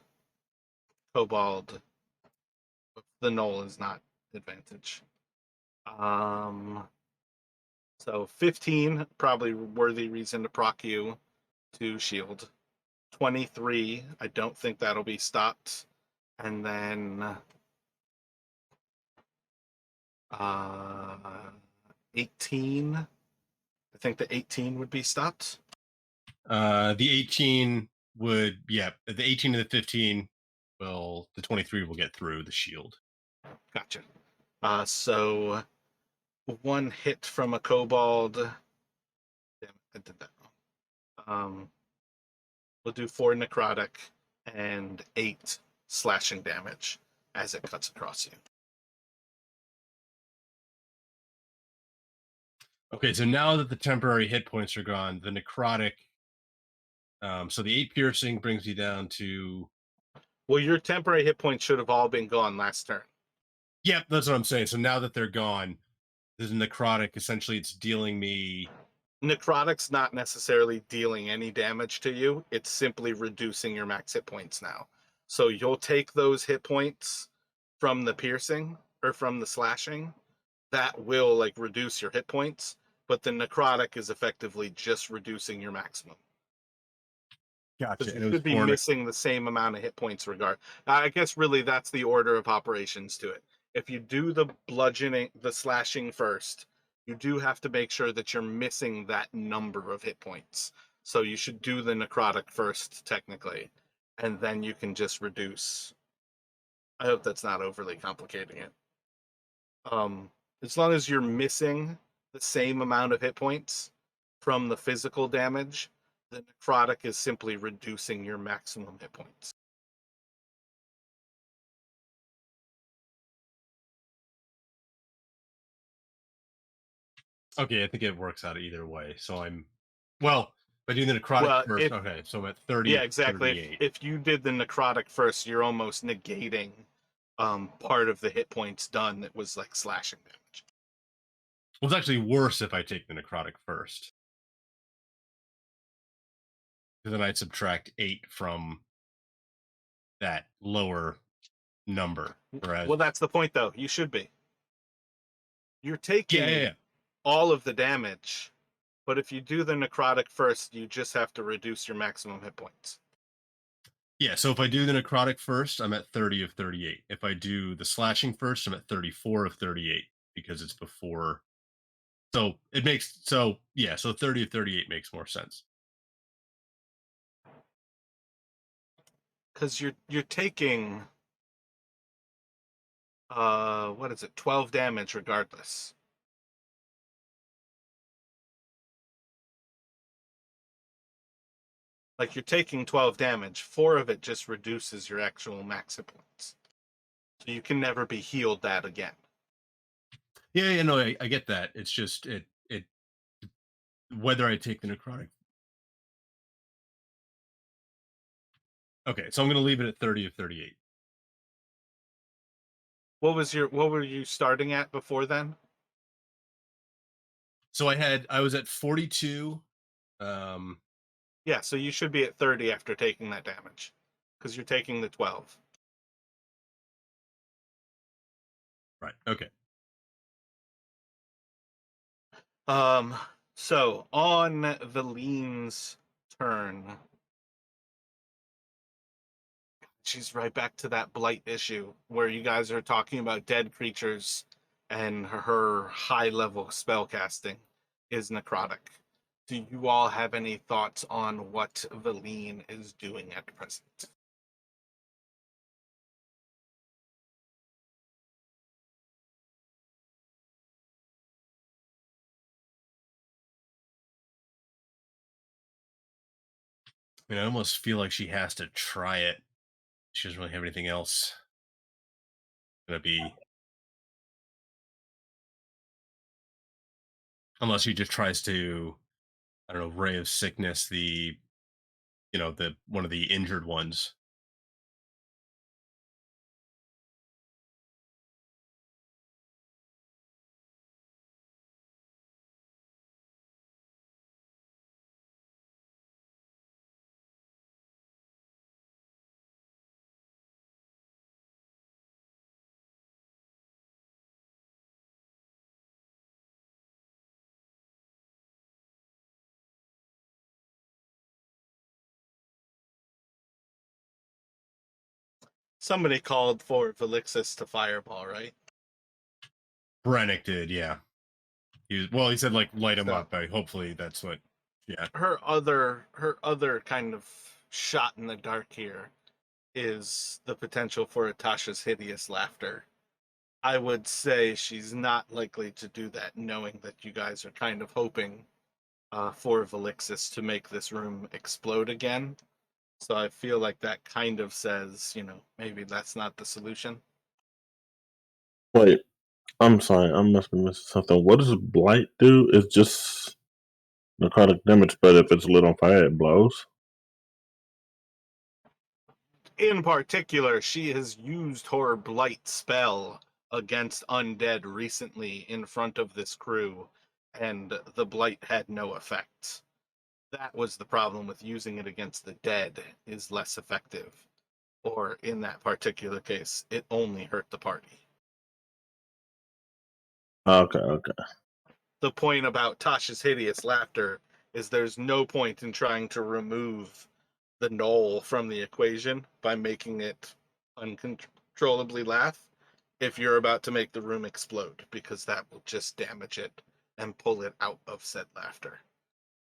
the gnoll is not advantage. So 15, probably worthy reason to proc you to shield. 23, I don't think that'll be stopped. And then 18, I think the 18 would be stopped. The 18 would, yeah, the 18 and the 15 will, the 23 will get through the shield. Gotcha. So one hit from a kobold. Damn, I did that wrong. We'll do 4 necrotic and 8 slashing damage as it cuts across you. Okay, so now that the temporary hit points are gone, the necrotic, so the 8 piercing brings you down to... Well, your temporary hit points should have all been gone last turn. Yep, that's what I'm saying. So now that they're gone, there's a necrotic. Essentially, it's dealing me necrotic's not necessarily dealing any damage to you. It's simply reducing your max hit points now. So you'll take those hit points from the piercing or from the slashing. That will like reduce your hit points, but the necrotic is effectively just reducing your maximum. Gotcha. Because And you it was should be for missing the same amount of hit points regard. I guess really that's the order of operations to it. If you do the bludgeoning, the slashing first, you do have to make sure that you're missing that number of hit points. So you should do the necrotic first, technically, and then you can just reduce. I hope that's not overly complicating it. As long as you're missing the same amount of hit points from the physical damage, the necrotic is simply reducing your maximum hit points. okay, I think it works out either way. So I'm well by doing the necrotic Well, first. Okay, so I'm at 30 yeah, of exactly. 38. If you did the necrotic first, you're almost negating part of the hit points done that was like slashing damage. Well, it's actually worse if I take the necrotic first. Because then I'd subtract 8 from that lower number. Whereas, Well, that's the point, though. You should be. You're taking yeah. all of the damage, but if you do the necrotic first, you just have to reduce your maximum hit points. Yeah, so if I do the necrotic first, I'm at 30 of 38. If I do the slashing first, I'm at 34 of 38 because it's before. So it makes so 30 of 38 makes more sense. Because you're taking what is it, 12 damage regardless. Like you're taking 12 damage, 4 of it just reduces your actual max hit points. So you can never be healed that again. Yeah, no, I get that. It's just it whether I take the necrotic. Okay, so I'm going to leave it at 30 of 38. What were you starting at before then? So I was at 42. Yeah, so you should be at 30 after taking that damage because you're taking the 12. Right. Okay. So on Valine's turn, she's right back to that blight issue where you guys are talking about dead creatures and her high level spell casting is necrotic. Do you all have any thoughts on what Valine is doing at present? I mean, I almost feel like she has to try it. She doesn't really have anything else. Gonna be unless she just tries to, I don't know, ray of sickness the the one of the injured ones. Somebody called for Velixis to fireball, right? Brennick did, yeah. He said like light him So- up. Hopefully that's what. Yeah. Her other kind of shot in the dark here is the potential for Atasha's hideous laughter. I would say she's not likely to do that, knowing that you guys are kind of hoping for Velixis to make this room explode again. So I feel like that kind of says, maybe that's not the solution. Wait, I'm sorry, I must be missing something. What does blight do? It's just necrotic damage, but if it's lit on fire, it blows. In particular, she has used her blight spell against undead recently in front of this crew, and the blight had no effect. That was the problem with using it against the dead, is less effective. Or in that particular case, it only hurt the party. Okay. The point about Tasha's hideous laughter is there's no point in trying to remove the knoll from the equation by making it uncontrollably laugh if you're about to make the room explode, because that will just damage it and pull it out of said laughter.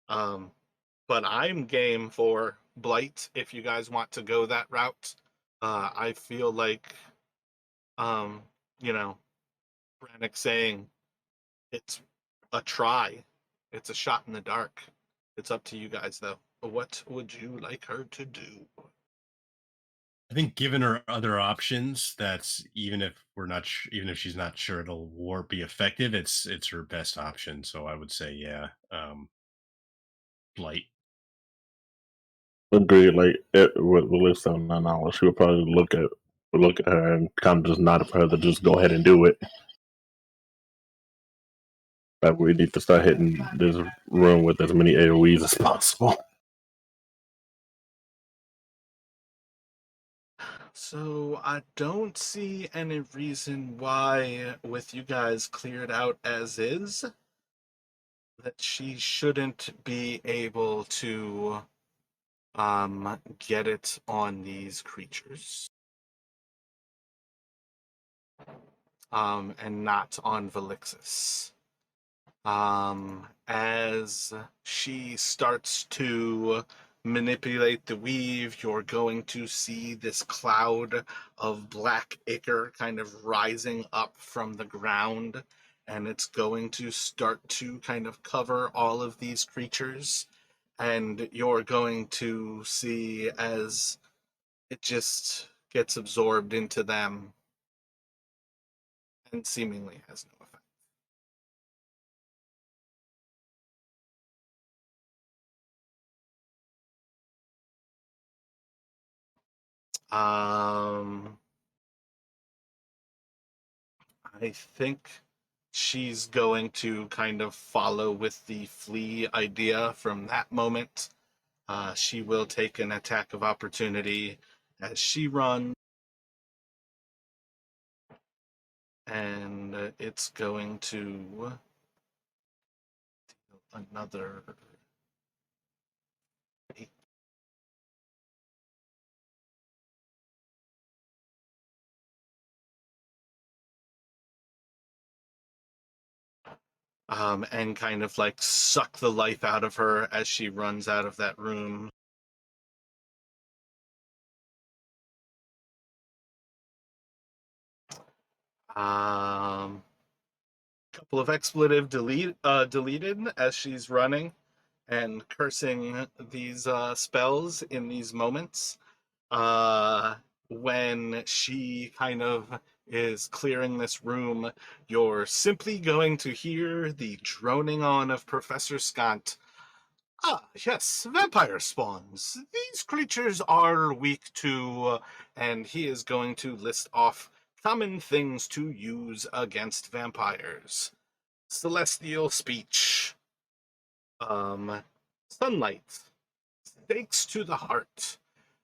But I'm game for Blight if you guys want to go that route. I feel like, you know, Brannick saying it's a try, it's a shot in the dark. It's up to you guys, though. What would you like her to do? I think given her other options, that's even if we're not, even if she's not sure it'll war be effective, it's her best option. So I would say, yeah, blight. Agreed. Like with Melissa on that knowledge, she would probably look at her and kind of just nod for her to just go ahead and do it. Like we need to start hitting this room with as many AoEs as possible. So I don't see any reason why, with you guys cleared out as is, that she shouldn't be able to get it on these creatures. And not on Velixis. As she starts to manipulate the weave, you're going to see this cloud of black ichor kind of rising up from the ground, and it's going to start to kind of cover all of these creatures, and you're going to see as it just gets absorbed into them and seemingly has no effect. I think she's going to kind of follow with the flee idea from that moment. She will take an attack of opportunity as she runs, and it's going to deal another 8. And kind of like suck the life out of her as she runs out of that room. Couple of expletive deleted as she's running and cursing these spells in these moments. When she kind of is clearing this room, you're simply going to hear the droning on of Professor Scant. Ah, yes, vampire spawns. These creatures are weak to, and he is going to list off common things to use against vampires. Celestial speech. Sunlight. Stakes to the heart.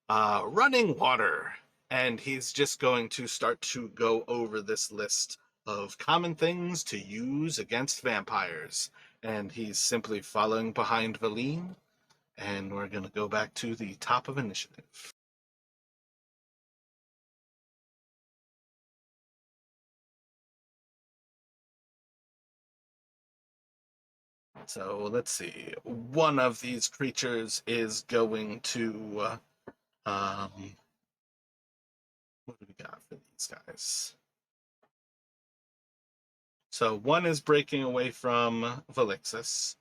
Running water. And he's just going to start to go over this list of common things to use against vampires. And he's simply following behind Valine. And we're going to go back to the top of initiative. So let's see. One of these creatures is going to what do we got for these guys? So one is breaking away from Velixis.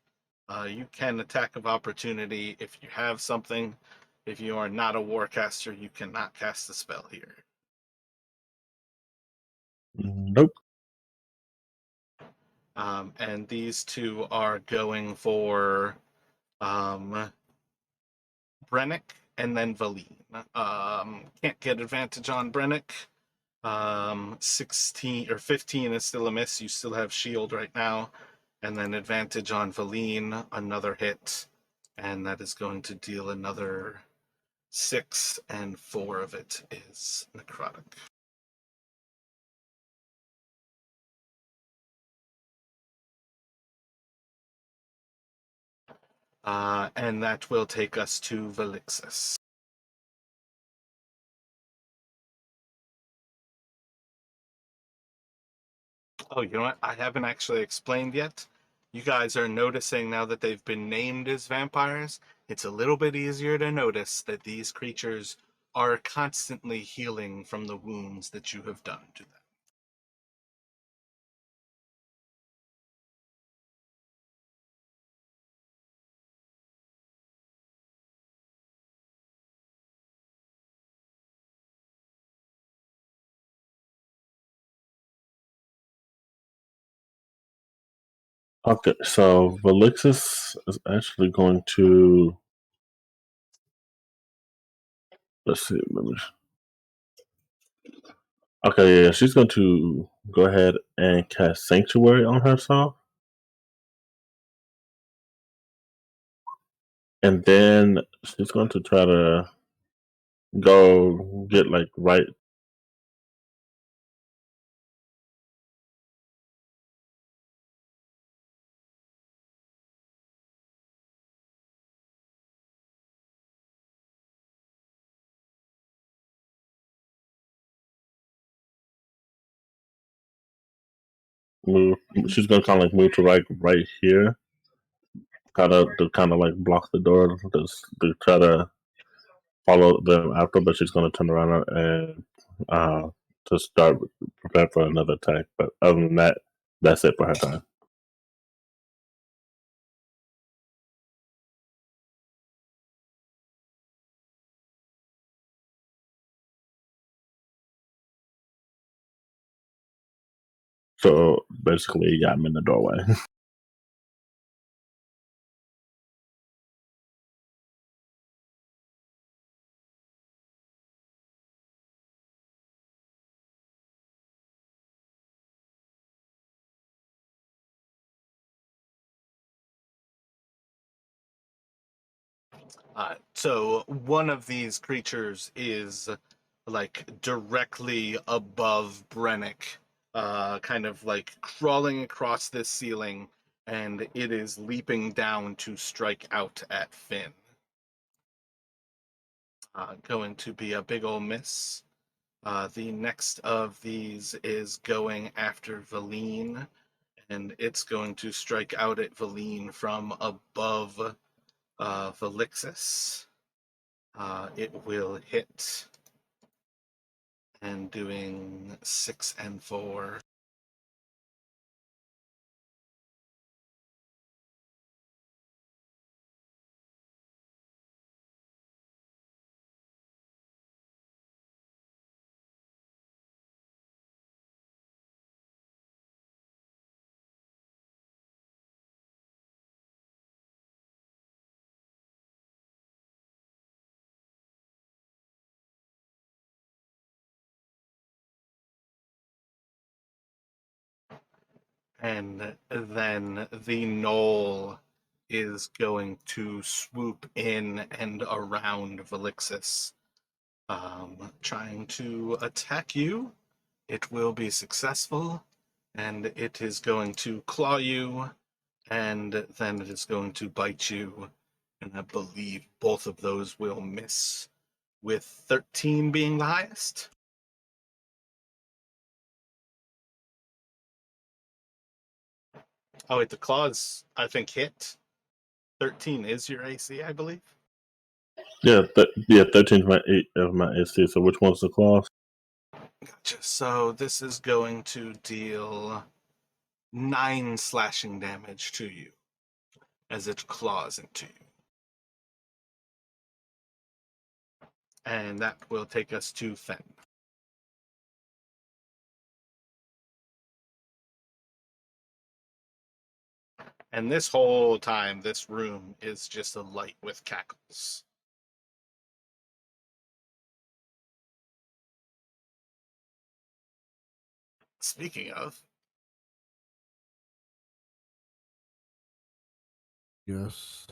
You can attack of opportunity if you have something. If you are not a warcaster, you cannot cast a spell here. Nope. And these two are going for Brennick and then Valine. Can't get advantage on Brennick. 16 or 15 is still a miss. You still have shield right now. And then advantage on Valine, another hit. And that is going to deal another 6, and 4 of it is necrotic. And that will take us to Velixis. Oh, you know what? I haven't actually explained yet. You guys are noticing now that they've been named as vampires, it's a little bit easier to notice that these creatures are constantly healing from the wounds that you have done to them. Okay, so Velixis is actually going to. Let's see. Okay, yeah, she's going to go ahead and cast Sanctuary on herself. And then she's going to try to go get like right. Move. She's gonna kind of like move to right here, kind of like block the door, just to try to follow them after. But she's gonna turn around and to start prepare for another attack. But other than that, that's it for her time. So basically, yeah, I'm in the doorway. So one of these creatures is like directly above Brennick, kind of like crawling across this ceiling, and it is leaping down to strike out at Finn. Going to be a big ol' miss. The next of these is going after Valine, and it's going to strike out at Valine from above Velixis. It will hit, and doing 6 and 4. And then the knoll is going to swoop in and around Velixis, trying to attack you. It will be successful, and it is going to claw you, and then it is going to bite you. And I believe both of those will miss, with 13 being the highest. Oh wait, the claws I think hit. 13 is your AC, I believe. Yeah, 13 is my 8 of my AC. So which one's the claws? Gotcha. So this is going to deal 9 slashing damage to you as it claws into you. And that will take us to Fen. And this whole time, this room is just alight with cackles. Speaking of, Yes.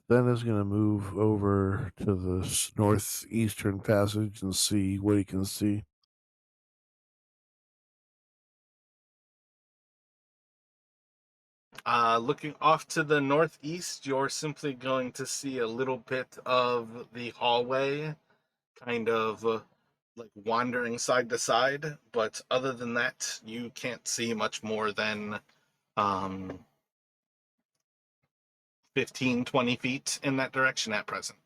Then is going to move over to the northeastern passage and see what he can see. Looking off to the northeast, you're simply going to see a little bit of the hallway, kind of like wandering side to side. But other than that, you can't see much more than um, 15, 20 feet in that direction at present.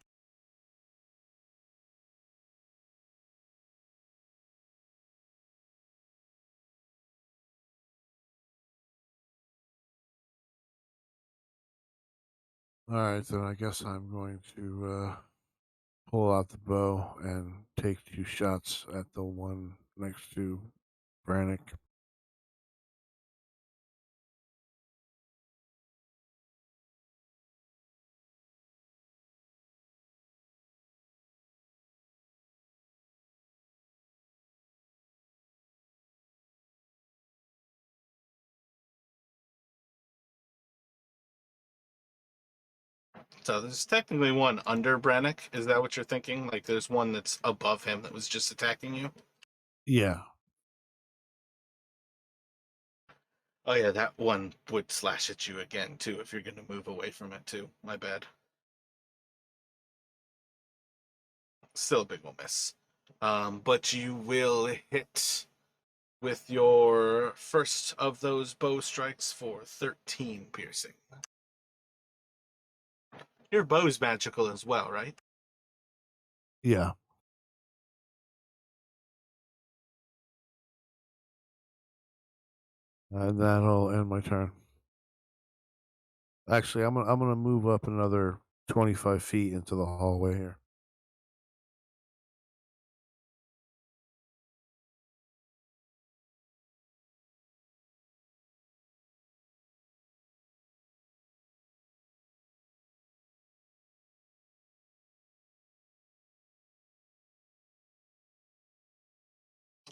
All right, then I guess I'm going to pull out the bow and take 2 shots at the one next to Brannick. So there's technically one under Brannick. Is that what you're thinking? Like there's one that's above him that was just attacking you? Yeah. Oh yeah, that one would slash at you again too if you're going to move away from it too. My bad. Still a big ol' miss. But you will hit with your first of those bow strikes for 13 piercing. Your bow's magical as well, right? Yeah. And that'll end my turn. Actually, I'm gonna move up another 25 feet into the hallway here.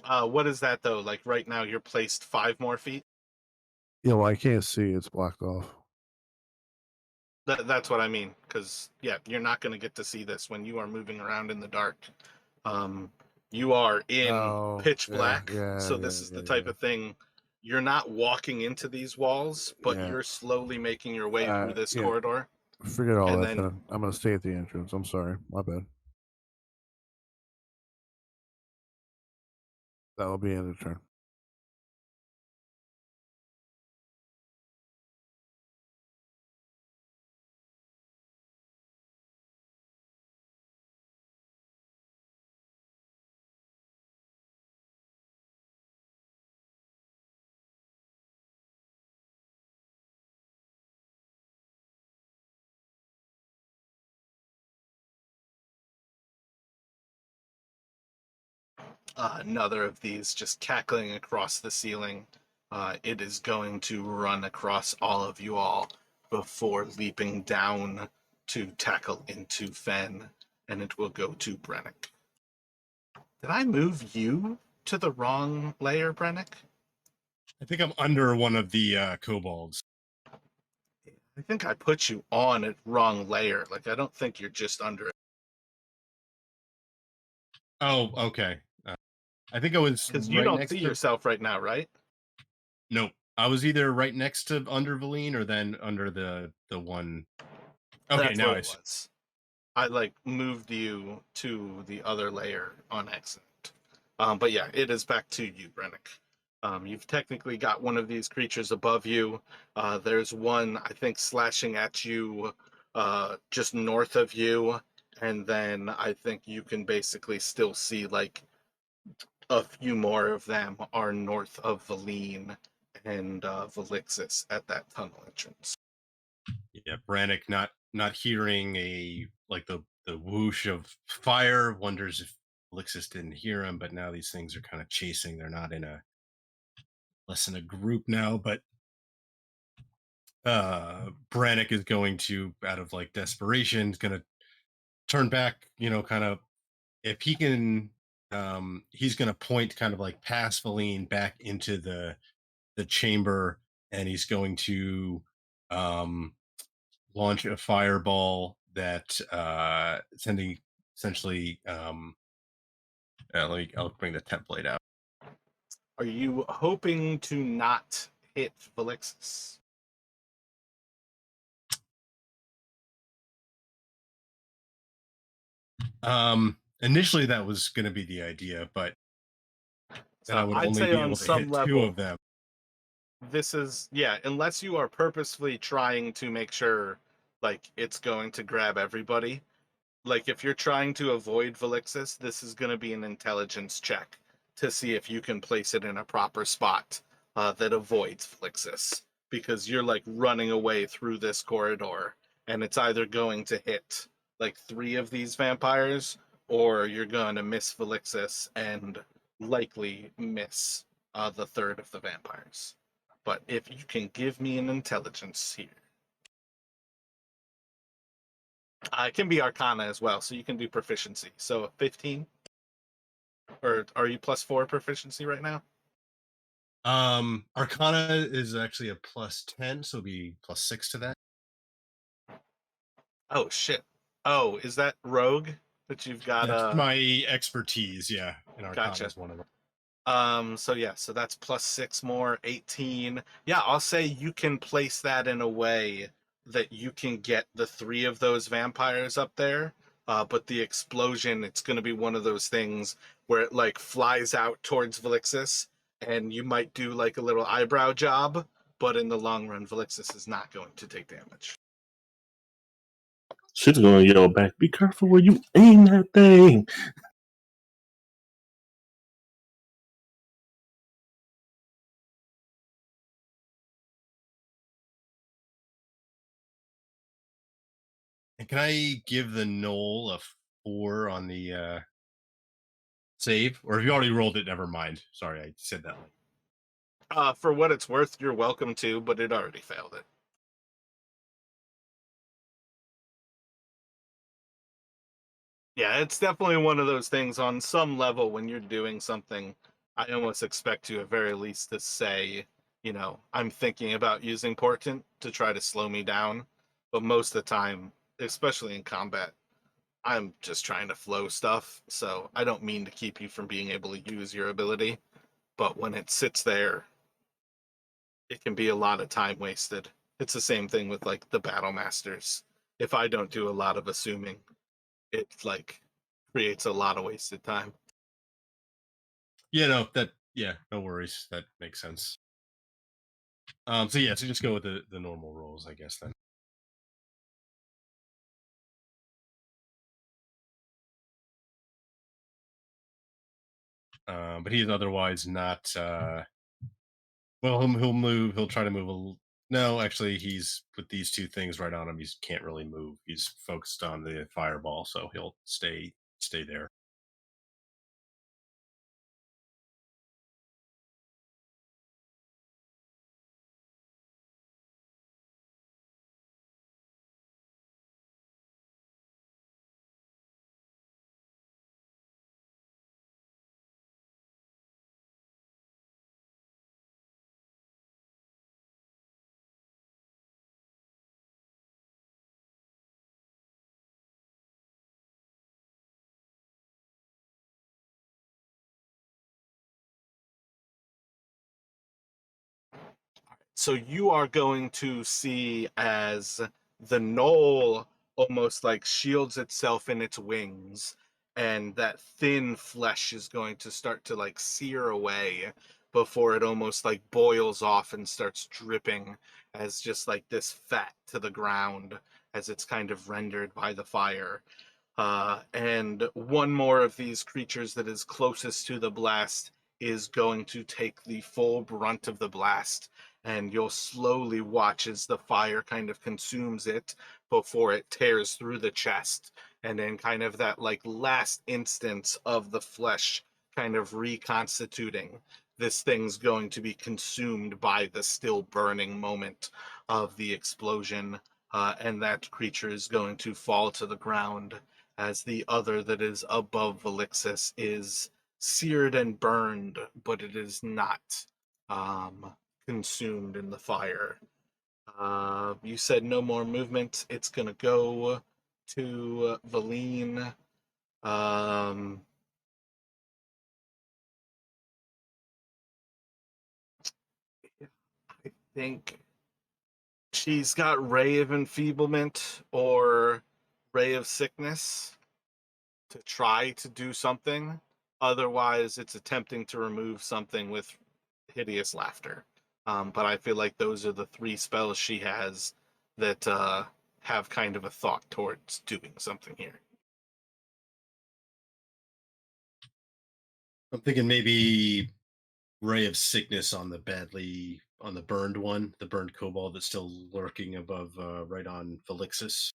What is that though? Like right now you're placed 5 more feet? Yeah, well, I can't see. It's blocked off. That's what I mean. Because, yeah, you're not going to get to see this when you are moving around in the dark. Um, you are in Oh, pitch yeah, black. yeah, So yeah, this is the yeah, type yeah. of thing. You're not walking into these walls, but Yeah. you're slowly making your way through this Yeah. corridor. Forget all And that then then. I'm gonna stay at the entrance. I'm sorry. My bad. That'll be end of turn. another of these just cackling across the ceiling. It is going to run across all of you all before leaping down to tackle into Fen, and it will go to Brennick. Did I move you to the wrong layer, Brennick? I think I'm under one of the kobolds. I think I put you on a wrong layer. Like, I don't think you're just under it. Oh, okay. I think I was Because you right don't next see to. yourself right now, right? Nope. I was either right next to under Valine or then under the one. Okay, That's now what I it see. was. I like moved you to the other layer on accident. But yeah, it is back to you, Brennick. You've technically got one of these creatures above you. There's one, I think, slashing at you just north of you. And then I think you can basically still see like a few more of them are north of Valine and Valixis at that tunnel entrance. Yeah, Brannick not hearing a like the whoosh of fire, wonders if Elixis didn't hear him, but now these things are kind of chasing. They're not in a less in a group now, but Brannick is going to, out of like desperation, is gonna turn back, kind of if he can he's gonna point kind of like past Valine back into the chamber, and he's going to launch a fireball that sending essentially. I'll bring the template out. Are you hoping to not hit Felixus? Initially that was going to be the idea, but then I would I'd only say be on able to some hit level, two of them. this is, yeah, unless you are purposefully trying to make sure, like, it's going to grab everybody. Like, if you're trying to avoid Felixus, this is going to be an intelligence check to see if you can place it in a proper spot that avoids Felixus. Because you're, like, running away through this corridor, and it's either going to hit, like, 3 of these vampires, or you're going to miss Felixus and likely miss the 3rd of the vampires. But if you can give me an intelligence here. It can be Arcana as well, so you can do proficiency. So 15? Or are you +4 proficiency right now? Arcana is actually a +10, so it'll be +6 to that. Oh, shit. Oh, is that Rogue that you've got? That's my expertise, yeah. And Arcana Gotcha. is one of them. So yeah, so that's +6 more, 18. Yeah, I'll say you can place that in a way that you can get the 3 of those vampires up there. But the explosion, it's going to be one of those things where it like flies out towards Velixis, and you might do like a little eyebrow job, but in the long run, Velixis is not going to take damage. She's gonna yell back, "Be careful where you aim that thing!" And can I give the Knoll a 4 on the save? Or if you already rolled it, never mind. Sorry, I said that. For what it's worth, you're welcome to, but it already failed it. Yeah, it's definitely one of those things on some level when you're doing something, I almost expect you at very least to say, you know, I'm thinking about using Portent to try to slow me down. But most of the time, especially in combat, I'm just trying to flow stuff. So I don't mean to keep you from being able to use your ability. But when it sits there, it can be a lot of time wasted. It's the same thing with like the Battle Masters. If I don't do a lot of assuming, it like creates a lot of wasted time. Yeah, no worries. That makes sense. So just go with the normal rolls, I guess then. But he's otherwise not well, he'll move, he'll try to move no, actually he's with these 2 things right on him, he can't really move. He's focused on the fireball, so he'll stay there. So you are going to see as the knoll almost like shields itself in its wings, and that thin flesh is going to start to like sear away before it almost like boils off and starts dripping as just like this fat to the ground as it's kind of rendered by the fire. And one more of these creatures that is closest to the blast is going to take the full brunt of the blast, and you'll slowly watch as the fire kind of consumes it before it tears through the chest, and then kind of that like last instance of the flesh kind of reconstituting, this thing's going to be consumed by the still burning moment of the explosion, and that creature is going to fall to the ground as the other that is above Velixis is seared and burned, but it is not consumed in the fire. You said no more movement. It's gonna go to Valine. I think she's got Ray of Enfeeblement or Ray of Sickness to try to do something. Otherwise, it's attempting to remove something with Hideous Laughter. But I feel like those are the three spells she has that have kind of a thought towards doing something here. I'm thinking maybe Ray of Sickness on the burned one, the burned kobold that's still lurking above, right on Felixus,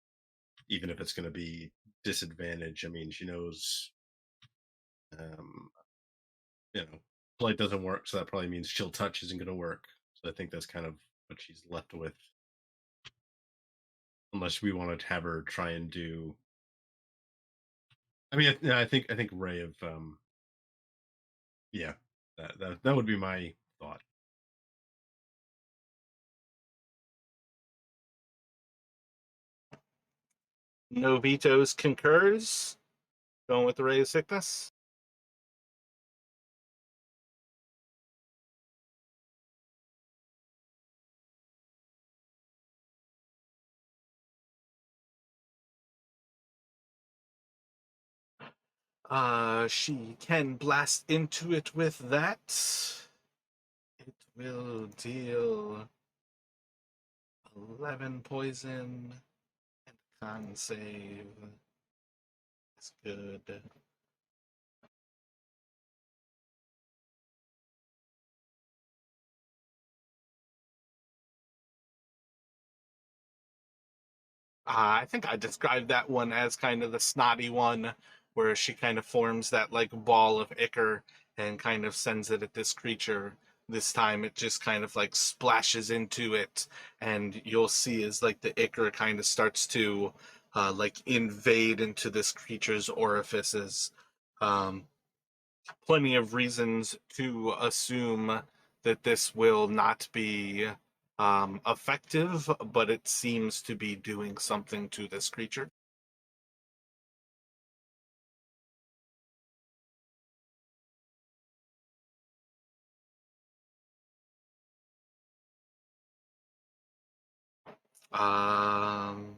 even if it's going to be disadvantage. I mean, she knows, um, Blight doesn't work, so that probably means Chill Touch isn't going to work. So I think that's kind of what she's left with, unless we want to have her try and do. I mean, I think Ray of, yeah, that would be my thought. No vetoes concurs. Going with the Ray of Sickness. She can blast into it with that. It will deal 11 poison and con save. That's good. I think I described that one as kind of the snotty one, where she kind of forms that like ball of ichor and kind of sends it at this creature. This time it just kind of like splashes into it, and you'll see as like the ichor kind of starts to like invade into this creature's orifices. Um, Plenty of reasons to assume that this will not be effective, but it seems to be doing something to this creature. Um,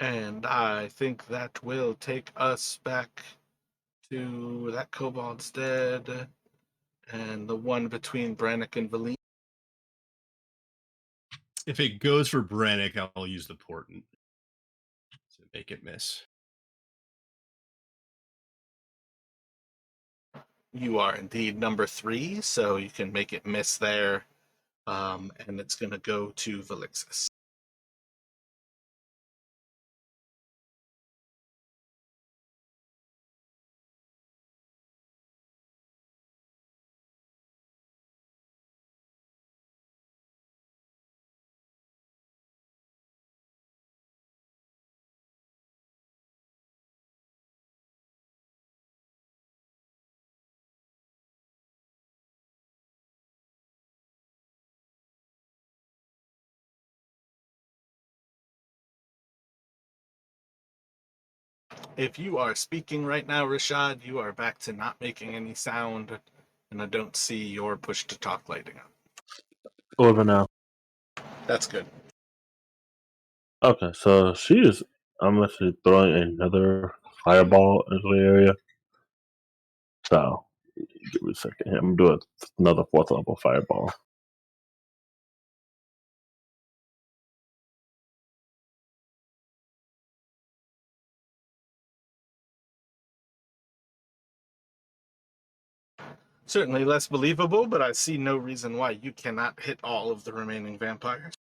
and I think that will take us back to that kobold's dead and the one between Brannick and Valine. If it goes for Brannick, I'll use the portent to make it miss. You are indeed number 3, so you can make it miss there. And it's going to go to Velixis. If you are speaking right now, Rashad, you are back to not making any sound, and I don't see your push to talk lighting up. Over now. That's good. Okay, so she is. I'm actually throwing another fireball into the area. So give me a second here. I'm doing another 4th level fireball. Certainly less believable, but I see no reason why you cannot hit all of the remaining vampires.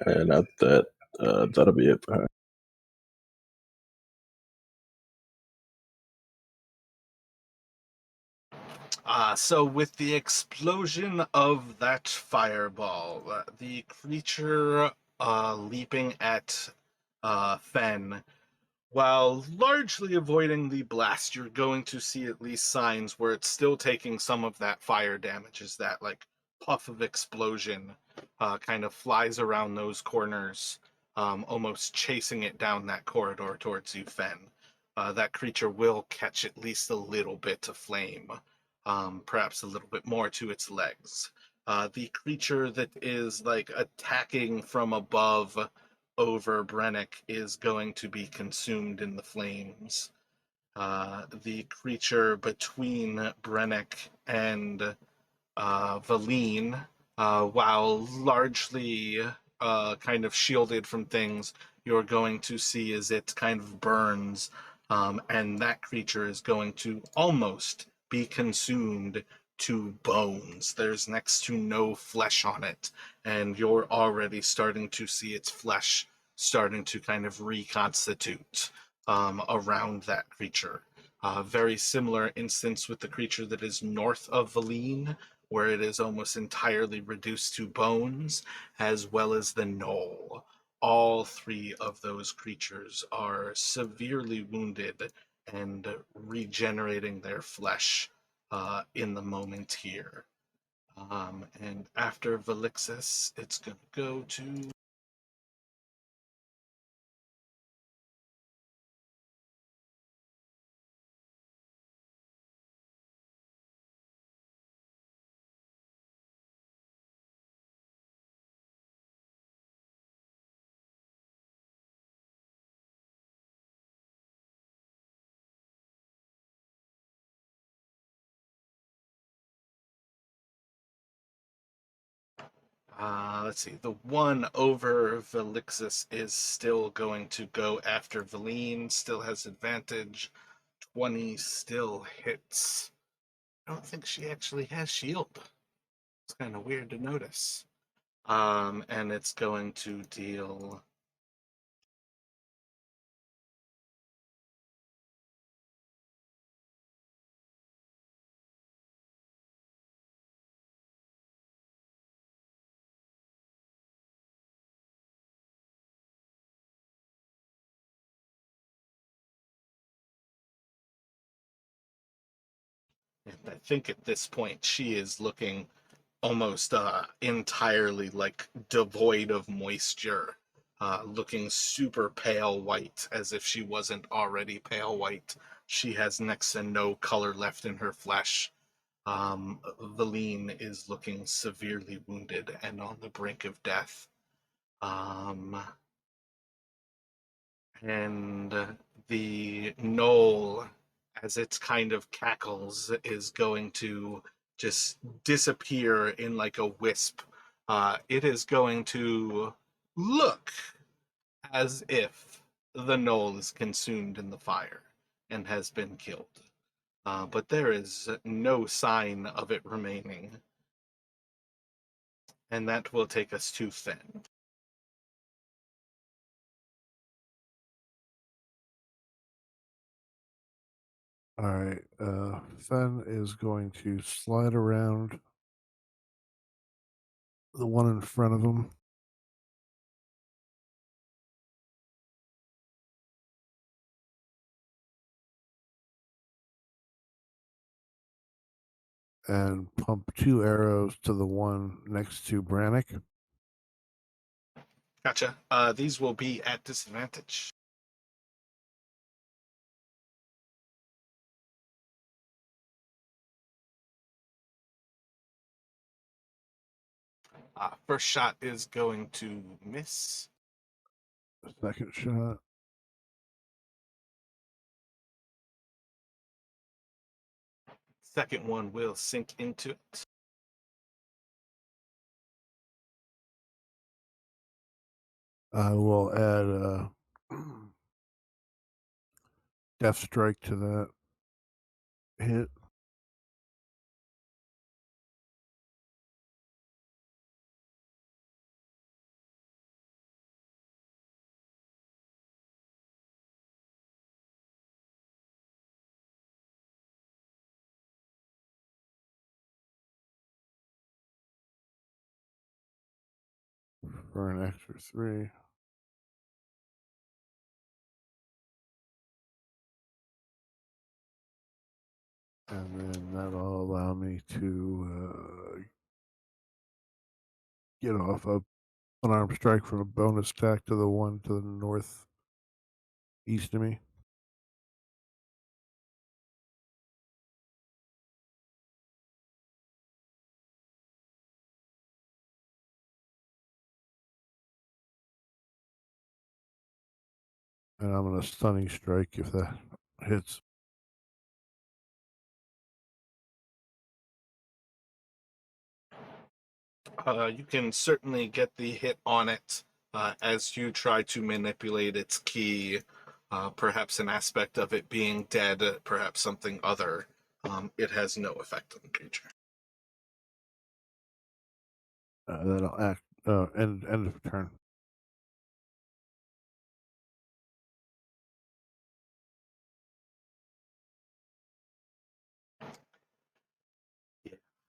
And that'll be it for her. So with the explosion of that fireball, the creature leaping at Fen, while largely avoiding the blast, you're going to see at least signs where it's still taking some of that fire damage as that like puff of explosion kind of flies around those corners, almost chasing it down that corridor towards you, Fen. That creature will catch at least a little bit of flame, perhaps a little bit more to its legs. The creature that is like attacking from above over Brennick is going to be consumed in the flames. The creature between Brennick and Valine, while largely kind of shielded from things, you're going to see as it kind of burns, and that creature is going to almost be consumed to bones. There's next to no flesh on it, and you're already starting to see its flesh starting to kind of reconstitute around that creature. Very similar instance with the creature that is north of Valine, where it is almost entirely reduced to bones, as well as the knoll. All three of those creatures are severely wounded and regenerating their flesh in the moment here. And after Velixis, it's going to go to let's see. The one over Velixis is still going to go after Valine. Still has advantage. 20 still hits. I don't think she actually has shield. It's kind of weird to notice. And it's going to deal. And I think at this point she is looking almost entirely like devoid of moisture, looking super pale white, as if she wasn't already pale white. She has next to no color left in her flesh. Valine is looking severely wounded and on the brink of death. And the knoll, as its kind of cackles, is going to just disappear in like a wisp. It is going to look as if the knoll is consumed in the fire and has been killed. But there is no sign of it remaining. And that will take us to Fen. All right. Fen is going to slide around the one in front of him. And pump 2 arrows to the one next to Brannick. Gotcha. These will be at disadvantage. First shot is going to miss. Second shot. Second one will sink into it. I will add a death strike to that hit. for an extra 3. And then that'll allow me to get off a unarmed strike from a bonus attack to the one to the northeast of me. And I'm gonna stunning strike if that hits. You can certainly get the hit on it as you try to manipulate its key, perhaps an aspect of it being dead, perhaps something other. It has no effect on the creature. That'll act end of turn.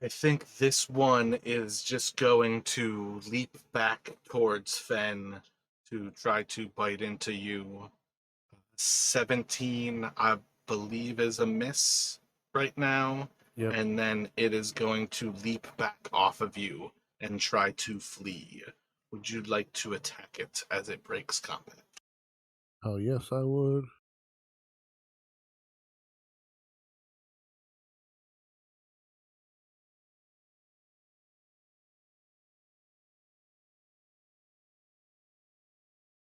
I think this one is just going to leap back towards Fen to try to bite into you. 17, I believe, is a miss right now. Yep. And then it is going to leap back off of you and try to flee. Would you like to attack it as it breaks combat? Oh yes, I would.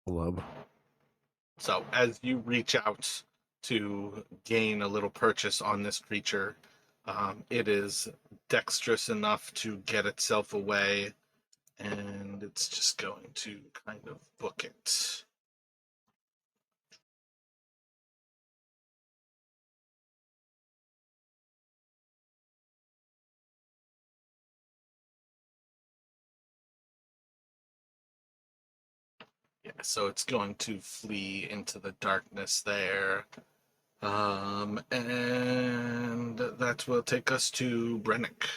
Club. So as you reach out to gain a little purchase on this creature, it is dexterous enough to get itself away, and it's just going to kind of book it. Yeah, so it's going to flee into the darkness there. And that will take us to Brennick.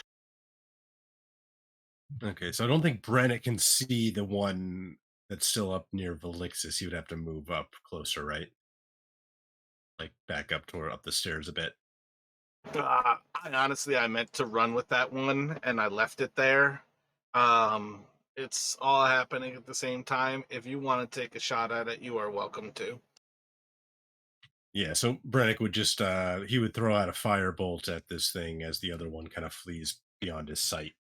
Okay, so I don't think Brennick can see the one that's still up near Velixis. He would have to move up closer, right? Like back up toward up the stairs a bit. I meant to run with that one, and I left it there. It's all happening at the same time. If you want to take a shot at it, you are welcome to. Yeah, so Brennick would just he would throw out a firebolt at this thing as the other one kind of flees beyond his sight.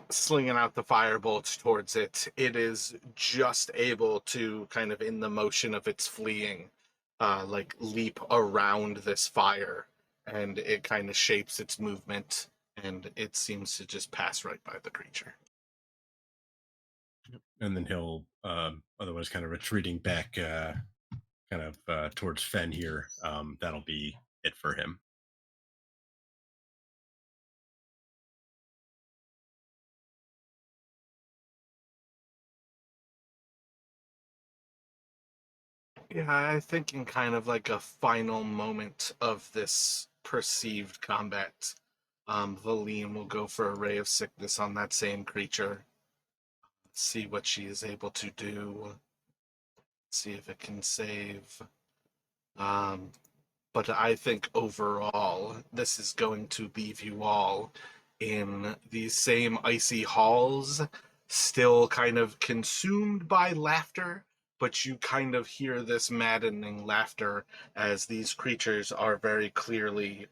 Slinging out the firebolts towards it, it is just able to kind of, in the motion of its fleeing, like leap around this fire, and it kind of shapes its movement, and it seems to just pass right by the creature. And then he'll otherwise kind of retreating back kind of towards Fen here. That'll be it for him. Yeah, I think in kind of like a final moment of this perceived combat, Valine will go for a ray of sickness on that same creature. See what she is able to do. See if it can save. Um, but I think overall, this is going to leave you all in these same icy halls, still kind of consumed by laughter, but you kind of hear this maddening laughter as these creatures are very clearly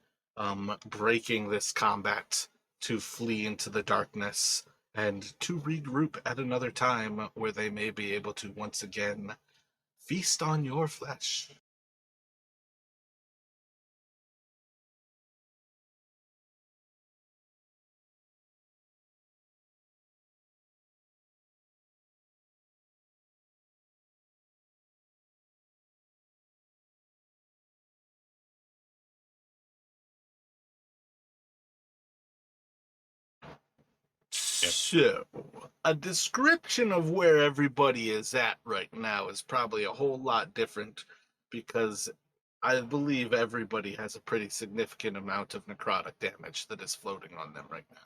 breaking this combat to flee into the darkness and to regroup at another time where they may be able to once again feast on your flesh. Yep. So, a description of where everybody is at right now is probably a whole lot different because I believe everybody has a pretty significant amount of necrotic damage that is floating on them right now.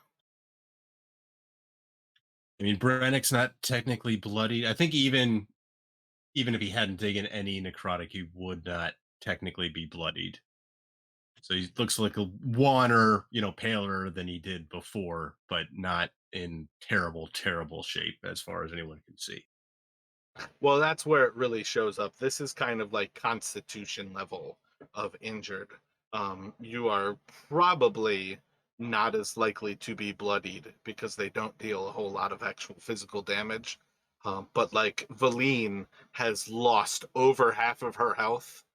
I mean, Brennick's not technically bloodied. I think even if he hadn't taken any necrotic, he would not technically be bloodied. So he looks like a wanner, paler than he did before, but not in terrible, terrible shape as far as anyone can see. Well, that's where it really shows up. This is kind of like constitution level of injured. You are probably not as likely to be bloodied because they don't deal a whole lot of actual physical damage. But like Valine has lost over half of her health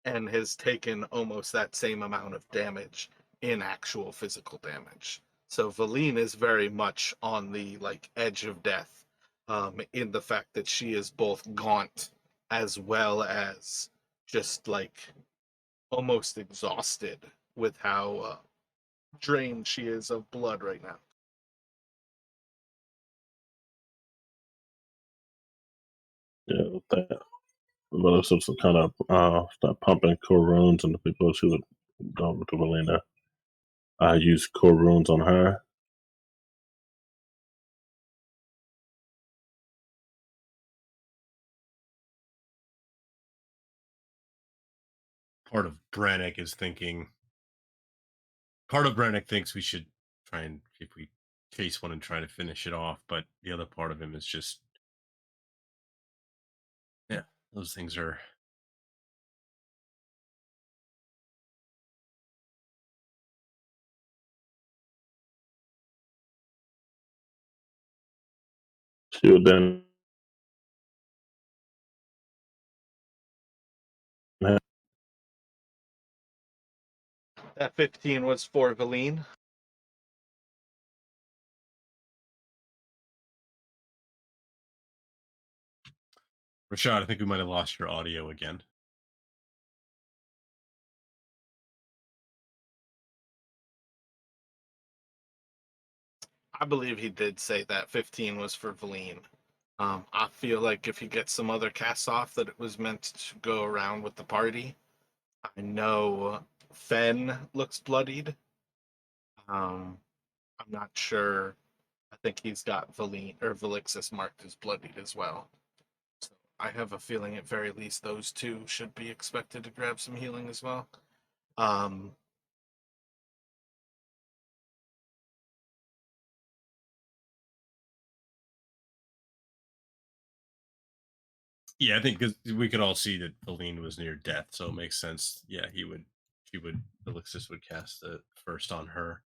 and has taken almost that same amount of damage in actual physical damage. So Valine is very much on the like edge of death, in the fact that she is both gaunt as well as just like almost exhausted with how drained she is of blood right now. Yeah, with that. But also some kind of start pumping core runes and the people she would go to Valina. I use core runes on her. Part of Brannick is thinking. Part of Brannick thinks we should try and if we chase one and try to finish it off, but the other part of him is just, yeah, those things are. She would then That 15 was for Valine. Rashad, I think we might have lost your audio again. I believe he did say that 15 was for Valine. I feel like if you get some other casts off, that it was meant to go around with the party. I know Fen looks bloodied. I'm not sure. I think he's got Valine or Valixis marked as bloodied as well. So I have a feeling at very least those two should be expected to grab some healing as well. Um, Yeah, I think because we could all see that Feline was near death, so it makes sense. Yeah, she would, Elixis would cast the first on her.